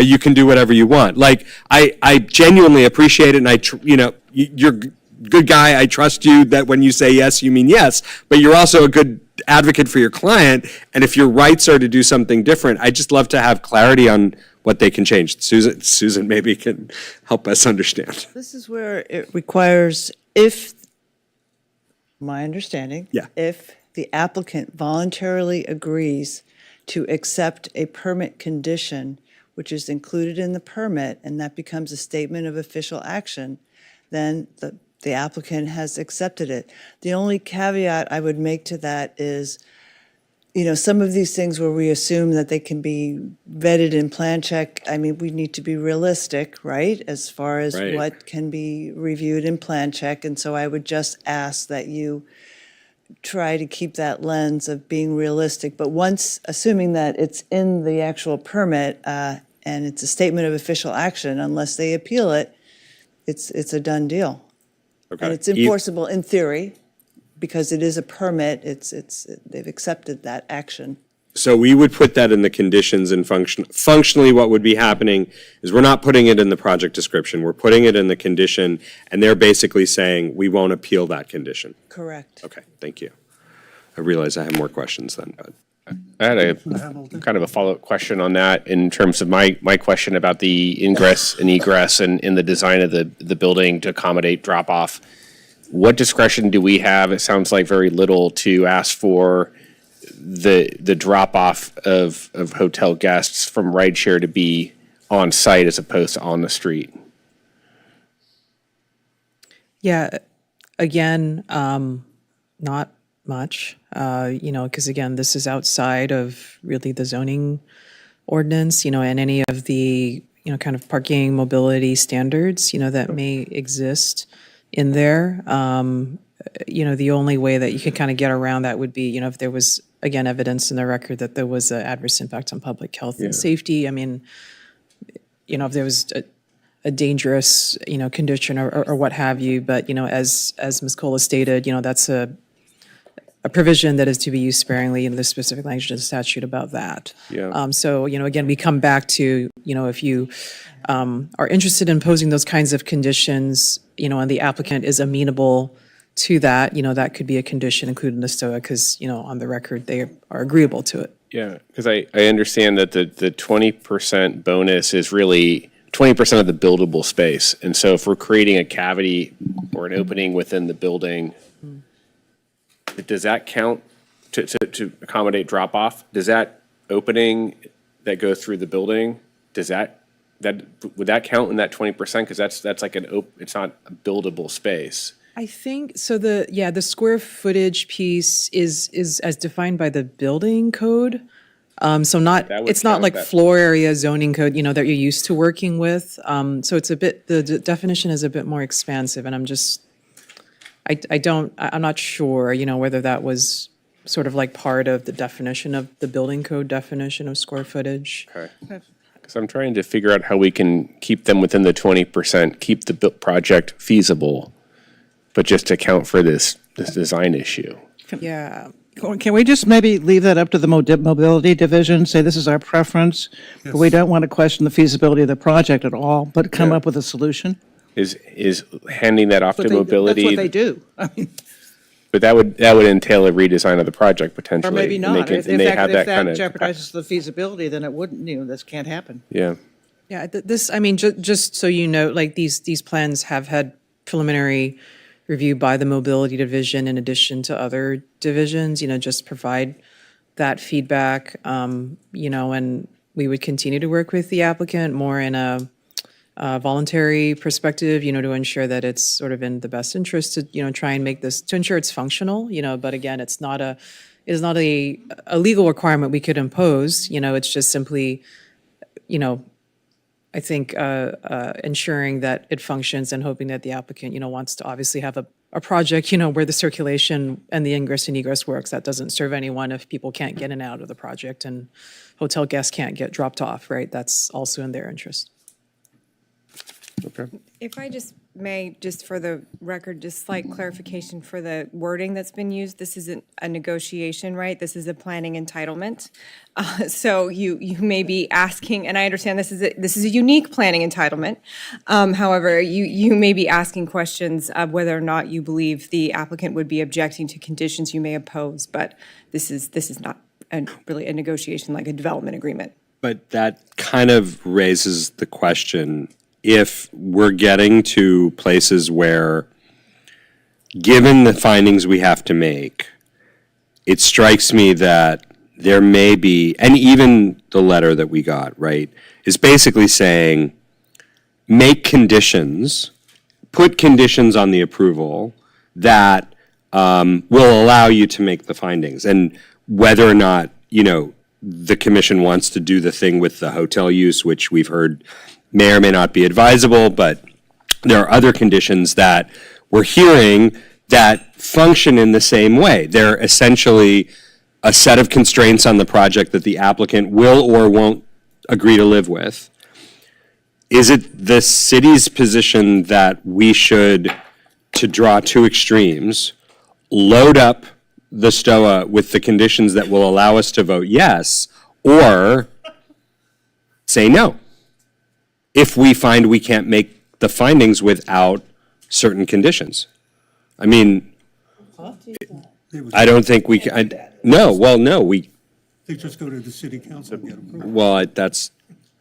You can do whatever you want. Like, I genuinely appreciate it, and you're a good guy. I trust you that when you say yes, you mean yes, but you're also a good advocate for your client. And if your rights are to do something different, I just love to have clarity on what they can change. Susan maybe can help us understand. This is where it requires, if, my understanding. Yeah. If the applicant voluntarily agrees to accept a permit condition, which is included in the permit, and that becomes a statement of official action, then the applicant has accepted it. The only caveat I would make to that is, some of these things where we assume that they can be vetted in plan check, I mean, we need to be realistic, right? As far as Right. what can be reviewed in plan check. And so I would just ask that you try to keep that lens of being realistic. But once, assuming that it's in the actual permit and it's a statement of official action, unless they appeal it, it's a done deal. Okay. And it's enforceable in theory, because it is a permit, they've accepted that action. So we would put that in the conditions and functionally what would be happening is we're not putting it in the project description, we're putting it in the condition, and they're basically saying, we won't appeal that condition. Correct. Okay, thank you. I realize I have more questions then, but. I had a kind of a follow-up question on that in terms of my question about the ingress and egress and in the design of the building to accommodate drop-off. What discretion do we have? It sounds like very little to ask for the drop-off of hotel guests from rideshare to be on site as opposed to on the street. Yeah, again, not much, because again, this is outside of really the zoning ordinance, and any of the, kind of parking mobility standards, that may exist in there. The only way that you could kind of get around that would be, if there was, again, evidence in the record that there was an adverse impact on public health and safety. I mean, if there was a dangerous, condition or what have you. But, as Ms. Cola stated, that's a provision that is to be used sparingly in the specific language of the statute about that. Yeah. So, again, we come back to, if you are interested in imposing those kinds of conditions, and the applicant is amenable to that, that could be a condition included in the STOA because, on the record, they are agreeable to it. Yeah, because I understand that the 20% bonus is really 20% of the buildable space. And so if we're creating a cavity or an opening within the building, does that count to accommodate drop-off? Does that opening that goes through the building, would that count in that 20%? Because that's like it's not a buildable space. I think, so the square footage piece is as defined by the building code. So not, That would it's not count like that. floor area zoning code, that you're used to working with. So it's a bit, the definition is a bit more expansive, and I'm not sure, whether that was sort of like part of the definition of the building code definition of square footage. Okay. Because I'm trying to figure out how we can keep them within the 20%, keep the project feasible, but just account for this design issue. Yeah. Can we just maybe leave that up to the mobility division, say this is our preference, but we don't want to question the feasibility of the project at all, but come up with a solution? Is handing that off to mobility? That's what they do. I mean, But that would entail a redesign of the project potentially. or maybe and not. If and they have that kind of jeopardizes the feasibility, then it wouldn't, this can't happen. Yeah. Yeah, this, I mean, just so you know, like these plans have had preliminary review by the mobility division in addition to other divisions, just provide that feedback, and we would continue to work with the applicant more in a voluntary perspective, to ensure that it's sort of in the best interest to, try and make this, to ensure it's functional, but again, it is not a legal requirement we could impose, it's just simply, I think ensuring that it functions and hoping that the applicant, wants to obviously have a project, where the circulation and the ingress and egress works. That doesn't serve anyone if people can't get in and out of the project and hotel guests can't get dropped off, right? That's also in their interest. Okay. If I just may, just for the record, just slight clarification for the wording that's been used. This isn't a negotiation, right? This is a planning entitlement. So you may be asking, and I understand this is a unique planning entitlement. However, you may be asking questions of whether or not you believe the applicant would be objecting to conditions you may oppose, but this is not really a negotiation like a development agreement. But that kind of raises the question, if we're getting to places where, given the findings we have to make, it strikes me that there may be, and even the letter that we got, right, is basically saying, make conditions, put conditions on the approval that will allow you to make the findings. And whether or not, the commission wants to do the thing with the hotel use, which we've heard may or may not be advisable, but there are other conditions that we're hearing that function in the same way. They're essentially a set of constraints on the project that the applicant will or won't agree to live with. Is it the city's position that we should, to draw two extremes, load up the STOA with the conditions that will allow us to vote yes, or say no, if we find we can't make the findings without certain conditions? I mean, I don't think we can, They just go to the city council and get approval. well,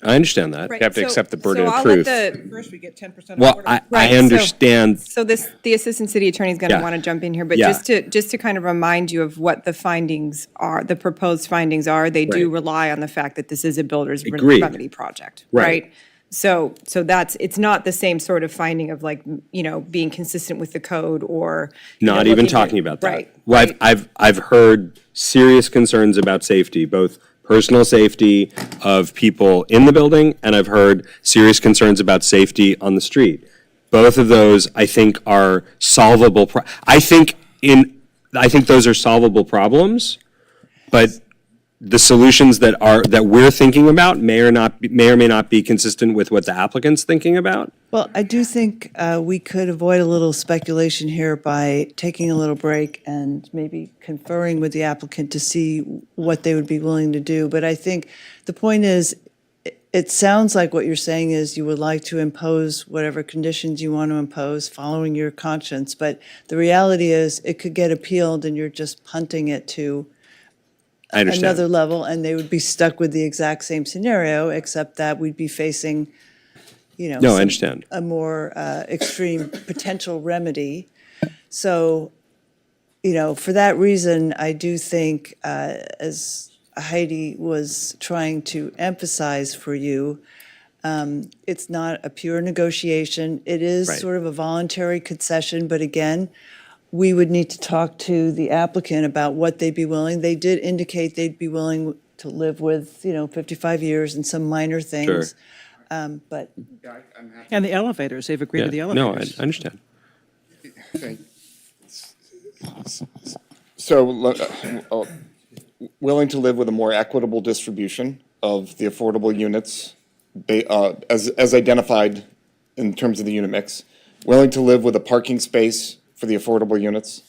I understand that. You have to accept the burden So of I'll proof. let the, First, we get 10% Well, I understand, so the assistant city attorney is going to Yeah. want to jump in here, but Yeah. just to kind of remind you of what the findings are, the proposed findings are, they do rely on the fact that this is a builder's Agreed. remedy project, Right. right? So it's not the same sort of finding of like, being consistent with the code or. not even talking about that. Right. Well, I've heard serious concerns about safety, both personal safety of people in the building, and I've heard serious concerns about safety on the street. Both of those, I think, are solvable. I think those are solvable problems, but the solutions that we're thinking about may or may not be consistent with what the applicant's thinking about. Well, I do think we could avoid a little speculation here by taking a little break and maybe conferring with the applicant to see what they would be willing to do. But I think the point is, it sounds like what you're saying is you would like to impose whatever conditions you want to impose following your conscience. But the reality is it could get appealed and you're just punting it to I understand. another level, and they would be stuck with the exact same scenario, except that we'd be facing, No, I some- understand. a more extreme potential remedy. So, for that reason, I do think, as Heidi was trying to emphasize for you, It's not a pure negotiation. It is Right. sort of a voluntary concession, but again, we would need to talk to the applicant about what they'd be willing. They did indicate they'd be willing to live with, 55 years and some minor things. But And the elevators, they've agreed to the Yeah, no, I elevators. understand. So, willing to live with a more equitable distribution of the affordable units, as identified in terms of the unit mix. Willing to live with a parking space for the affordable units.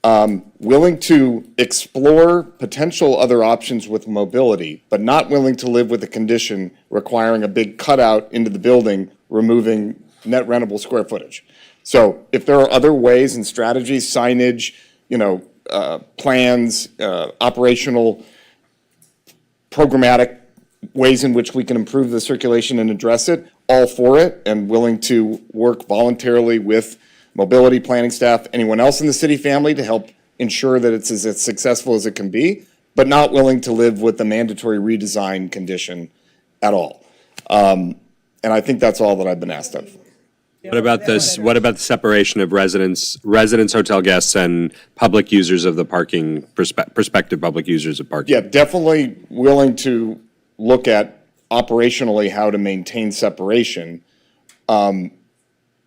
Willing to explore potential other options with mobility, but not willing to live with a condition requiring a big cutout into the building, removing net rentable square footage. So if there are other ways and strategies, signage, plans, operational, programmatic ways in which we can improve the circulation and address it, all for it, and willing to work voluntarily with mobility planning staff, anyone else in the city family to help ensure that it's as successful as it can be, but not willing to live with the mandatory redesign condition at all. And I think that's all that I've been asked of. What about this, what about the separation of residents, hotel guests, and public users of the parking, prospective public users of parking? Yeah, definitely willing to look at operationally how to maintain separation.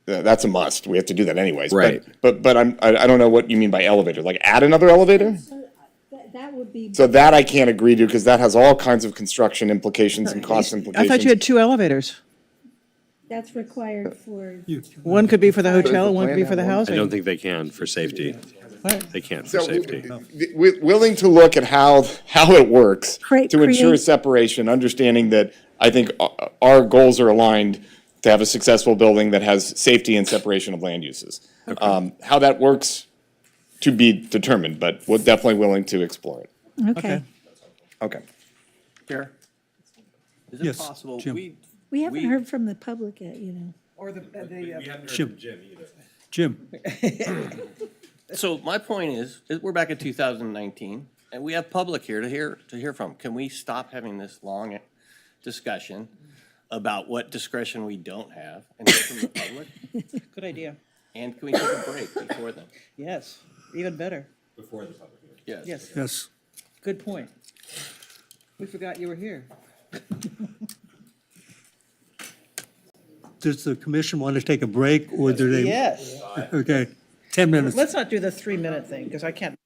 That's a must. We have to do that anyways. Right. But I don't know what you mean by elevator. Like add another elevator? That would be. So that I can't agree to because that has all kinds of construction implications and cost I implications. thought you had 2 elevators. That's required for. One could be for the hotel, one could be for the I housing. don't think they can for safety. They can't for So, safety. willing to look at how it works to ensure create- separation, understanding that I think our goals are aligned to have a successful building that has safety and separation of land uses. How that works to be determined, but we're definitely willing to explore it. Okay. Okay. Chair? Is it Yes, possible, Jim. We haven't heard from the public yet, Or the, Jim, So my point is we're back in 2019, and we have public here to hear from. Can we stop having this long discussion about what discretion we don't have and hear from the public? Good idea. And can we take a break before then? Yes, even better. Before the public hearing. Yes. Yes, yes. good point. We forgot you were here. Does the commission want to take a break or do they? Yes. Okay, 10 minutes. Let's not do the 3-minute thing, because I can't.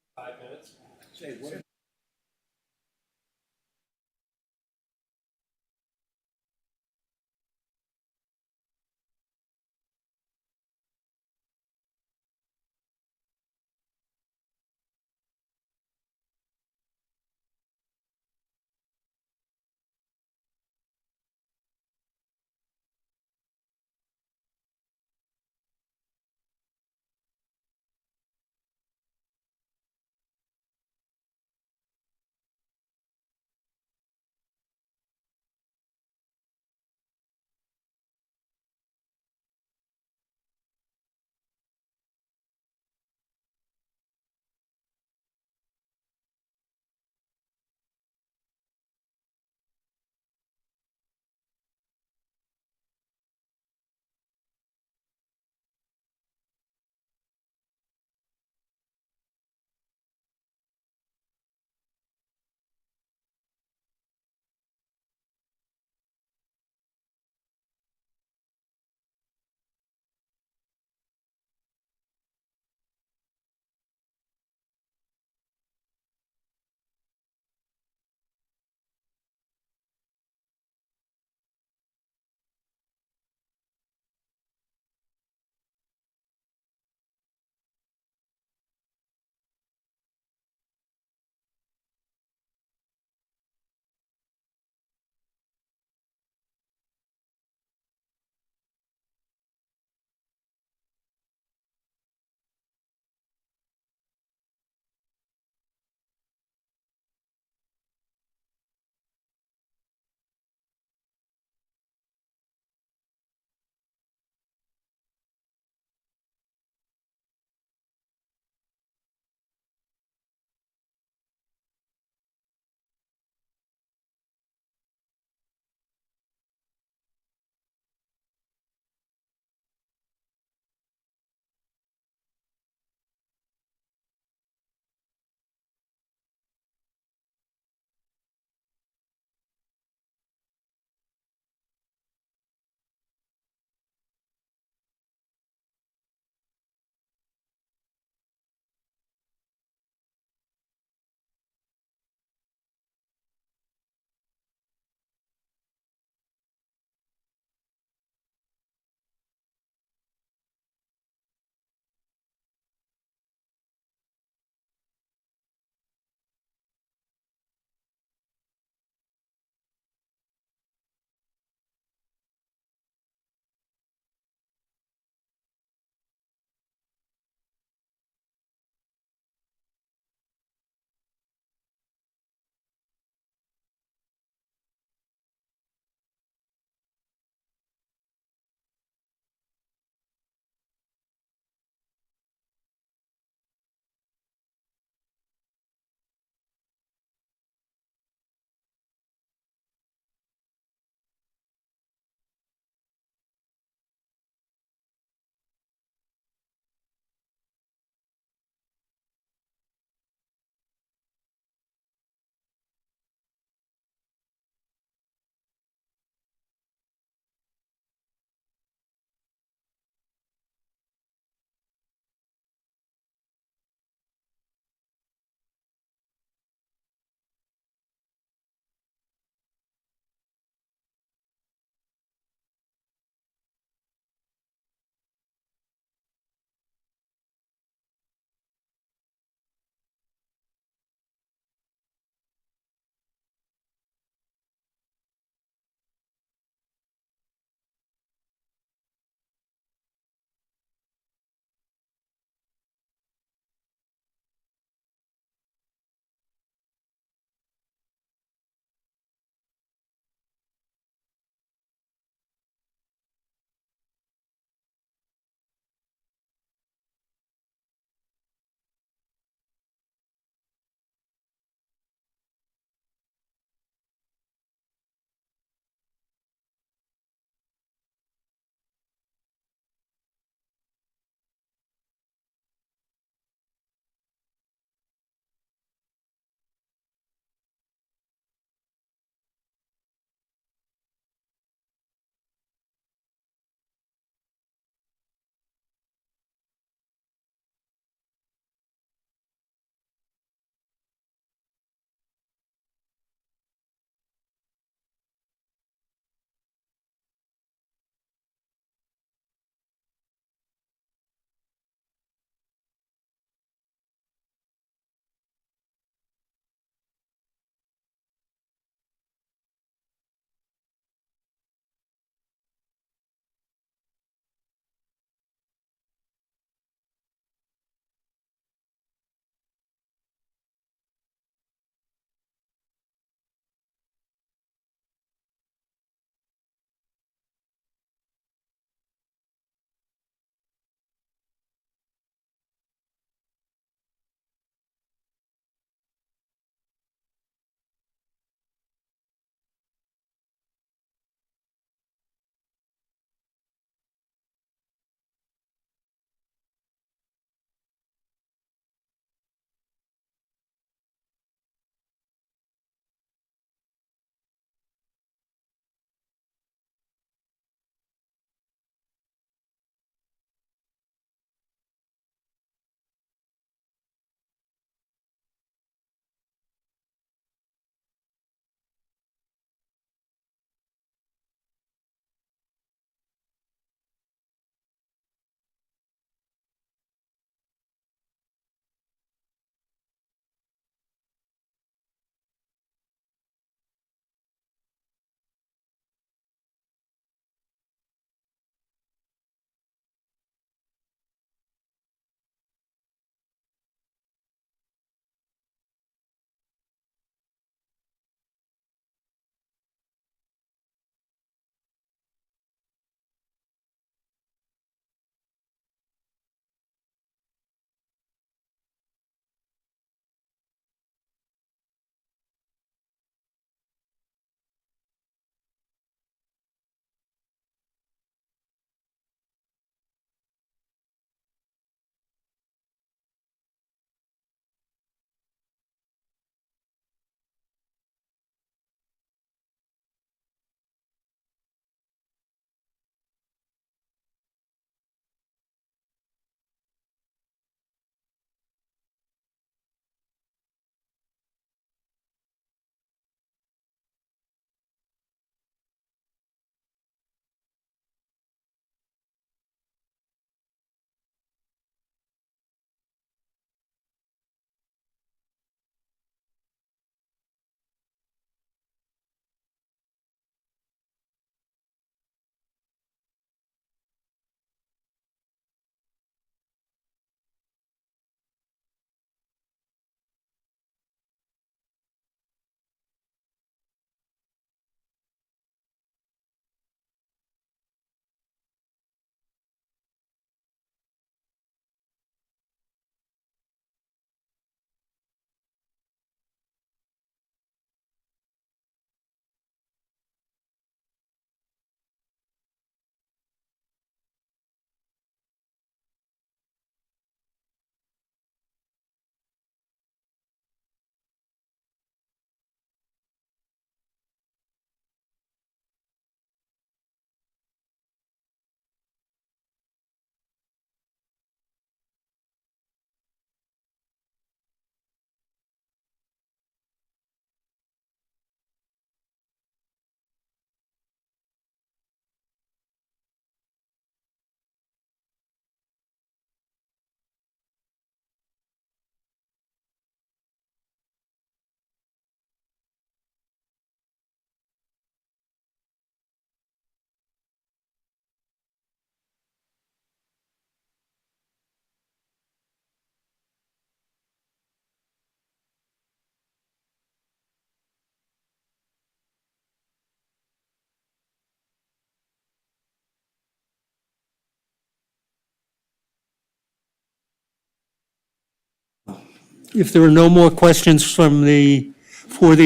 if there are no more questions for the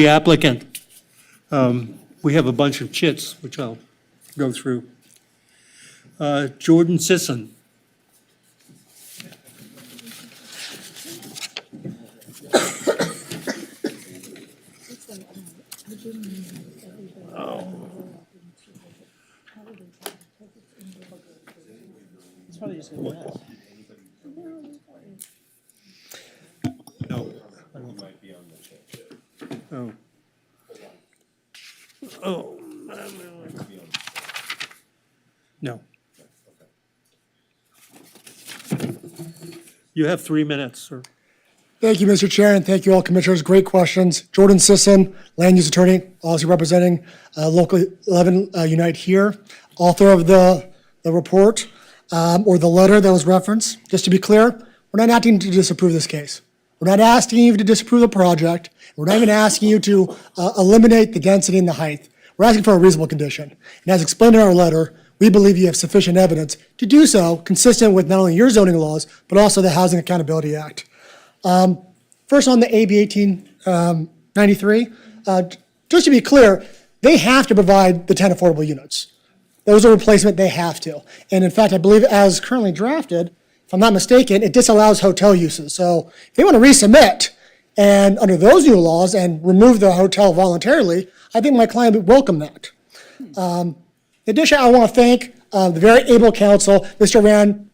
applicant, we have a bunch of chits, which I'll go through. Jordan Sisson. No. Oh. Oh. No. You have 3 minutes, sir. Thank you, Mr. Chair, and thank you all commissioners. Great questions. Jordan Sisson, land use attorney, also representing Local 11 Unite here, author of the report or the letter that was referenced. Just to be clear, we're not asking you to disapprove this case. We're not asking you to disapprove the project. We're not even asking you to eliminate the density and the height. We're asking for a reasonable condition. And as explained in our letter, we believe you have sufficient evidence to do so, consistent with not only your zoning laws, but also the Housing Accountability Act. First on the AB 1893, just to be clear, they have to provide the 10 affordable units. Those are replacement, they have to. And in fact, I believe as currently drafted, if I'm not mistaken, it disallows hotel uses. So if they want to resubmit and under those new laws and remove the hotel voluntarily, I think my client would welcome that. In addition, I want to thank the very able counsel, Mr. Rand,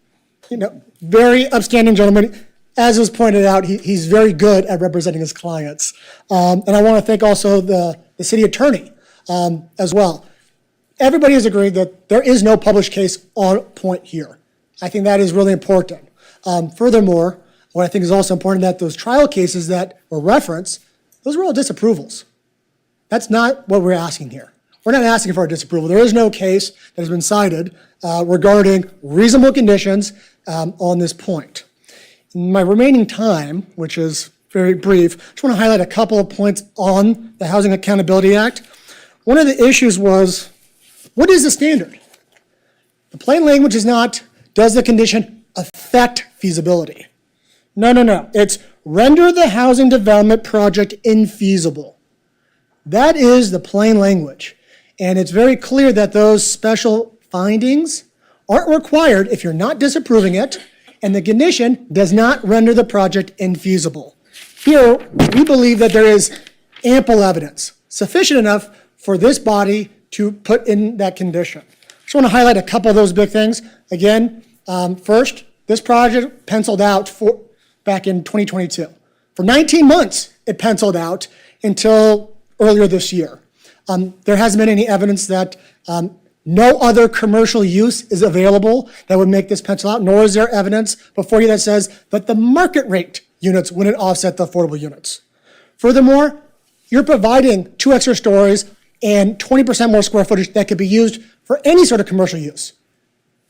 very upstanding gentleman. As was pointed out, he's very good at representing his clients. And I want to thank also the city attorney as well. Everybody has agreed that there is no published case on point here. I think that is really important. Furthermore, what I think is also important that those trial cases that were referenced, those were all disapprovals. That's not what we're asking here. We're not asking for a disapproval. There is no case that has been cited regarding reasonable conditions on this point. In my remaining time, which is very brief, I just want to highlight a couple of points on the Housing Accountability Act. One of the issues was, what is the standard? The plain language is not, does the condition affect feasibility? No. It's render the housing development project infeasible. That is the plain language. And it's very clear that those special findings aren't required if you're not disapproving it, and the condition does not render the project infeasible. Here, we believe that there is ample evidence, sufficient enough for this body to put in that condition. I just want to highlight a couple of those big things. Again, first, this project penciled out back in 2022. For 19 months, it penciled out until earlier this year. There hasn't been any evidence that no other commercial use is available that would make this pencil out, nor is there evidence before you that says that the market rate units wouldn't offset the affordable units. Furthermore, you're providing 2 extra stories and 20% more square footage that could be used for any sort of commercial use.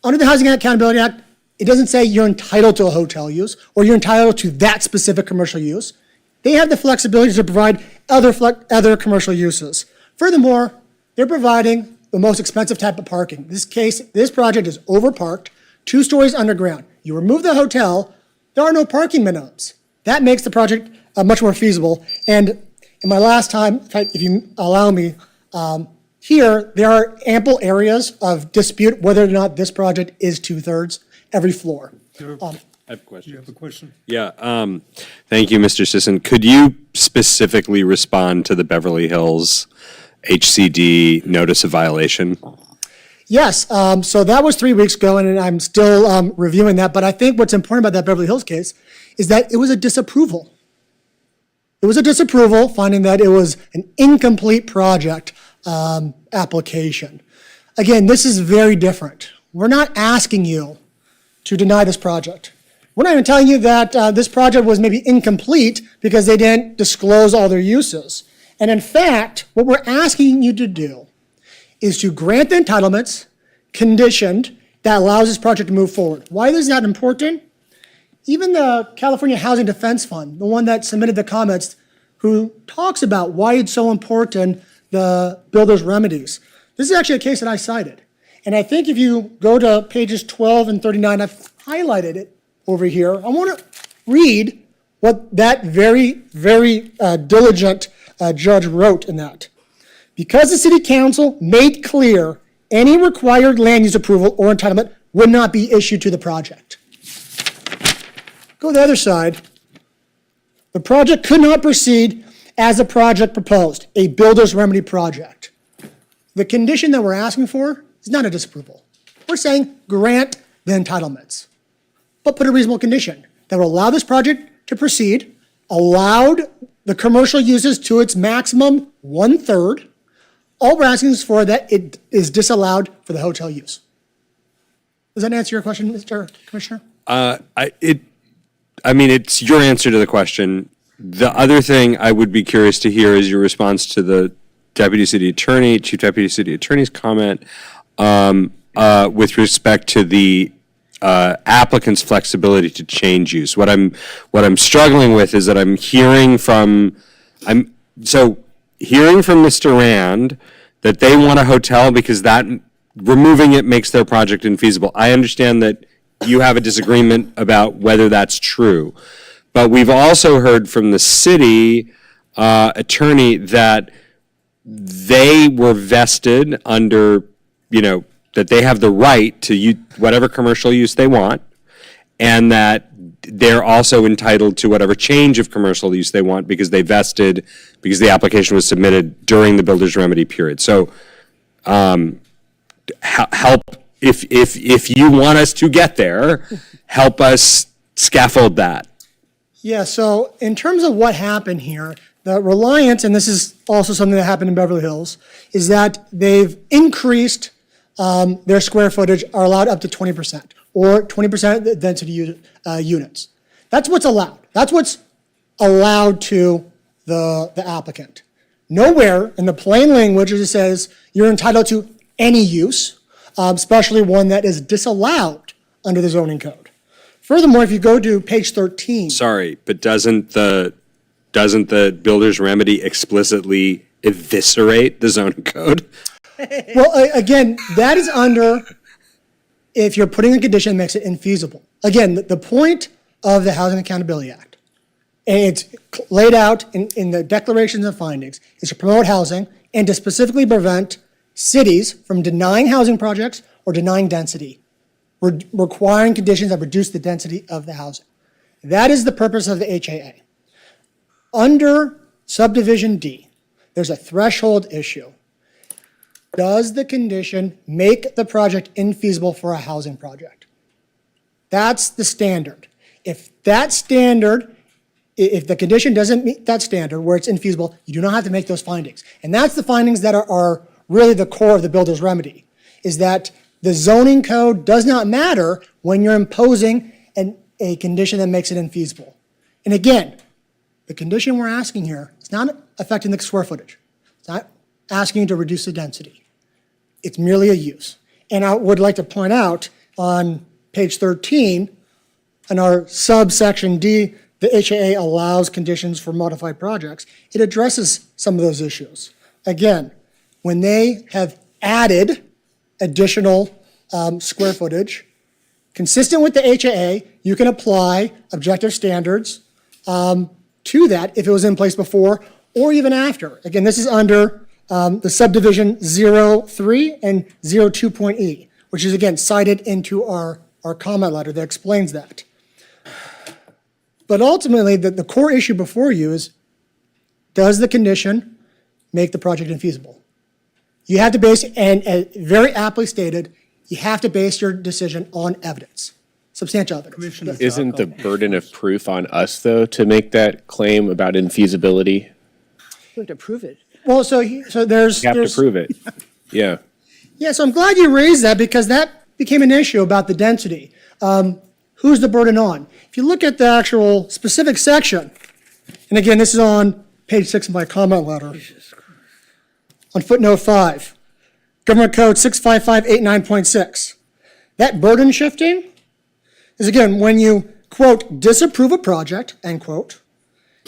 Under the Housing Accountability Act, it doesn't say you're entitled to a hotel use or you're entitled to that specific commercial use. They have the flexibility to provide other commercial uses. Furthermore, they're providing the most expensive type of parking. This project is overparked, 2 stories underground. You remove the hotel, there are no parking minimums. That makes the project much more feasible. And in my last time, if you allow me, here, there are ample areas of dispute whether or not this project is 2/3 every floor. I have a question. You have a question? Yeah, thank you, Mr. Sisson. Could you specifically respond to the Beverly Hills HCD notice of violation? Yes, so that was 3 weeks ago, and I'm still reviewing that. But I think what's important about that Beverly Hills case is that it was a disapproval. It was a disapproval, finding that it was an incomplete project application. Again, this is very different. We're not asking you to deny this project. We're not even telling you that this project was maybe incomplete because they didn't disclose all their uses. And in fact, what we're asking you to do is to grant the entitlements conditioned that allows this project to move forward. Why is that important? Even the California Housing Defense Fund, the one that submitted the comments, who talks about why it's so important, the builder's remedies. This is actually a case that I cited. And I think if you go to pages 12 and 39, I've highlighted it over here. I want to read what that very diligent judge wrote in that. Because the city council made clear any required land use approval or entitlement would not be issued to the project. Go to the other side. The project could not proceed as a project proposed, a builder's remedy project. The condition that we're asking for is not a disapproval. We're saying grant the entitlements, but put a reasonable condition that will allow this project to proceed, allowed the commercial uses to its maximum 1/3. All we're asking is for that it is disallowed for the hotel use. Does that answer your question, Mr. Commissioner? It's your answer to the question. The other thing I would be curious to hear is your response to the Chief Deputy City Attorney's comment with respect to the applicant's flexibility to change use. What I'm struggling with is that I'm hearing from Mr. Rand that they want a hotel because that removing it makes their project infeasible. I understand that you have a disagreement about whether that's true. But we've also heard from the city attorney that they were vested under, that they have the right to use whatever commercial use they want, and that they're also entitled to whatever change of commercial use they want because they vested, because the application was submitted during the builder's remedy period. So help, if you want us to get there, help us scaffold that. Yeah, so in terms of what happened here, the Reliance, and this is also something that happened in Beverly Hills, is that they've increased their square footage, are allowed up to 20%, or 20% of the density units. That's what's allowed. That's what's allowed to the applicant. Nowhere in the plain language it says you're entitled to any use, especially one that is disallowed under the zoning code. Furthermore, if you go to page 13. Sorry, but doesn't the builder's remedy explicitly eviscerate the zoning code? Well, again, that is under, if you're putting a condition that makes it infeasible. Again, the point of the Housing Accountability Act, and it's laid out in the declarations and findings, is to promote housing and to specifically prevent cities from denying housing projects or denying density, requiring conditions that reduce the density of the housing. That is the purpose of the HAA. Under subdivision D, there's a threshold issue. Does the condition make the project infeasible for a housing project? That's the standard. If the condition doesn't meet that standard where it's infeasible, you do not have to make those findings. And that's the findings that are really the core of the builder's remedy, is that the zoning code does not matter when you're imposing a condition that makes it infeasible. And again, the condition we're asking here is not affecting the square footage. It's not asking you to reduce the density. It's merely a use. And I would like to point out on page 13, in our subsection D, the HAA allows conditions for modified projects. It addresses some of those issues. Again, when they have added additional square footage, consistent with the HAA, you can apply objective standards to that if it was in place before or even after. Again, this is under the subdivision 03 and 02.E, which is again cited into our comment letter that explains that. But ultimately, the core issue before you is, does the condition make the project infeasible? You have to base, and very aptly stated, you have to base your decision on evidence, substantial evidence. Yes. Isn't the burden of proof on us, though, to make that claim about infeasibility? You have to prove it. Well, so there's... You have to prove it. Yeah. Yeah, so I'm glad you raised that because that became an issue about the density. Who's the burden on? If you look at the actual specific section, and again, this is on page 6 of my comment letter, on footnote 5, Government Code 65589.6. That burden shifting is, again, when you, quote, disapprove a project, end quote.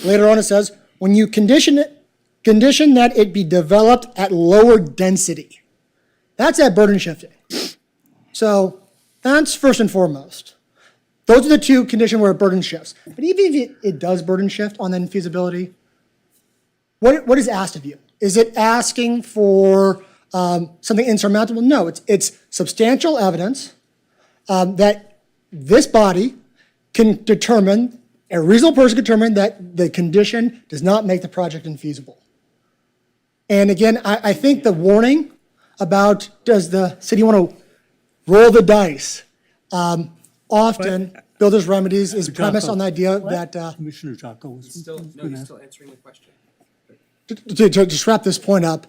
Later on it says, when you condition that it be developed at lower density. That's that burden shifting. So that's first and foremost. Those are the two conditions where it burden shifts. But even if it does burden shift on the infeasibility, what is asked of you? Is it asking for something insurmountable? No, it's substantial evidence that this body can determine, a reasonable person can determine that the condition does not make the project infeasible. And again, I think the warning about does the city want to roll the dice, often builders remedies is premised on the idea that, Commissioner Jocko was. He's still answering the question. to just wrap this point up,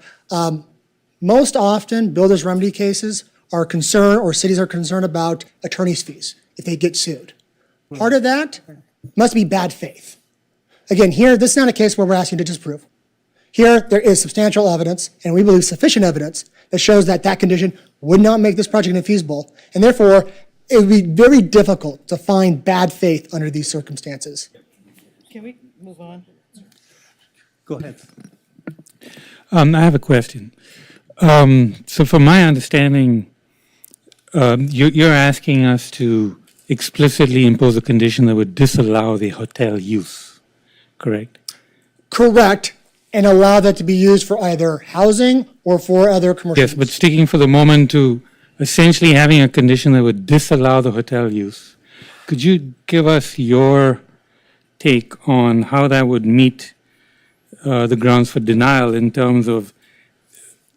most often builders remedy cases are concerned, or cities are concerned about attorney's fees if they get sued. Part of that must be bad faith. Again, here, this is not a case where we're asking you to disprove. Here, there is substantial evidence, and we believe sufficient evidence, that shows that that condition would not make this project infeasible, and therefore, it would be very difficult to find bad faith under these circumstances. Can we move on? Go ahead. I have a question. So from my understanding, you're asking us to explicitly impose a condition that would disallow the hotel use, correct? Correct, and allow that to be used for either housing or for other commercial Yes, but use. sticking for the moment to essentially having a condition that would disallow the hotel use, could you give us your take on how that would meet the grounds for denial in terms of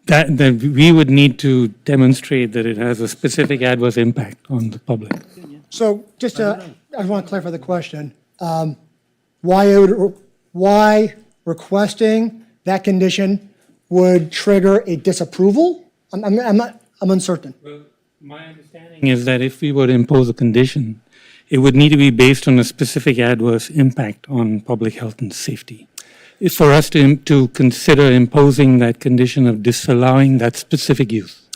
that we would need to demonstrate that it has a specific adverse impact on the public? So just to, I want to clarify the question. Why requesting that condition would trigger a disapproval? I'm uncertain. My understanding is that if we were to impose a condition, it would need to be based on a specific adverse impact on public health and safety. If for us to consider imposing that condition of disallowing that specific use.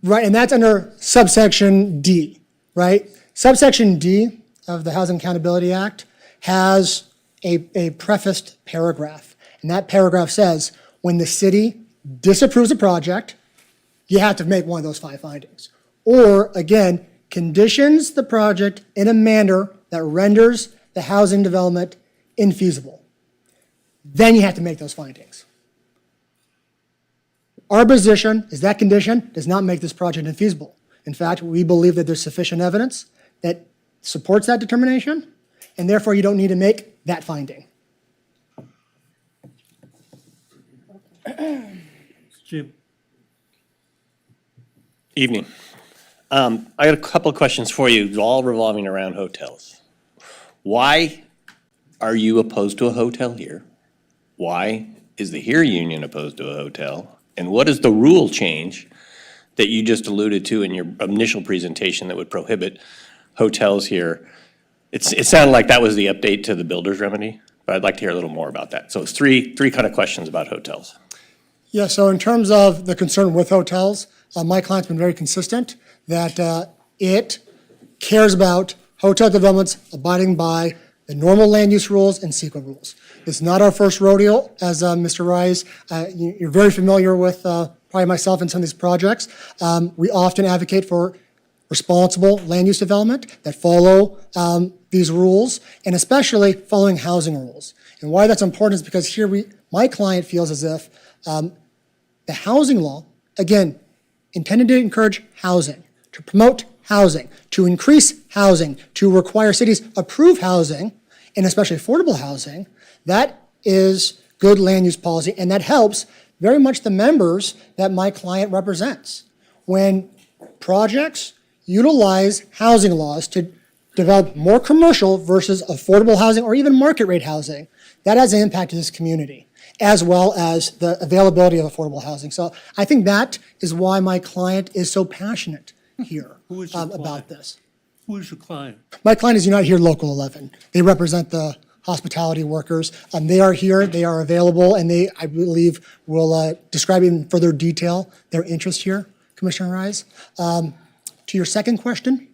Right, and that's under subsection D, right? Subsection D of the Housing Accountability Act has a prefaced paragraph. And that paragraph says, when the city disapproves a project, you have to make one of those 5 findings. Or, again, conditions the project in a manner that renders the housing development infeasible. Then you have to make those findings. Our position is that condition does not make this project infeasible. In fact, we believe that there's sufficient evidence that supports that determination, and therefore you don't need to make that finding. Jim. Evening. I got a couple of questions for you, all revolving around hotels. Why are you opposed to a hotel here? Why is the HERE union opposed to a hotel? And what is the rule change that you just alluded to in your initial presentation that would prohibit hotels here? It sounded like that was the update to the builder's remedy, but I'd like to hear a little more about that. So it's three kind of questions about hotels. Yeah, so in terms of the concern with hotels, my client's been very consistent that it cares about hotel developments abiding by the normal land use rules and CEQA rules. It's not our first rodeo, as Mr. Rise, you're very familiar with probably myself and some of these projects. We often advocate for responsible land use development that follow these rules, and especially following housing rules. And why that's important is because here my client feels as if the housing law, again, intended to encourage housing, to promote housing, to increase housing, to require cities approve housing, and especially affordable housing, that is good land use policy, and that helps very much the members that my client represents. When projects utilize housing laws to develop more commercial versus affordable housing or even market rate housing, that has an impact to this community, as well as the availability of affordable housing. So I think that is why my client is so passionate here about this. Who is your client? My client is United Here Local 11. They represent the hospitality workers. They are here, they are available, and they, I believe, will describe in further detail their interest here, Commissioner Rise. To your second question?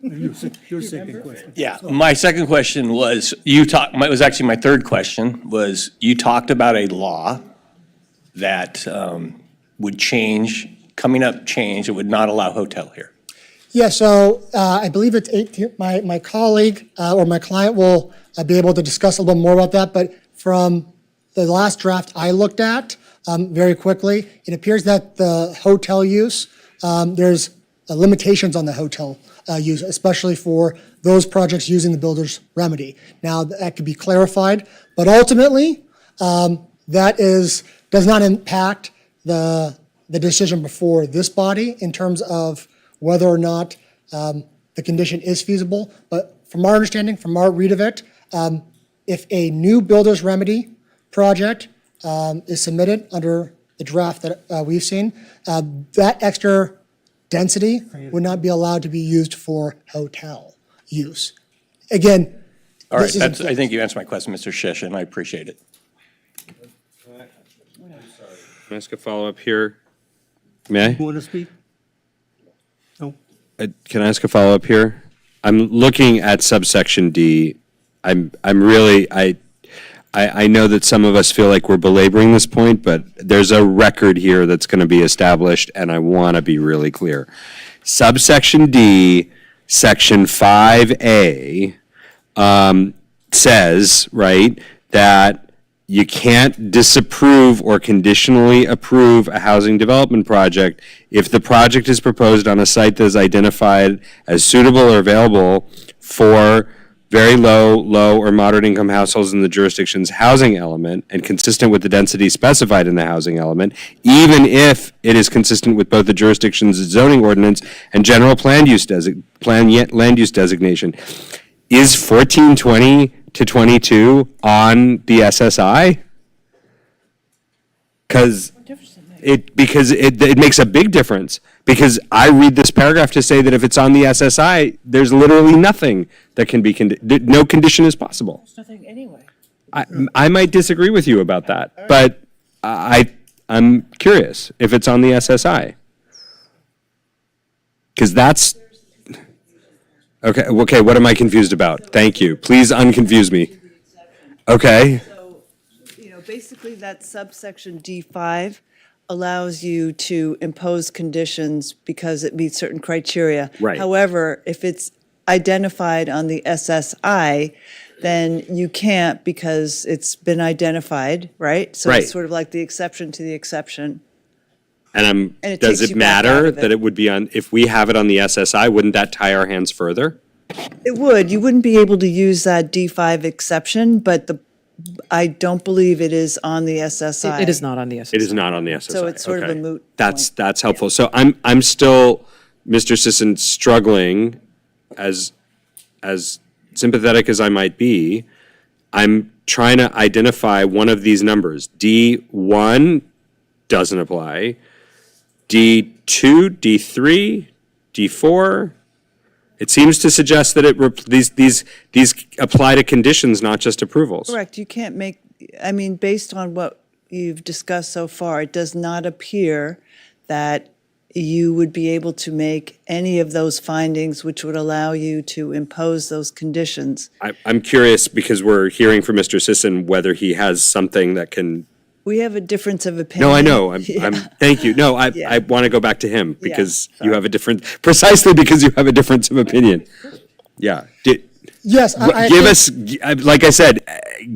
Your second question. Yeah, my second question was, it was actually my third question, was you talked about a law that would change coming up change that would not allow hotel here? Yeah, so I believe it's 18, my colleague or my client will be able to discuss a little more about that, but from the last draft I looked at very quickly, it appears that the hotel use, there's limitations on the hotel use, especially for those projects using the builder's remedy. Now, that could be clarified, but ultimately, that does not impact the decision before this body in terms of whether or not the condition is feasible. But from our understanding, from our read of it, if a new builder's remedy project is submitted under the draft that we've seen, that extra density would not be allowed to be used for hotel use. Again, All right, this is I think you answered my question, Mr. Shish, and I appreciate it. Can I ask a follow-up here? May I? You want to speak? No. Can I ask a follow-up here? I'm looking at subsection D. I'm really, I know that some of us feel like we're belaboring this point, but there's a record here that's going to be established, and I want to be really clear. Subsection D, section 5A, says, right, that you can't disapprove or conditionally approve a housing development project if the project is proposed on a site that is identified as suitable or available for very low, or moderate income households in the jurisdiction's housing element and consistent with the density specified in the housing element, even if it is consistent with both the jurisdiction's zoning ordinance and general land use designation. Is 1420 to 22 on the SSI? Because it makes a big difference. Because I read this paragraph to say that if it's on the SSI, there's literally nothing that can be, no condition is possible. There's nothing anyway. I might disagree with you about that, but I'm curious if it's on the SSI. Because that's, okay, what am I confused about? Thank you. Please unconfuse me. Okay. So, basically that subsection D5 allows you to impose conditions because it meets certain criteria. Right. However, if it's identified on the SSI, then you can't because it's been identified, right? So Right. it's sort of like the exception to the exception. And And it does takes it you back out matter of it. that it would be on, if we have it on the SSI, wouldn't that tie our hands further? It would. You wouldn't be able to use that D5 exception, but I don't believe it is on the SSI. It is not on the SSI. It is not on the SSI. So it's sort of a Okay. moot That's helpful. So I'm still, Mr. Sisson, struggling as sympathetic as I might be. I'm trying to identify one of these numbers. D1 doesn't apply. D2, D3, D4. It seems to suggest that these apply to conditions, not just approvals. Correct. You can't make, based on what you've discussed so far, it does not appear that you would be able to make any of those findings which would allow you to impose those conditions. I'm curious because we're hearing from Mr. Sisson whether he has something that can. We have a difference of opinion. No, I know. Yeah. Thank you. No, Yeah. I want to go back to him because sorry. you have a different, precisely because you have a difference of opinion. Yeah. Yes, Give us, like I said,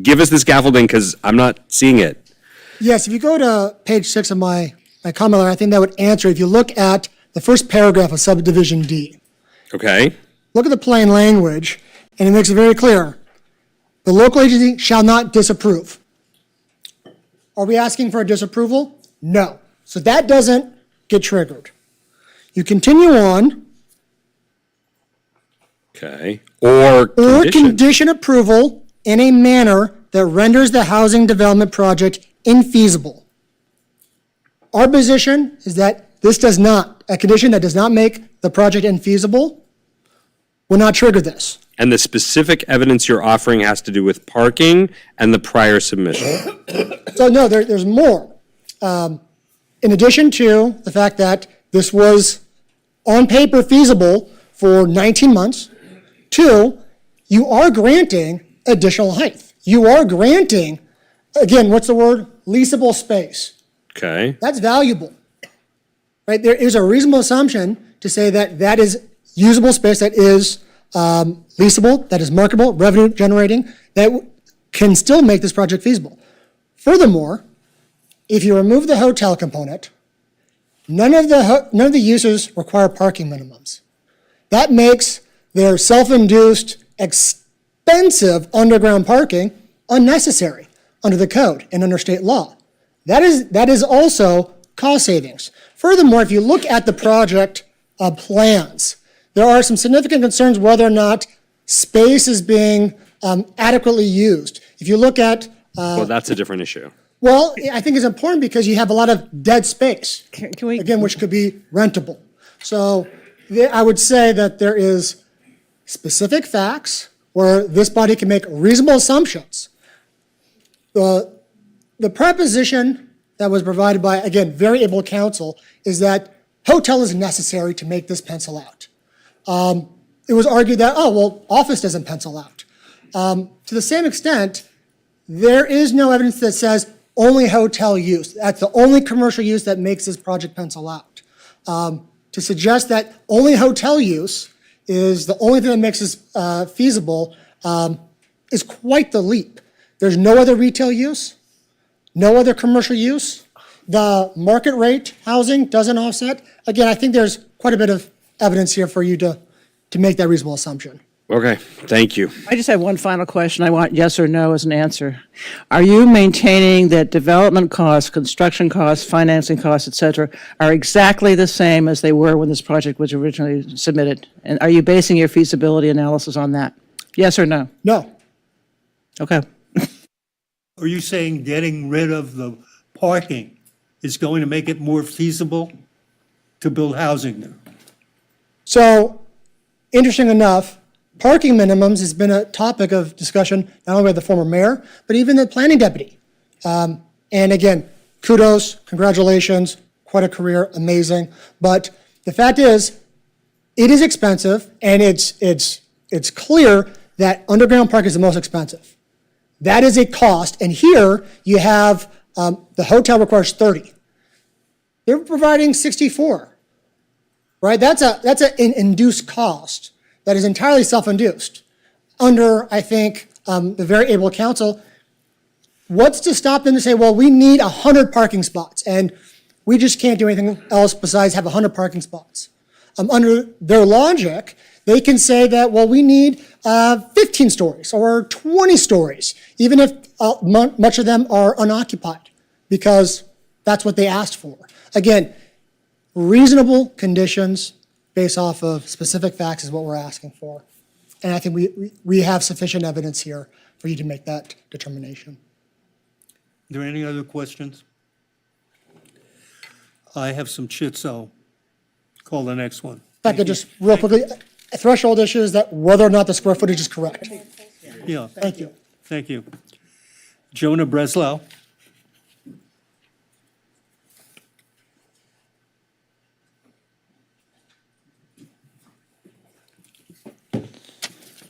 give us the scaffolding because I'm not seeing it. Yes, if you go to page 6 of my comment letter, I think that would answer. If you look at the first paragraph of subdivision D, Okay. look at the plain language, and it makes it very clear. The local agency shall not disapprove. Are we asking for a disapproval? No. So that doesn't get triggered. You continue on, Okay. Or or condition. condition approval in a manner that renders the housing development project infeasible. Our position is that this does not, a condition that does not make the project infeasible will not trigger this. And the specific evidence you're offering has to do with parking and the prior submission. So no, there's more. In addition to the fact that this was on paper feasible for 19 months, 2, you are granting additional height. You are granting, again, what's the word? Leasable space. Okay. That's valuable. right? There is a reasonable assumption to say that that is usable space that is leasable, that is marketable, revenue generating, that can still make this project feasible. Furthermore, if you remove the hotel component, none of the uses require parking minimums. That makes their self-induced, expensive underground parking unnecessary under the code and under state law. That is also cost savings. Furthermore, if you look at the project plans, there are some significant concerns whether or not space is being adequately used. If you look at Well, that's a different issue. well, I think it's important because you have a lot of dead space, again, which could be rentable. So I would say that there is specific facts where this body can make reasonable assumptions. The preposition that was provided by, again, very able counsel is that hotel is necessary to make this pencil out. It was argued that, oh, well, office doesn't pencil out. To the same extent, there is no evidence that says only hotel use. That's the only commercial use that makes this project pencil out. To suggest that only hotel use is the only thing that makes this feasible is quite the leap. There's no other retail use, no other commercial use. The market rate housing doesn't offset. Again, I think there's quite a bit of evidence here for you to make that reasonable assumption. Okay, thank you. I just have one final question. I want yes or no as an answer. Are you maintaining that development costs, construction costs, financing costs, et cetera, are exactly the same as they were when this project was originally submitted? And are you basing your feasibility analysis on that? Yes or no? No. Okay. Are you saying getting rid of the parking is going to make it more feasible to build housing there? So, interesting enough, parking minimums has been a topic of discussion, not only by the former mayor, but even the planning deputy. And again, kudos, congratulations, quite a career, amazing. But the fact is, it is expensive, and it's clear that underground park is the most expensive. That is a cost, and here you have, the hotel requires 30. They're providing 64, right? That's an induced cost that is entirely self-induced. Under, I think, the very able council, what's to stop them to say, well, we need 100 parking spots, and we just can't do anything else besides have 100 parking spots. Under their logic, they can say that, well, we need 15 stories or 20 stories, even if much of them are unoccupied, because that's what they asked for. Again, reasonable conditions based off of specific facts is what we're asking for. And I think we have sufficient evidence here for you to make that determination. Are there any other questions? I have some chit, so call the next one. If I could just real quickly, a threshold issue is that whether or not the square footage is correct. Yeah. Thank you. Thank you. Jonah Breslau.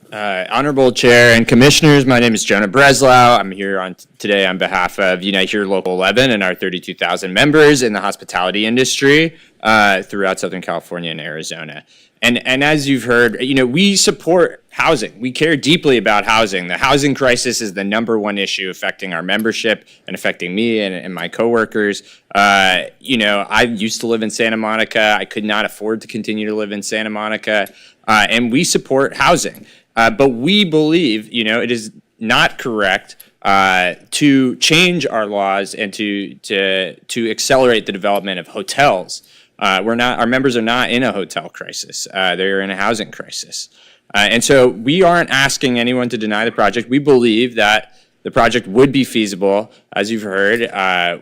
Honorable Chair and Commissioners, my name is Jonah Breslau. I'm here today on behalf of Unite Here Local 11 and our 32,000 members in the hospitality industry throughout Southern California and Arizona. And as you've heard, we support housing. We care deeply about housing. The housing crisis is the #1 issue affecting our membership and affecting me and my coworkers. I used to live in Santa Monica. I could not afford to continue to live in Santa Monica. And we support housing. But we believe, it is not correct to change our laws and to accelerate the development of hotels. Our members are not in a hotel crisis. They're in a housing crisis. And so we aren't asking anyone to deny the project. We believe that the project would be feasible, as you've heard,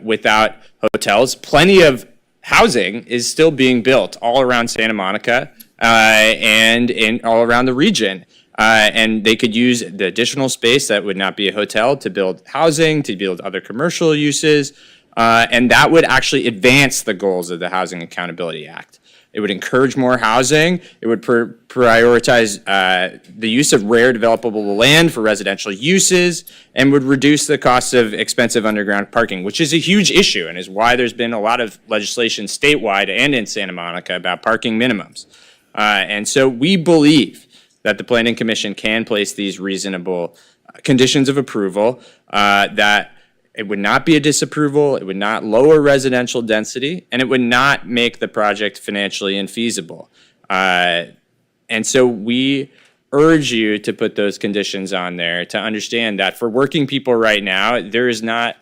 without hotels. Plenty of housing is still being built all around Santa Monica and all around the region. And they could use the additional space that would not be a hotel to build housing, to build other commercial uses, and that would actually advance the goals of the Housing Accountability Act. It would encourage more housing. It would prioritize the use of rare developable land for residential uses and would reduce the cost of expensive underground parking, which is a huge issue and is why there's been a lot of legislation statewide and in Santa Monica about parking minimums. And so we believe that the Planning Commission can place these reasonable conditions of approval, that it would not be a disapproval, it would not lower residential density, and it would not make the project financially infeasible. And so we urge you to put those conditions on there to understand that for working people right now, there is not,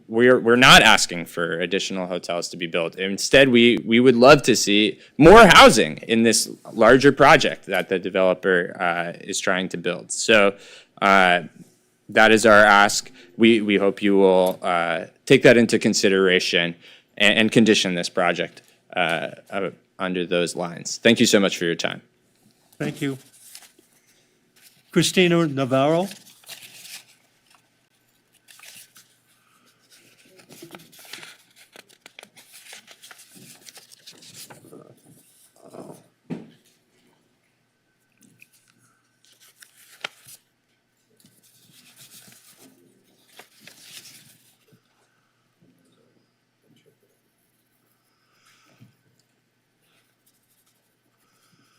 we're not asking for additional hotels to be built. Instead, we would love to see more housing in this larger project that the developer is trying to build. So that is our ask. We hope you will take that into consideration and condition this project under those lines. Thank you so much for your time. Thank you. Christina Navarro.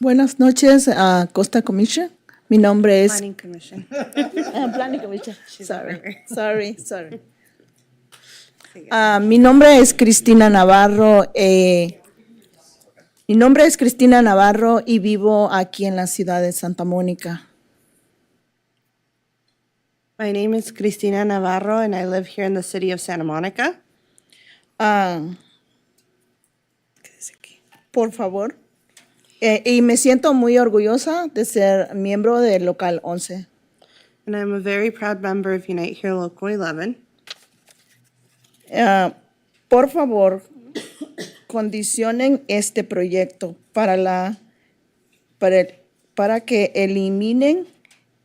Buenas noches, Costa Commission. Mi nombre es... Planning Commission. Planning Commission. Sorry. Mi nombre es Cristina Navarro. Mi nombre es Cristina Navarro y vivo aquí en la ciudad de Santa Mónica. My name is Cristina Navarro, and I live here in the city of Santa Monica. Por favor. Y me siento muy orgullosa de ser miembro del Local 11. And I'm a very proud member of Unite Here Local 11. Por favor, condicionen este proyecto para que eliminen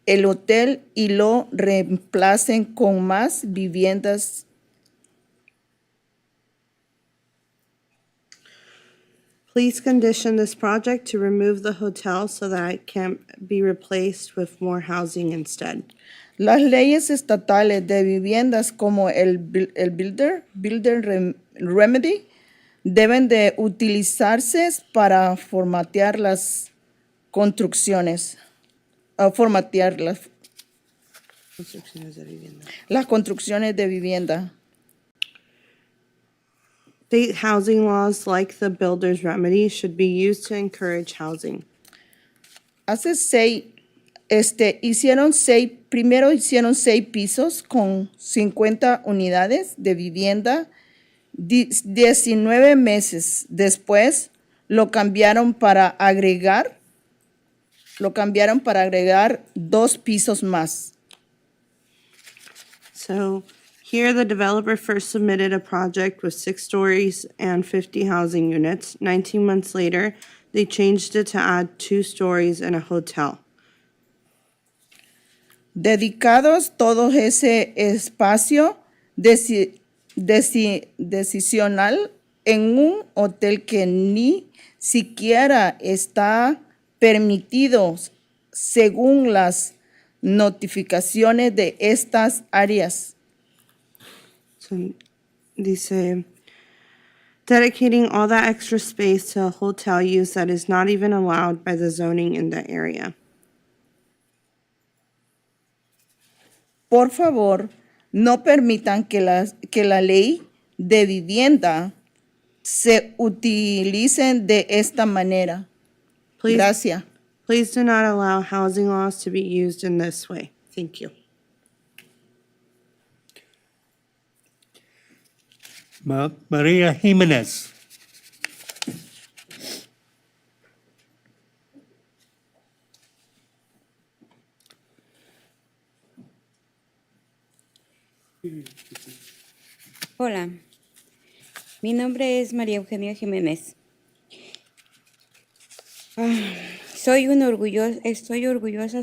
el hotel y lo reemplacen con más viviendas. Please condition this project to remove the hotel so that it can be replaced with more housing instead. Las leyes estatales de viviendas como el Builder Remedy deben de utilizarse para formatear las construcciones. Formatear las construcciones de vivienda. State housing laws like the Builder's Remedy should be used to encourage housing. Primero hicieron 6 pisos con 50 unidades de vivienda. 19 meses después lo cambiaron para agregar 2 pisos más. So here, the developer first submitted a project with 6 stories and 50 housing units. 19 months later, they changed it to add 2 stories and a hotel. Dedicados todo ese espacio decisional en un hotel que ni siquiera está permitido según las notificaciones de estas áreas. So, dice, dedicating all that extra space to a hotel use that is not even allowed by the zoning in the area. Por favor, no permitan que la ley de vivienda se utilicen de esta manera. Gracias. Please do not allow housing laws to be used in this way. Thank you. Maria Jimenez. Hola, mi nombre es María Eugenia Jiménez. Estoy orgullosa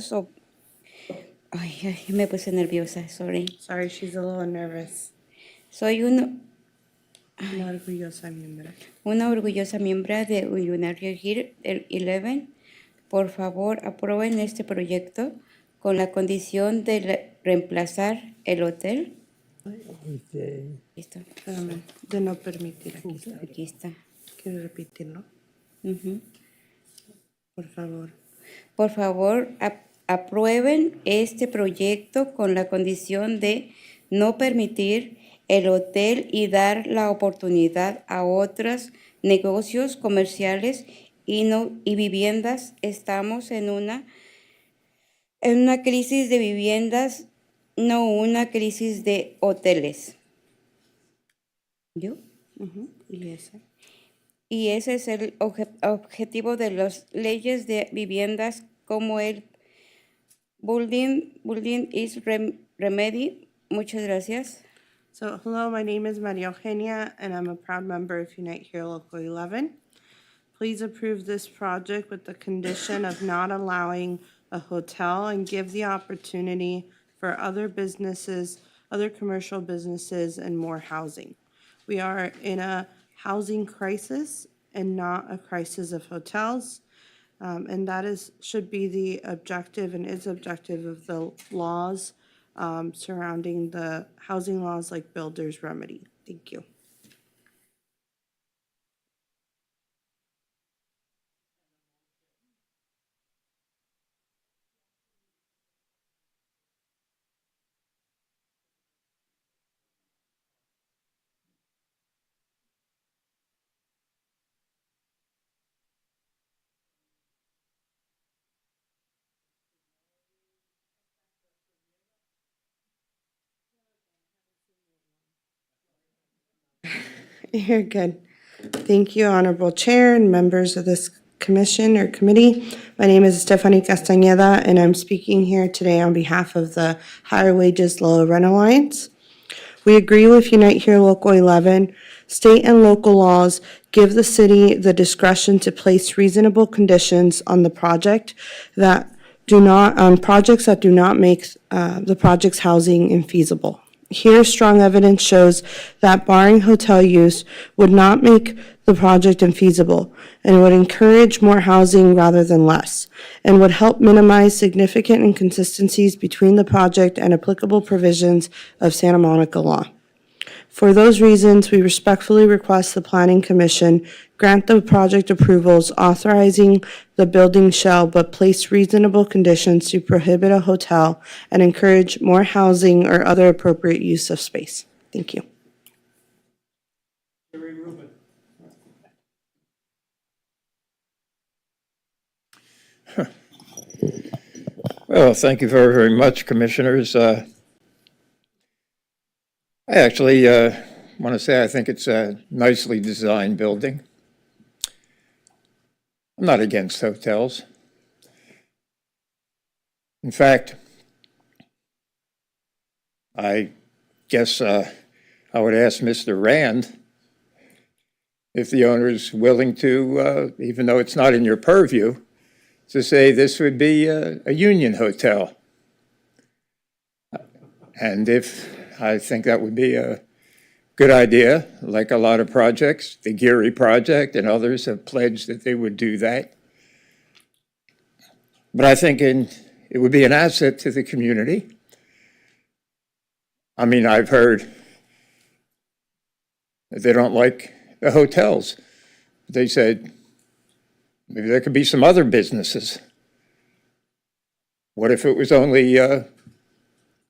me puse nerviosa, sorry. Sorry, she's a little nervous. Soy Una orgullosa miembro. Una orgullosa miembro de United Here 11. Por favor, aprueben este proyecto con la condición de reemplazar el hotel. Listo. De no permitir. Aquí está. ¿Quiero repetirlo? Ujú. Por favor. Por favor, aprueben este proyecto con la condición de no permitir el hotel y dar la oportunidad a otros negocios comerciales y viviendas. Estamos en una crisis de viviendas, no una crisis de hoteles. ¿Yo? Y ese es el objetivo de las leyes de viviendas como el Building is Remedy. Muchas gracias. So, hello, my name is Maria Eugenia, and I'm a proud member of Unite Here Local 11. Please approve this project with the condition of not allowing a hotel and give the opportunity for other businesses, other commercial businesses, and more housing. We are in a housing crisis and not a crisis of hotels. And that should be the objective and is objective of the laws surrounding the housing laws like builder's remedy. Thank you. You're good. Thank you, Honorable Chair and members of this commission or committee. My name is Stephanie Castañeda, and I'm speaking here today on behalf of the Higher Wages, Lower Rent Alliance. We agree with Unite Here Local 11. State and local laws give the city the discretion to place reasonable conditions on the project on projects that do not make the project's housing infeasible. Here, strong evidence shows that barring hotel use would not make the project infeasible and would encourage more housing rather than less, and would help minimize significant inconsistencies between the project and applicable provisions of Santa Monica law. For those reasons, we respectfully request the Planning Commission grant the project approvals authorizing the building shall but place reasonable conditions to prohibit a hotel and encourage more housing or other appropriate use of space. Thank you. Well, thank you very, very much, Commissioners. I actually want to say I think it's a nicely designed building. I'm not against hotels. In fact, I guess I would ask Mr. Rand if the owner is willing to, even though it's not in your purview, to say this would be a union hotel. And if I think that would be a good idea, like a lot of projects. The Geary project and others have pledged that they would do that. But I think it would be an asset to the community. I mean, I've heard that they don't like the hotels. They said maybe there could be some other businesses. What if it was only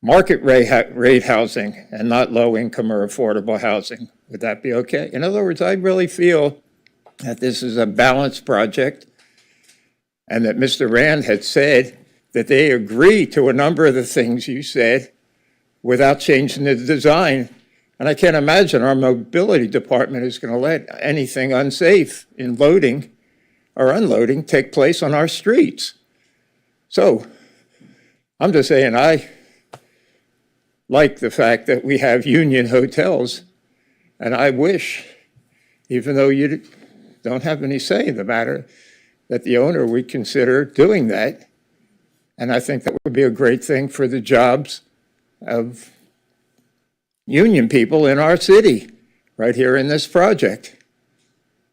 market rate housing and not low income or affordable housing? Would that be okay? In other words, I really feel that this is a balanced project and that Mr. Rand had said that they agree to a number of the things you said without changing the design. And I can't imagine our mobility department is going to let anything unsafe in loading or unloading take place on our streets. So I'm just saying I like the fact that we have union hotels, and I wish, even though you don't have any say in the matter, that the owner would consider doing that. And I think that would be a great thing for the jobs of union people in our city. right here in this project,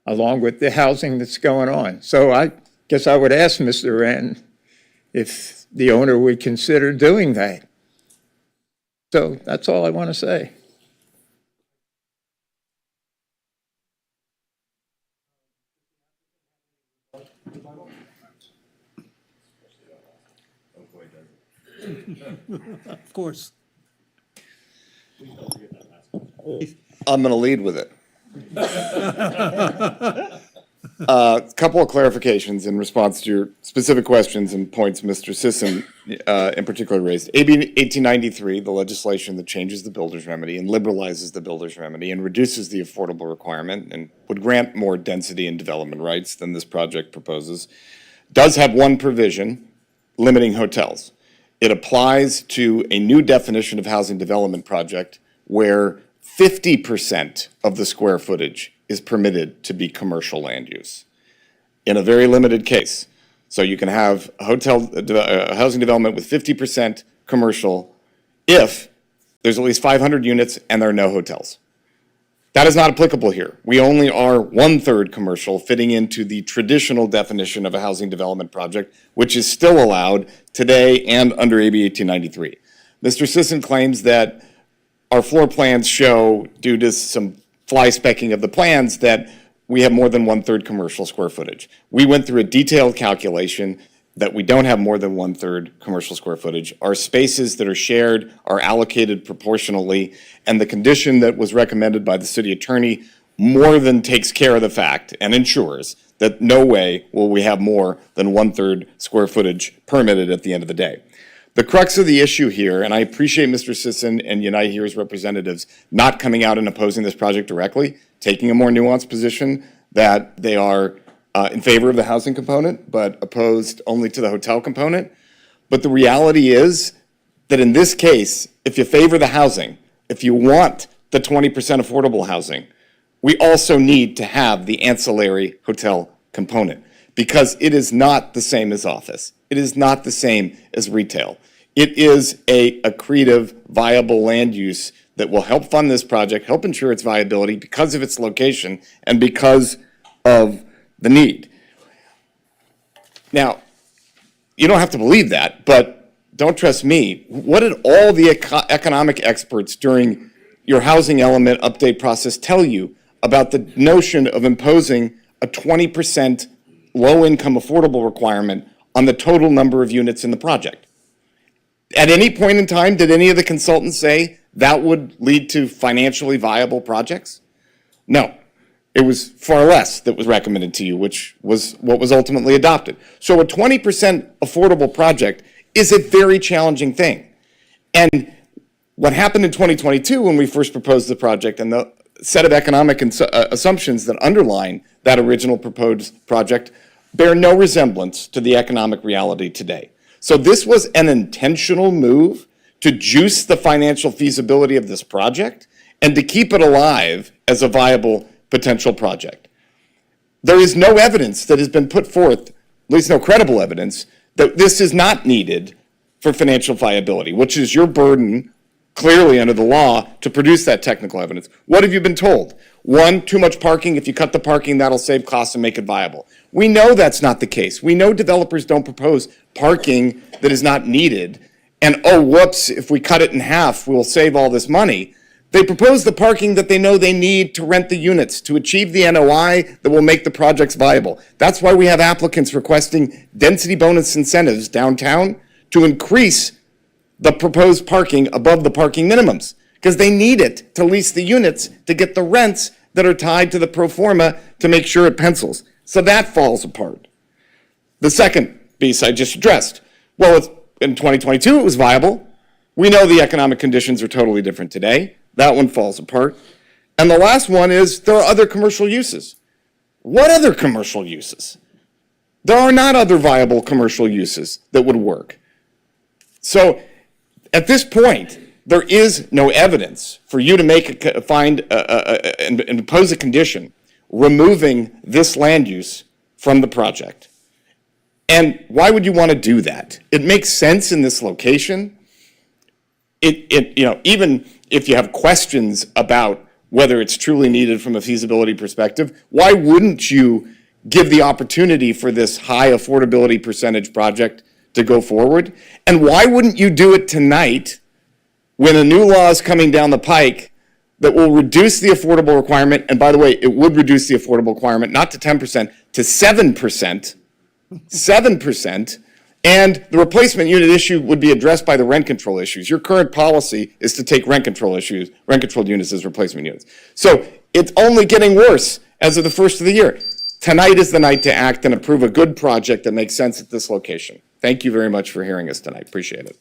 along with the housing that's going on. So I guess I would ask Mr. Wren if the owner would consider doing that. So that's all I want to say. Of course. I'm going to lead with it. A couple of clarifications in response to your specific questions and points Mr. Sisson in particular raised. AB 1893, the legislation that changes the builder's remedy and liberalizes the builder's remedy and reduces the affordable requirement and would grant more density and development rights than this project proposes, does have one provision limiting hotels. It applies to a new definition of housing development project where 50% of the square footage is permitted to be commercial land use in a very limited case. So you can have a housing development with 50% commercial if there's at least 500 units and there are no hotels. That is not applicable here. We only are 1/3 commercial, fitting into the traditional definition of a housing development project, which is still allowed today and under AB 1893. Mr. Sisson claims that our floor plans show, due to some fly specking of the plans, that we have more than 1/3 commercial square footage. We went through a detailed calculation that we don't have more than 1/3 commercial square footage. Our spaces that are shared are allocated proportionally, and the condition that was recommended by the city attorney more than takes care of the fact and ensures that no way will we have more than 1/3 square footage permitted at the end of the day. The crux of the issue here, and I appreciate Mr. Sisson and Unite Here's representatives not coming out and opposing this project directly, taking a more nuanced position that they are in favor of the housing component, but opposed only to the hotel component. But the reality is that in this case, if you favor the housing, if you want the 20% affordable housing, we also need to have the ancillary hotel component, because it is not the same as office. It is not the same as retail. It is a accretive, viable land use that will help fund this project, help ensure its viability because of its location and because of the need. Now, you don't have to believe that, but don't trust me. What did all the economic experts during your housing element update process tell you about the notion of imposing a 20% low-income affordable requirement on the total number of units in the project? At any point in time, did any of the consultants say that would lead to financially viable projects? No. It was far less that was recommended to you, which was what was ultimately adopted. So a 20% affordable project is a very challenging thing. And what happened in 2022 when we first proposed the project and the set of economic assumptions that underline that original proposed project bear no resemblance to the economic reality today. So this was an intentional move to juice the financial feasibility of this project and to keep it alive as a viable potential project. There is no evidence that has been put forth, at least no credible evidence, that this is not needed for financial viability, which is your burden clearly under the law to produce that technical evidence. What have you been told? One, too much parking. If you cut the parking, that'll save costs and make it viable. We know that's not the case. We know developers don't propose parking that is not needed. And, oh, whoops, if we cut it in half, we'll save all this money. They propose the parking that they know they need to rent the units, to achieve the NOI that will make the projects viable. That's why we have applicants requesting density bonus incentives downtown to increase the proposed parking above the parking minimums, because they need it to lease the units to get the rents that are tied to the pro forma to make sure it pencils. So that falls apart. The second piece I just addressed, well, in 2022 it was viable. We know the economic conditions are totally different today. That one falls apart. And the last one is there are other commercial uses. What other commercial uses? There are not other viable commercial uses that would work. So at this point, there is no evidence for you to make and impose a condition removing this land use from the project. And why would you want to do that? It makes sense in this location. Even if you have questions about whether it's truly needed from a feasibility perspective, why wouldn't you give the opportunity for this high affordability percentage project to go forward? And why wouldn't you do it tonight when a new law is coming down the pike that will reduce the affordable requirement? And by the way, it would reduce the affordable requirement not to 10%, to 7%. 7%. And the replacement unit issue would be addressed by the rent control issues. Your current policy is to take rent control units as replacement units. So it's only getting worse as of the first of the year. Tonight is the night to act and approve a good project that makes sense at this location. Thank you very much for hearing us tonight. Appreciate it.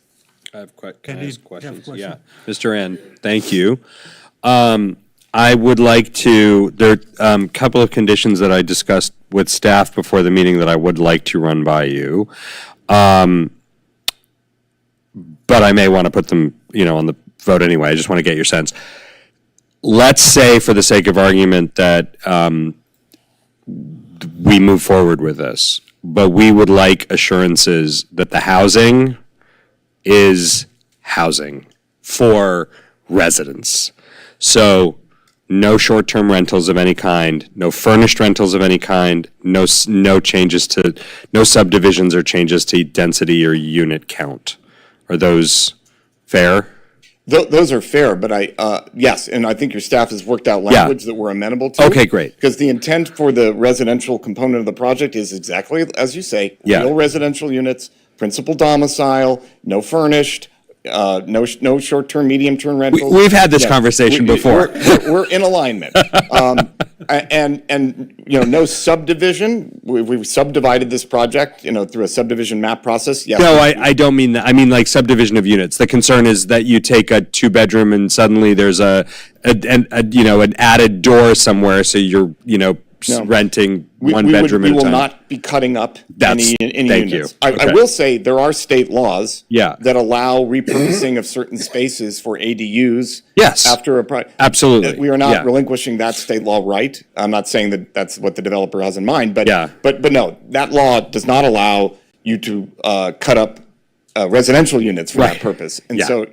I have questions. question? Yeah, Mr. N, thank you. I would like to, there are a couple of conditions that I discussed with staff before the meeting that I would like to run by you. But I may want to put them, on the vote anyway. I just want to get your sense. Let's say, for the sake of argument, that we move forward with this, but we would like assurances that the housing is housing for residents. So no short-term rentals of any kind, no furnished rentals of any kind, no changes to, no subdivisions or changes to density or unit count. Are those fair? Those are fair, but yes, and I think your staff has worked out language that we're amenable to. Okay, great. Because the intent for the residential component of the project is exactly as you say, real residential units, principal domicile, no furnished, no short-term, medium-term rentals. We've had this conversation before. We're in alignment. And no subdivision. We've subdivided this project, through a subdivision map process. Yes. No, I don't mean that. I mean like subdivision of units. The concern is that you take a two-bedroom and suddenly there's an added door somewhere, so you're renting one bedroom at a time. We will not be cutting up any units. I will say there are state laws that allow repurposing of certain spaces for ADUs. Yes. After absolutely. We are not relinquishing that state law right. I'm not saying that that's what the developer has in mind, but no, that law does not allow you to cut up residential units for that purpose. And so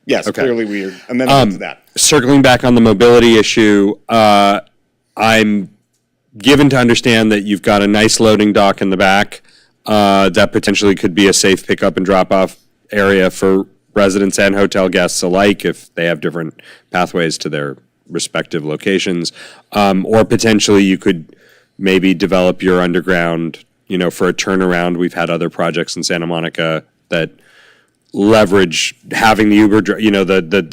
yes, clearly we are amenable to that. Circling back on the mobility issue, I'm given to understand that you've got a nice loading dock in the back that potentially could be a safe pickup and drop-off area for residents and hotel guests alike if they have different pathways to their respective locations. Or potentially you could maybe develop your underground, for a turnaround. We've had other projects in Santa Monica that leverage having the Uber, the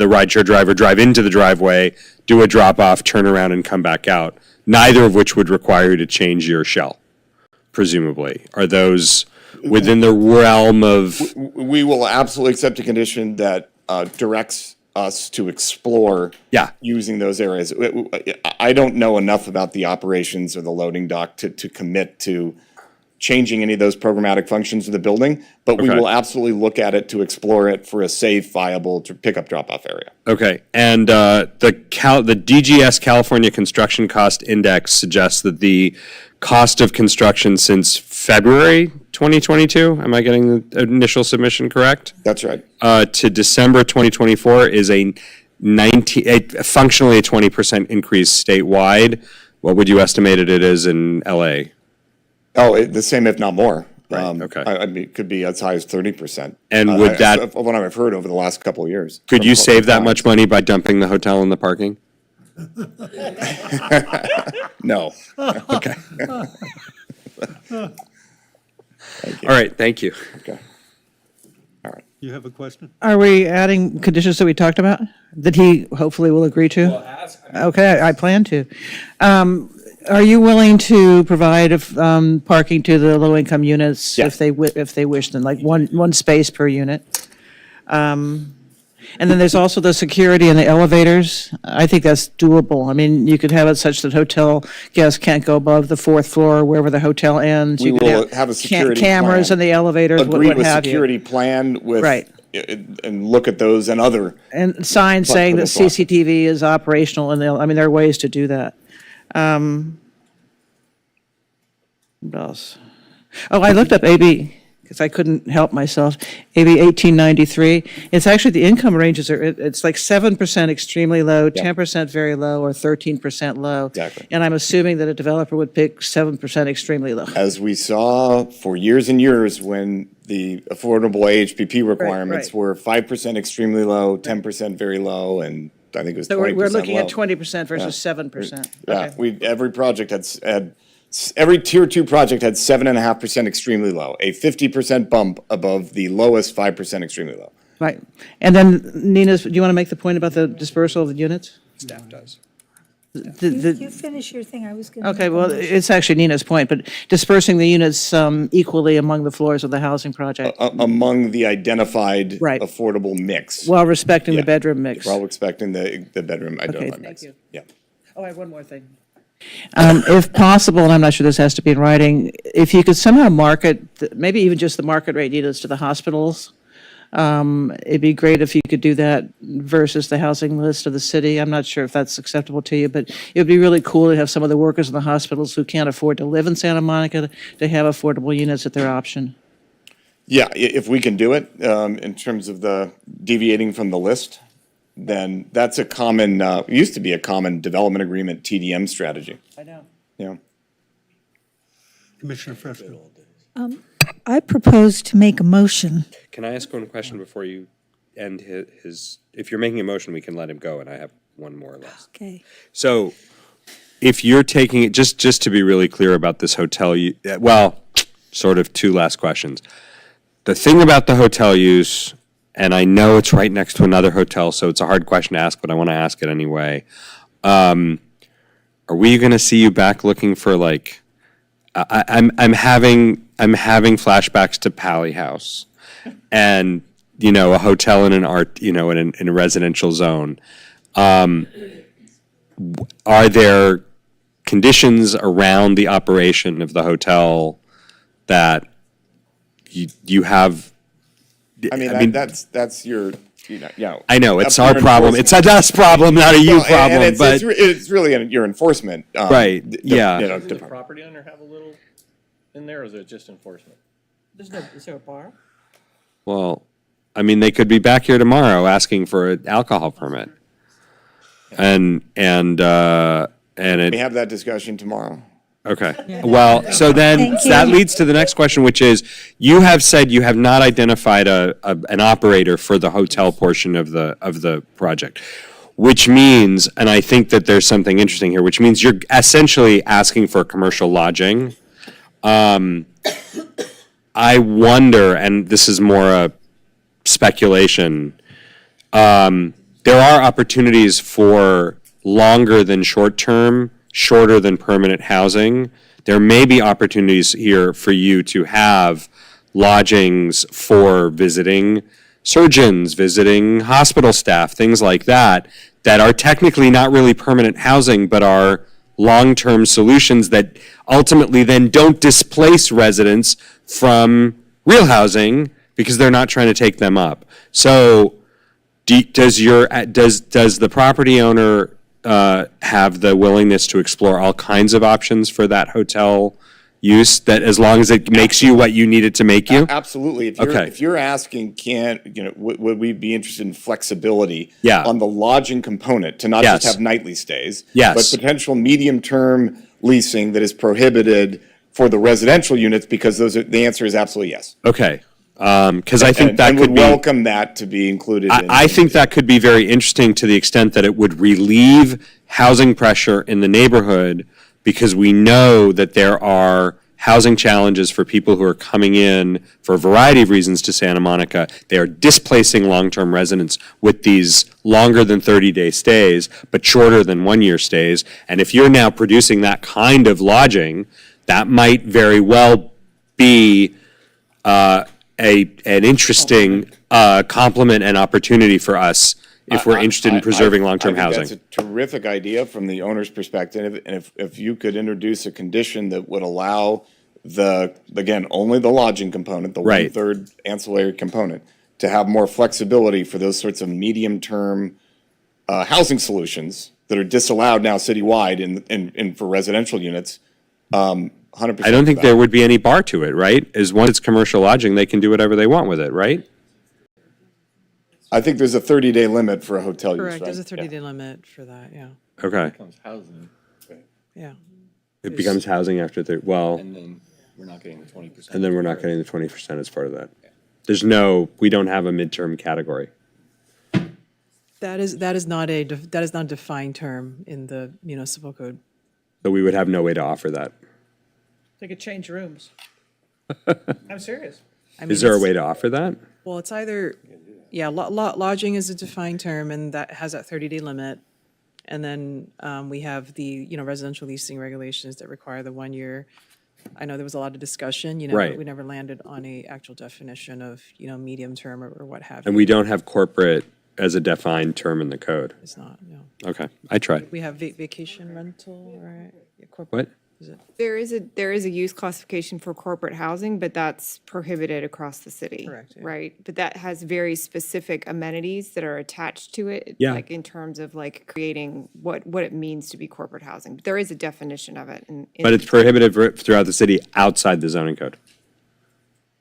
rideshare driver drive into the driveway, do a drop-off, turn around, and come back out, neither of which would require you to change your shell, presumably. Are those within the realm of... We will absolutely accept a condition that directs us to explore using those areas. I don't know enough about the operations of the loading dock to commit to changing any of those programmatic functions of the building, but we will absolutely look at it to explore it for a safe, viable pickup drop-off area. Okay, and the DGS California Construction Cost Index suggests that the cost of construction since February 2022, am I getting the initial submission correct? That's right. To December 2024 is functionally a 20% increase statewide. What would you estimate it is in LA? Oh, the same, if not more. Right, okay. I mean, it could be as high as 30%. And would that... What I've heard over the last couple of years. Could you save that much money by dumping the hotel in the parking? No. Okay. All right, thank you. Okay. All right. You have a question? Are we adding conditions that we talked about that he hopefully will agree to? Okay, I plan to. Are you willing to provide parking to the low-income units if they wish, then like one space per unit? And then there's also the security in the elevators. I think that's doable. I mean, you could have it such that hotel guests can't go above the fourth floor, wherever the hotel ends. We You could will have a security cameras plan. in the elevators, Agree what with have you. security plan with, Right. and look at those and other. And signs saying that Flexible block. CCTV is operational, and there are ways to do that. What else? Oh, I looked up AB because I couldn't help myself, AB 1893. It's actually, the income ranges are, it's like 7% extremely low, 10% very low, or 13% low. Exactly. And I'm assuming that a developer would pick 7% extremely low. As we saw for years and years when the affordable AHPP requirements right. were 5% extremely low, 10% very low, and I think it was 20% So we're looking low. at 20% versus 7%. Yeah, Okay. every project every tier 2 project had 7.5% extremely low, a 50% bump above the lowest 5% extremely low. Right. And then, Nina, do you want to make the point about the dispersal of the units? Staff does. You finish your thing, I was going to. Okay, well, it's actually Nina's point, but dispersing the units equally among the floors of the housing project, Among the identified Right. affordable mix. while respecting the Yeah. bedroom mix. While expecting the bedroom identified thank mix. you. Yeah. Oh, I have one more thing. If possible, and I'm not sure this has to be in writing, if you could somehow market, maybe even just the market rate units to the hospitals, it'd be great if you could do that versus the housing list of the city. I'm not sure if that's acceptable to you, but it would be really cool to have some of the workers in the hospitals who can't afford to live in Santa Monica to have affordable units at their option. Yeah, if we can do it, in terms of the deviating from the list, then that's a common, used to be a common development agreement TDM strategy. I know. Yeah. Commissioner Fresco. I propose to make a motion. Can I ask one question before you end his, if you're making a motion, we can let him go, and I have one more or less. Okay. So if you're taking it, just to be really clear about this hotel, well, sort of two last questions. The thing about the hotel use, and I know it's right next to another hotel, so it's a hard question to ask, but I want to ask it anyway. Are we going to see you back looking for like, I'm having flashbacks to Pally House, and a hotel in an art, in a residential zone. Are there conditions around the operation of the hotel that you have? I mean, that's your, I know, it's up our your problem. enforcement. It's a us problem, not a you Well, problem, and but. it's really your enforcement. Right, yeah. Does the property owner have a little in there, or is it just enforcement? Is there a bar? Well, I mean, they could be back here tomorrow asking for an alcohol permit. And We it, have that discussion tomorrow. okay. Well, so then Thank you. that leads to the next question, which is, you have said you have not identified an operator for the hotel portion of the project, which means, and I think that there's something interesting here, which means you're essentially asking for commercial lodging. I wonder, and this is more a speculation, there are opportunities for longer than short-term, shorter than permanent housing. There may be opportunities here for you to have lodgings for visiting surgeons, visiting hospital staff, things like that, that are technically not really permanent housing, but are long-term solutions that ultimately then don't displace residents from real housing because they're not trying to take them up. So does the property owner have the willingness to explore all kinds of options for that hotel use, that as long as it makes you what you need it to make you? Absolutely. Okay. If you're asking, would we be interested in flexibility Yeah. on the lodging component to not Yes. just have nightly stays, Yes. but potential medium-term leasing that is prohibited for the residential units, because the answer is absolutely yes. Okay, because I think that and could would be. welcome that to be included. I think that could be very interesting to the extent that it would relieve housing pressure in the neighborhood, because we know that there are housing challenges for people who are coming in for a variety of reasons to Santa Monica. They are displacing long-term residents with these longer than 30-day stays, but shorter than one-year stays. And if you're now producing that kind of lodging, that might very well be an interesting complement and opportunity for us if we're interested in preserving long-term housing. That's a terrific idea from the owner's perspective, and if you could introduce a condition that would allow only the lodging component, the Right. 1/3 ancillary component, to have more flexibility for those sorts of medium-term housing solutions that are disallowed now citywide and for residential units, 100%. I don't think for that. there would be any bar to it, right? As once it's commercial lodging, they can do whatever they want with it, right? I think there's a 30-day limit for a hotel use, Correct, right? there's a 30-day limit for that, yeah. Okay. Yeah. It becomes housing after well, And then we're not getting the 20%. and then we're not getting the 20% as part of that. We don't have a midterm category. That is not a defined term in the municipal code. So we would have no way to offer that. They could change rooms. I'm serious. I mean, Is there a it's- way to offer that? Well, it's either, yeah, lodging is a defined term, and that has that 30-day limit. And then we have the, residential leasing regulations that require the 1 year. I know there was a lot of discussion, but Right. we never landed on a actual definition of, medium term or what have you. And we don't have corporate as a defined term in the code. It's not, no. Okay, I tried. We have vacation rental, right? Yeah, corporate. What? Is it? There is a use classification for corporate housing, but that's prohibited across the city. Correct, yeah. Right? But that has very specific amenities that are attached to it. Yeah. Like in terms of like creating what it means to be corporate housing. But there is a definition of it. But it's prohibited throughout the city outside the zoning code.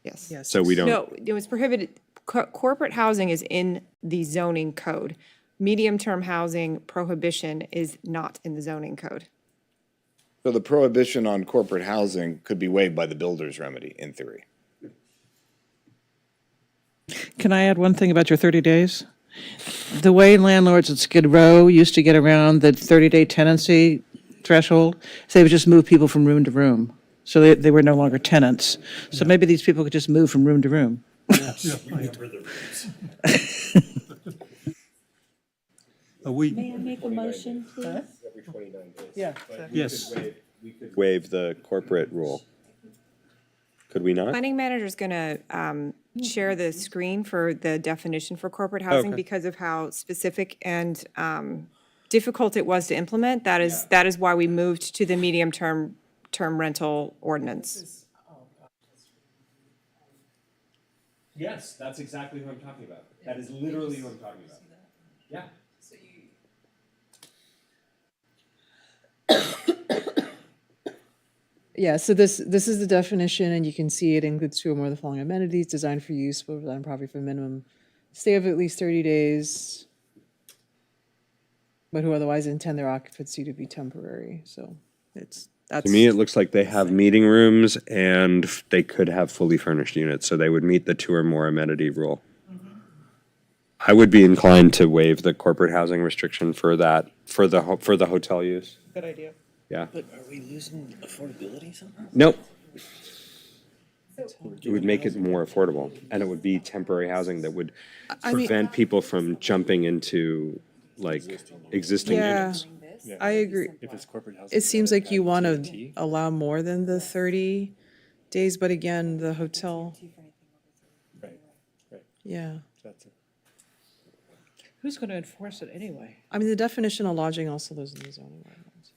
Yes. Yes. So we don't. No, it was prohibited. Corporate housing is in the zoning code. Medium-term housing prohibition is not in the zoning code. So the prohibition on corporate housing could be waived by the builder's remedy, in theory. Can I add one thing about your 30 days? The way landlords at Skid Row used to get around the 30-day tenancy threshold, is they would just move people from room to room. So they were no longer tenants. So maybe these people could just move from room to room. May I make a motion, please? Yeah. Yes. We could waive the corporate rule. Could we not? Planning manager's going to share the screen for the definition for corporate housing Okay. because of how specific and difficult it was to implement. That is why we moved to the medium-term rental ordinance. Yes, that's exactly who I'm talking about. That is literally who I'm talking about. Yeah. Yeah, so this is the definition, and you can see it includes two or more of the following amenities designed for use within property for a minimum stay of at least 30 days, but who otherwise intend their occupancy to be temporary. So that's. To me, it looks like they have meeting rooms and they could have fully furnished units, so they would meet the two or more amenity rule. I would be inclined to waive the corporate housing restriction for that, for the hotel use. Good idea. Yeah. But are we losing affordability somehow? Nope. It would make it more affordable, and it would be temporary housing that would I mean- prevent people from jumping into, like, existing Yeah, units. I agree. If it's corporate housing. It seems like you want to allow more than the 30 days, but again, the hotel, Right, right. yeah. That's it. Who's going to enforce it anyway? I mean, the definition of lodging also lives in the zoning ordinance. so.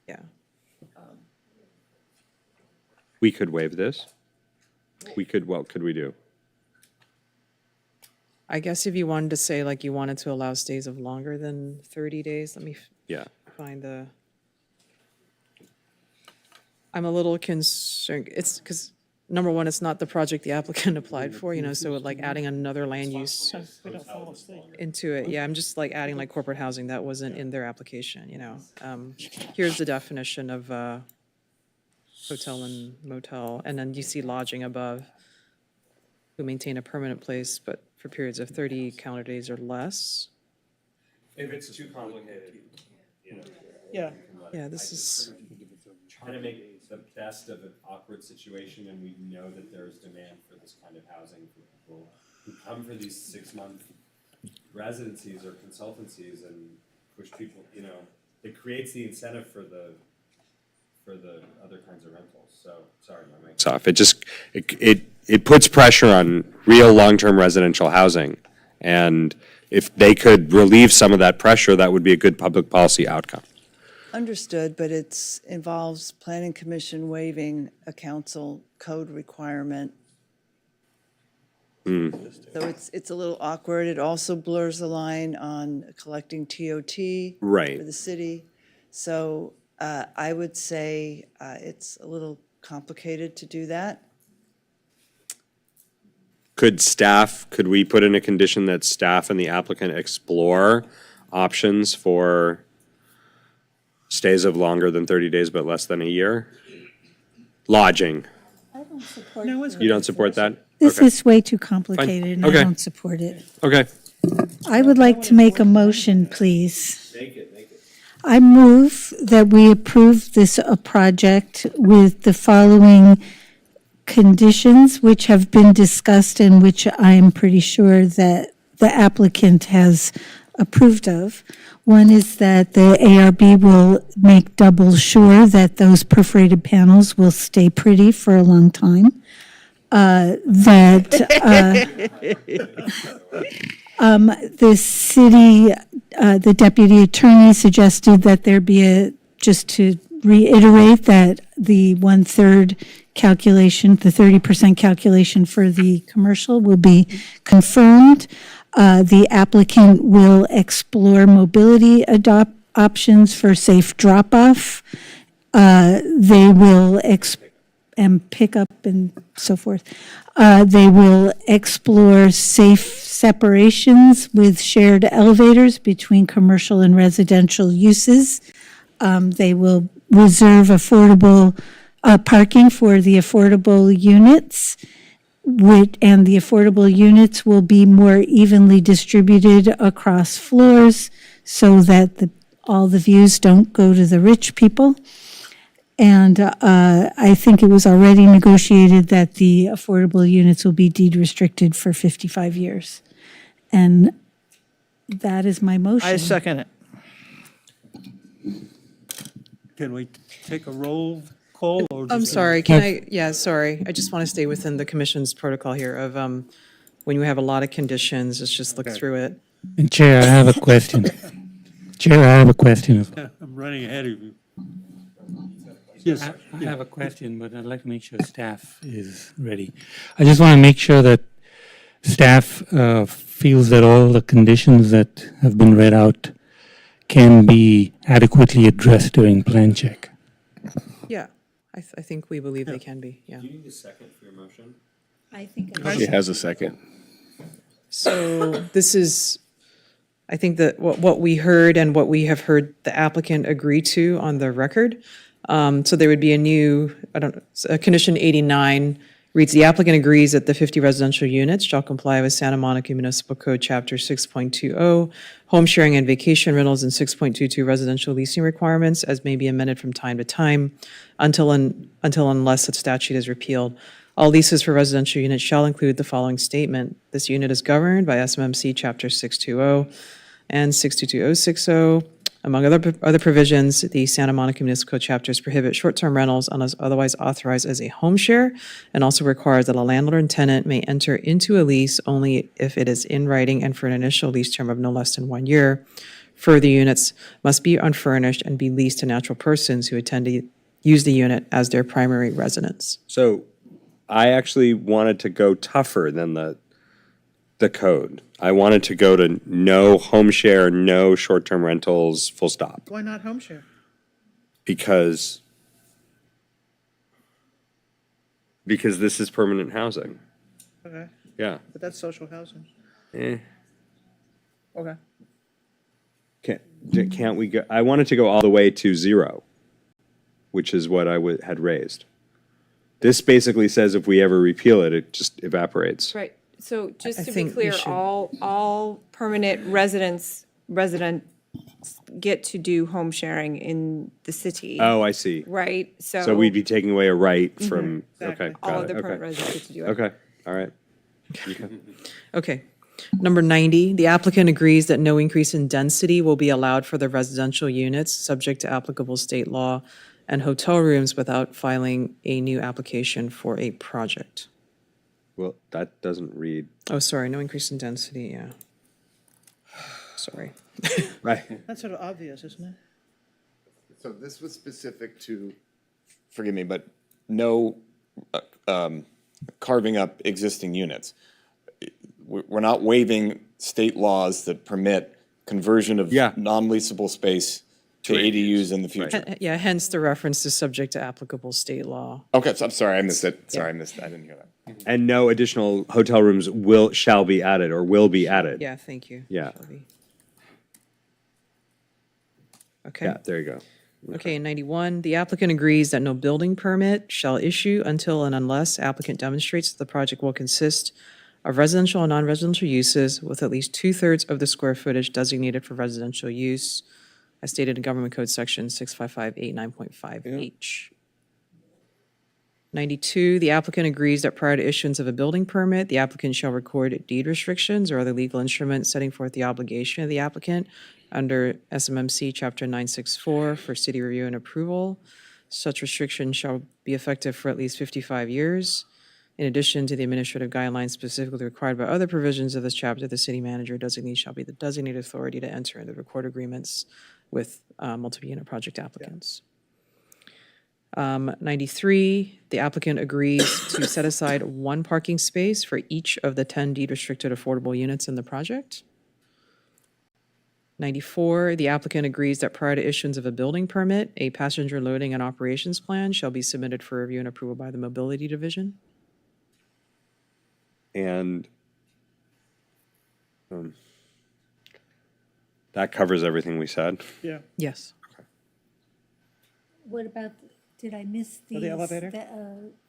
Yeah. We could waive this. What could we do? I guess if you wanted to say, like, you wanted to allow stays of longer than 30 days, let me Yeah. find the. I'm a little concerned, it's because, number one, it's not the project the applicant applied for, so like adding another land use We don't follow state. into it, yeah, I'm just like adding like corporate housing, that wasn't in their application, Here's the definition of hotel and motel, and then you see lodging above, who maintain a permanent place, but for periods of 30 calendar days or less. If it's too complicated, Yeah. Yeah, this is, trying to make the best of an awkward situation, and we know that there's demand for this kind of housing for people who come for these 6-month residencies or consultancies and push people, it creates the incentive for the other kinds of rentals. So, sorry, my mic's off. It puts pressure on real long-term residential housing. And if they could relieve some of that pressure, that would be a good public policy outcome. Understood, but it involves planning commission waiving a council code requirement. So it's a little awkward. It also blurs the line on collecting TOT Right. for the city. So I would say it's a little complicated to do that. Could we put in a condition that staff and the applicant explore options for stays of longer than 30 days but less than a year? Lodging. You don't support that? This Okay. is way too complicated, and I Okay. don't support it. Okay. I would like to make a motion, please. I move that we approve this project with the following conditions, which have been discussed and which I'm pretty sure that the applicant has approved of. One is that the ARB will make double sure that those perforated panels will stay pretty for a long time. The city, the deputy attorney suggested that there be just to reiterate that the 1/3 calculation, the 30% calculation for the commercial will be confirmed. The applicant will explore mobility options for safe drop-off. They will and pick up and so forth. They will explore safe separations with shared elevators between commercial and residential uses. They will reserve affordable parking for the affordable units, and the affordable units will be more evenly distributed across floors so that all the views don't go to the rich people. And I think it was already negotiated that the affordable units will be deed restricted for 55 years. And that is my motion. I second it. Can we take a roll call? Or I'm just- sorry, sorry. I just want to stay within the commission's protocol here of when you have a lot of conditions, let's just look through it. And Chair, I have a question. Chair, I have a question as well. I'm running ahead of you. Yes. I have a question, but I'd like to make sure staff is ready. I just want to make sure that staff feels that all the conditions that have been read out can be adequately addressed during plan check. Yeah, I think we believe they can be, yeah. Do you need a second for your motion? I think She has a second. So this is, I think that what we heard and what we have heard the applicant agree to on the record. So there would be a new, condition 89 reads, the applicant agrees that the 50 residential units shall comply with Santa Monica Municipal Code Chapter 6.20, home sharing and vacation rentals, and 6.22 residential leasing requirements as may be amended from time to time until unless such statute is repealed. All leases for residential units shall include the following statement. This unit is governed by SMMC Chapter 620 and 622060. Among other provisions, the Santa Monica Municipal Code chapters prohibit short-term rentals unless otherwise authorized as a home share, and also requires that a landlord and tenant may enter into a lease only if it is in writing and for an initial lease term of no less than 1 year. Further, units must be unfurnished and be leased to natural persons who intend to use the unit as their primary residence. So I actually wanted to go tougher than the code. I wanted to go to no home share, no short-term rentals, full stop. Why not home share? Because this is permanent housing. Okay, Yeah. but that's social housing. Eh. Okay. Can't we go, I wanted to go all the way to 0, which is what I had raised. This basically says if we ever repeal it, it just evaporates. Right, so just I to be think we clear, should- all permanent residents get to do home sharing in the city. Oh, I see. Right, So we'd be taking away a right from, Exactly. okay, all got of it, the permanent okay. residents get to do it. Okay, all right. Okay. Number 90, the applicant agrees that no increase in density will be allowed for the residential units, subject to applicable state law, and hotel rooms without filing a new application for a project. Well, that doesn't read. Oh, sorry, no increase in density, yeah. Sorry. Right. That's sort of obvious, isn't it? So this was specific to, forgive me, but no carving up existing units. We're not waiving state laws that permit conversion of non-leasable space to ADUs in the future. Yeah, hence the reference to subject to applicable state law. Okay, so I'm sorry, I missed it. Sorry, I missed, I didn't hear that. And no additional hotel rooms shall be added or will be added. Yeah, thank you. Yeah. Okay. Yeah, there you go. Okay, 91, the applicant agrees that no building permit shall issue until and unless applicant demonstrates that the project will consist of residential and non-residential uses with at least 2/3 of the square footage designated for residential use, as stated in Government Code Section 65589.5H. 92, the applicant agrees that prior to issuance of a building permit, the applicant shall record deed restrictions or other legal instruments setting forth the obligation of the applicant under SMMC Chapter 964 for city review and approval. Such restrictions shall be effective for at least 55 years. In addition to the administrative guidelines specifically required by other provisions of this chapter, the city manager designee shall be the designated authority to enter into record agreements with multi-unit project applicants. 93, the applicant agrees to set aside one parking space for each of the 10 deed-restricted affordable units in the project. 94, the applicant agrees that prior to issuance of a building permit, a passenger loading and operations plan shall be submitted for review and approval by the Mobility Division. And that covers everything we said. Yeah. Yes. What about, did I miss these? the elevator?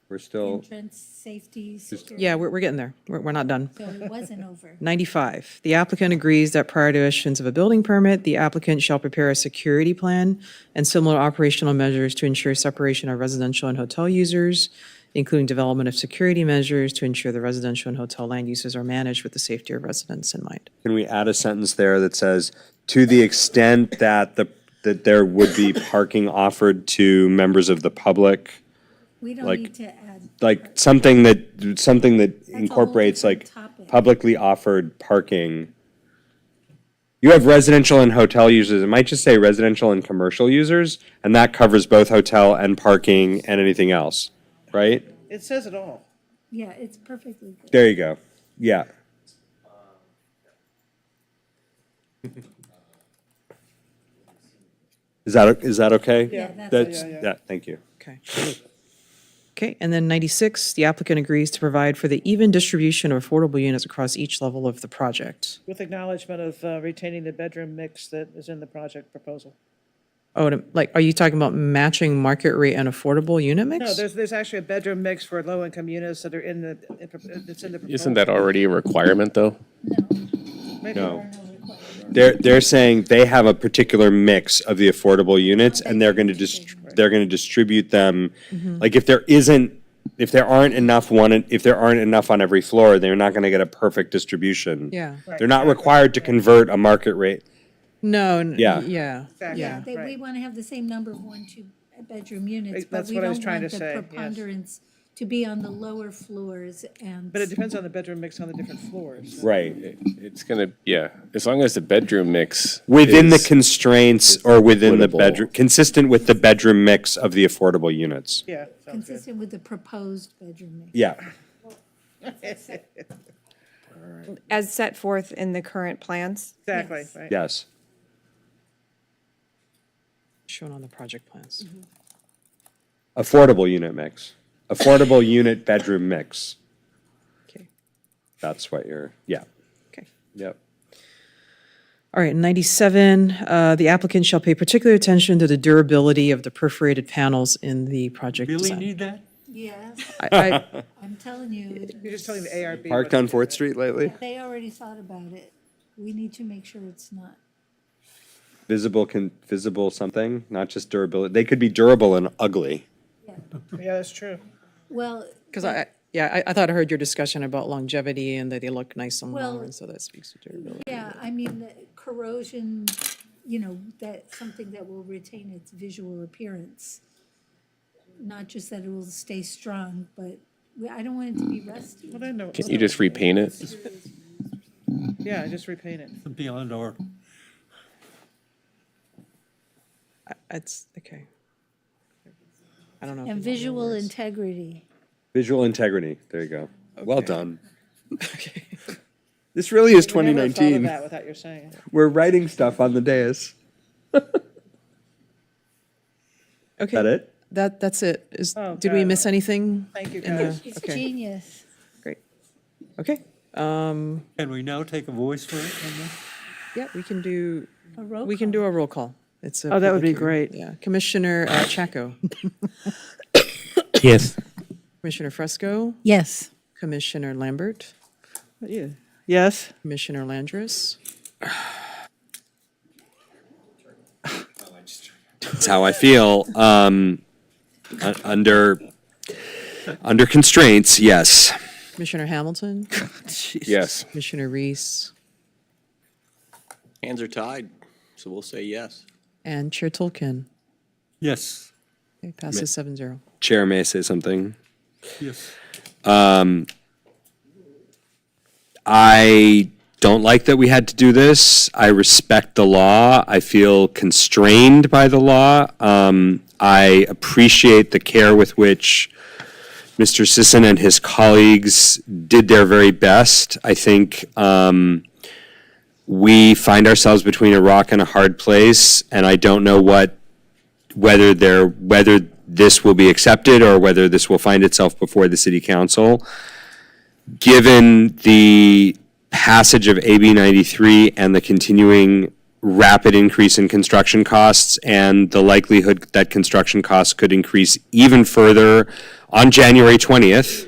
We're still, Entrance, safety, security? Yeah, we're getting there. We're not done. So it wasn't over. 95, the applicant agrees that prior to issuance of a building permit, the applicant shall prepare a security plan and similar operational measures to ensure separation of residential and hotel users, including development of security measures to ensure the residential and hotel land uses are managed with the safety of residents in mind. can we add a sentence there that says, to the extent that that there would be parking offered to members of the public? We don't Like- need to add. Like something that whole incorporates like different topic. publicly offered parking. You have residential and hotel users, it might just say residential and commercial users, and that covers both hotel and parking and anything else, right? It says it all. Yeah, it's perfectly good. There you go, yeah. Is that okay? Yeah, that's That's, okay. yeah, thank you. Okay. Okay, and then 96, the applicant agrees to provide for the even distribution of affordable units across each level of the project. With acknowledgement of retaining the bedroom mix that is in the project proposal. Oh, like, are you talking about matching market rate and affordable unit mix? No, there's actually a bedroom mix for low-income units that are in the, it's in the proposal. Isn't that already a requirement, though? Maybe. No. They're saying they have a particular mix of the affordable units, and they're going to distribute them. Like if there aren't enough on every floor, they're not going to get a perfect distribution. Yeah. They're not required to convert a market rate. No, Yeah. yeah, Exactly. yeah. We Right. want to have the same number of 1, 2-bedroom units, but That's we what I don't was trying want to the say, yes. preponderance to be on the lower floors and. But it depends on the bedroom mix on the different floors. Right. It's gonna, yeah, as long as the bedroom mix. Within the is- constraints or within the equitable. bedroom, consistent with the bedroom mix of the affordable units. Yeah. sounds good. Consistent with the proposed bedroom mix. Yeah. As set forth in the current plans? Exactly, Yes. right. Yes. Shown on the project plans. Affordable unit mix. Affordable unit bedroom mix. Okay. That's what yeah. Okay. Yep. All right, 97, the applicant shall pay particular attention to the durability of the perforated panels in the project Really design. need that? Yes, I, I'm telling you, You're just telling the ARB. Parked what- on 4th Street lately? they already thought about it. We need to make sure it's not. Visible something, not just durability. They could be durable and ugly. Yeah, that's true. Well. because I thought I heard your discussion about longevity and that they look nice and Well, long, and so that speaks to durability. Yeah, I mean, the corrosion, that's something that will retain its visual appearance. Not just that it will stay strong, but I don't want it to be rusty. Well, I know. Can you just repaint it? Yeah, just repaint it. Beyond our. It's, okay. I don't know. if And you want more visual words. integrity. Visual integrity. There you go. Well Okay. done. This really is We never thought of 2019. that without your saying it. We're writing stuff on the dais. Okay. that it? That's it. Oh, Did we God. miss anything? Thank you, in the- guys. He's okay. genius. Great. Okay. Can we now take a voice vote on this? Yeah, we can do, A roll we can do a roll call. It's a Oh, that would be public hearing. great. Yeah. Commissioner Chaco, Yes. Commissioner Fresco, Yes. Commissioner Lambert, Yes? Commissioner Landris. That's how I feel. Under constraints, yes. Commissioner Hamilton, Yes. Commissioner Reese, Hands are tied, so we'll say yes. and Chair Tolkien. Yes. Okay, passes 7-0. Chair, may I say something? Yes. I don't like that we had to do this. I respect the law. I feel constrained by the law. I appreciate the care with which Mr. Sisson and his colleagues did their very best. I think we find ourselves between a rock and a hard place, and I don't know whether this will be accepted or whether this will find itself before the city council. Given the passage of AB 93 and the continuing rapid increase in construction costs and the likelihood that construction costs could increase even further on January 20th,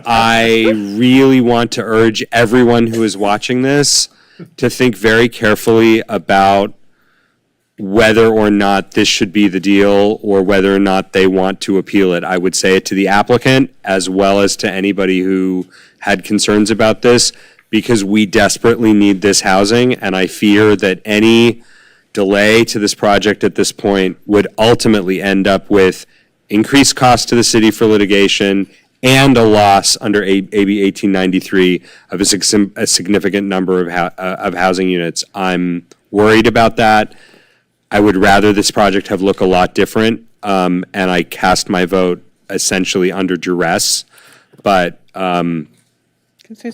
I really want to urge everyone who is watching this to think very carefully about whether or not this should be the deal or whether or not they want to appeal it. I would say it to the applicant as well as to anybody who had concerns about this, because we desperately need this housing, and I fear that any delay to this project at this point would ultimately end up with increased costs to the city for litigation and a loss under AB 1893 of a significant number of housing units. I'm worried about that. I would rather this project have looked a lot different, and I cast my vote essentially under duress. But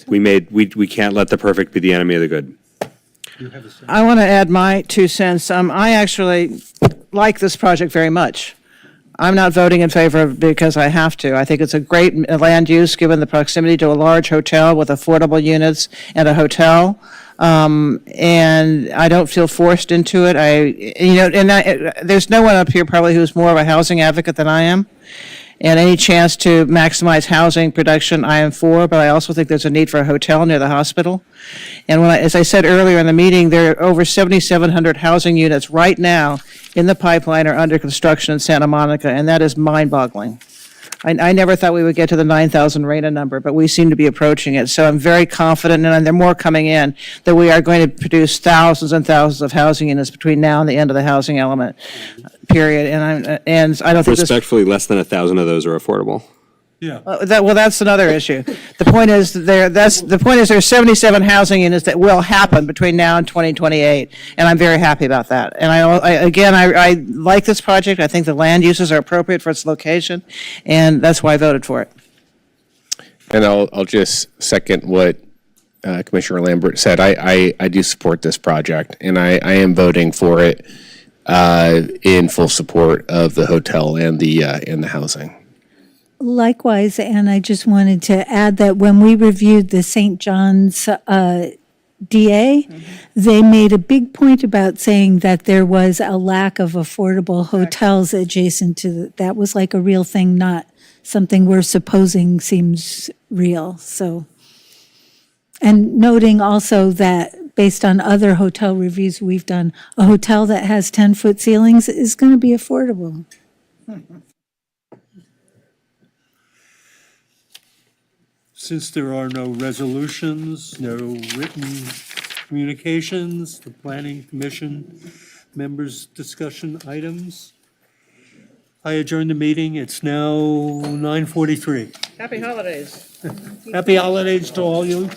we can't let the perfect be the enemy of the good. I want to add my 2 cents. I actually like this project very much. I'm not voting in favor of it because I have to. I think it's a great land use, given the proximity to a large hotel with affordable units and a hotel. And I don't feel forced into it. There's no one up here probably who's more of a housing advocate than I am. And any chance to maximize housing production, I am for, but I also think there's a need for a hotel near the hospital. And as I said earlier in the meeting, there are over 7,700 housing units right now in the pipeline or under construction in Santa Monica, and that is mind-boggling. I never thought we would get to the 9,000 RENA number, but we seem to be approaching it. So I'm very confident, and there are more coming in, that we are going to produce thousands and thousands of housing units between now and the end of the housing element period. And I don't think this. Respectfully, less than 1,000 of those are affordable. Yeah. That's another issue. The point is there's 77 housing units that will happen between now and 2028, and I'm very happy about that. And I like this project. I think the land uses are appropriate for its location, and that's why I voted for it. And I'll just second what Commissioner Lambert said. I do support this project, and I am voting for it in full support of the hotel and the housing. Likewise, and I just wanted to add that when we reviewed the St. John's DA, they made a big point about saying that there was a lack of affordable hotels adjacent to that was like a real thing, not something we're supposing seems real. So, and noting also that based on other hotel reviews we've done, a hotel that has 10-foot ceilings is going to be affordable. Since there are no resolutions, no written communications, the Planning Commission members' discussion items, I adjourn the meeting. It's now 9:43. Happy holidays. Happy holidays to all you.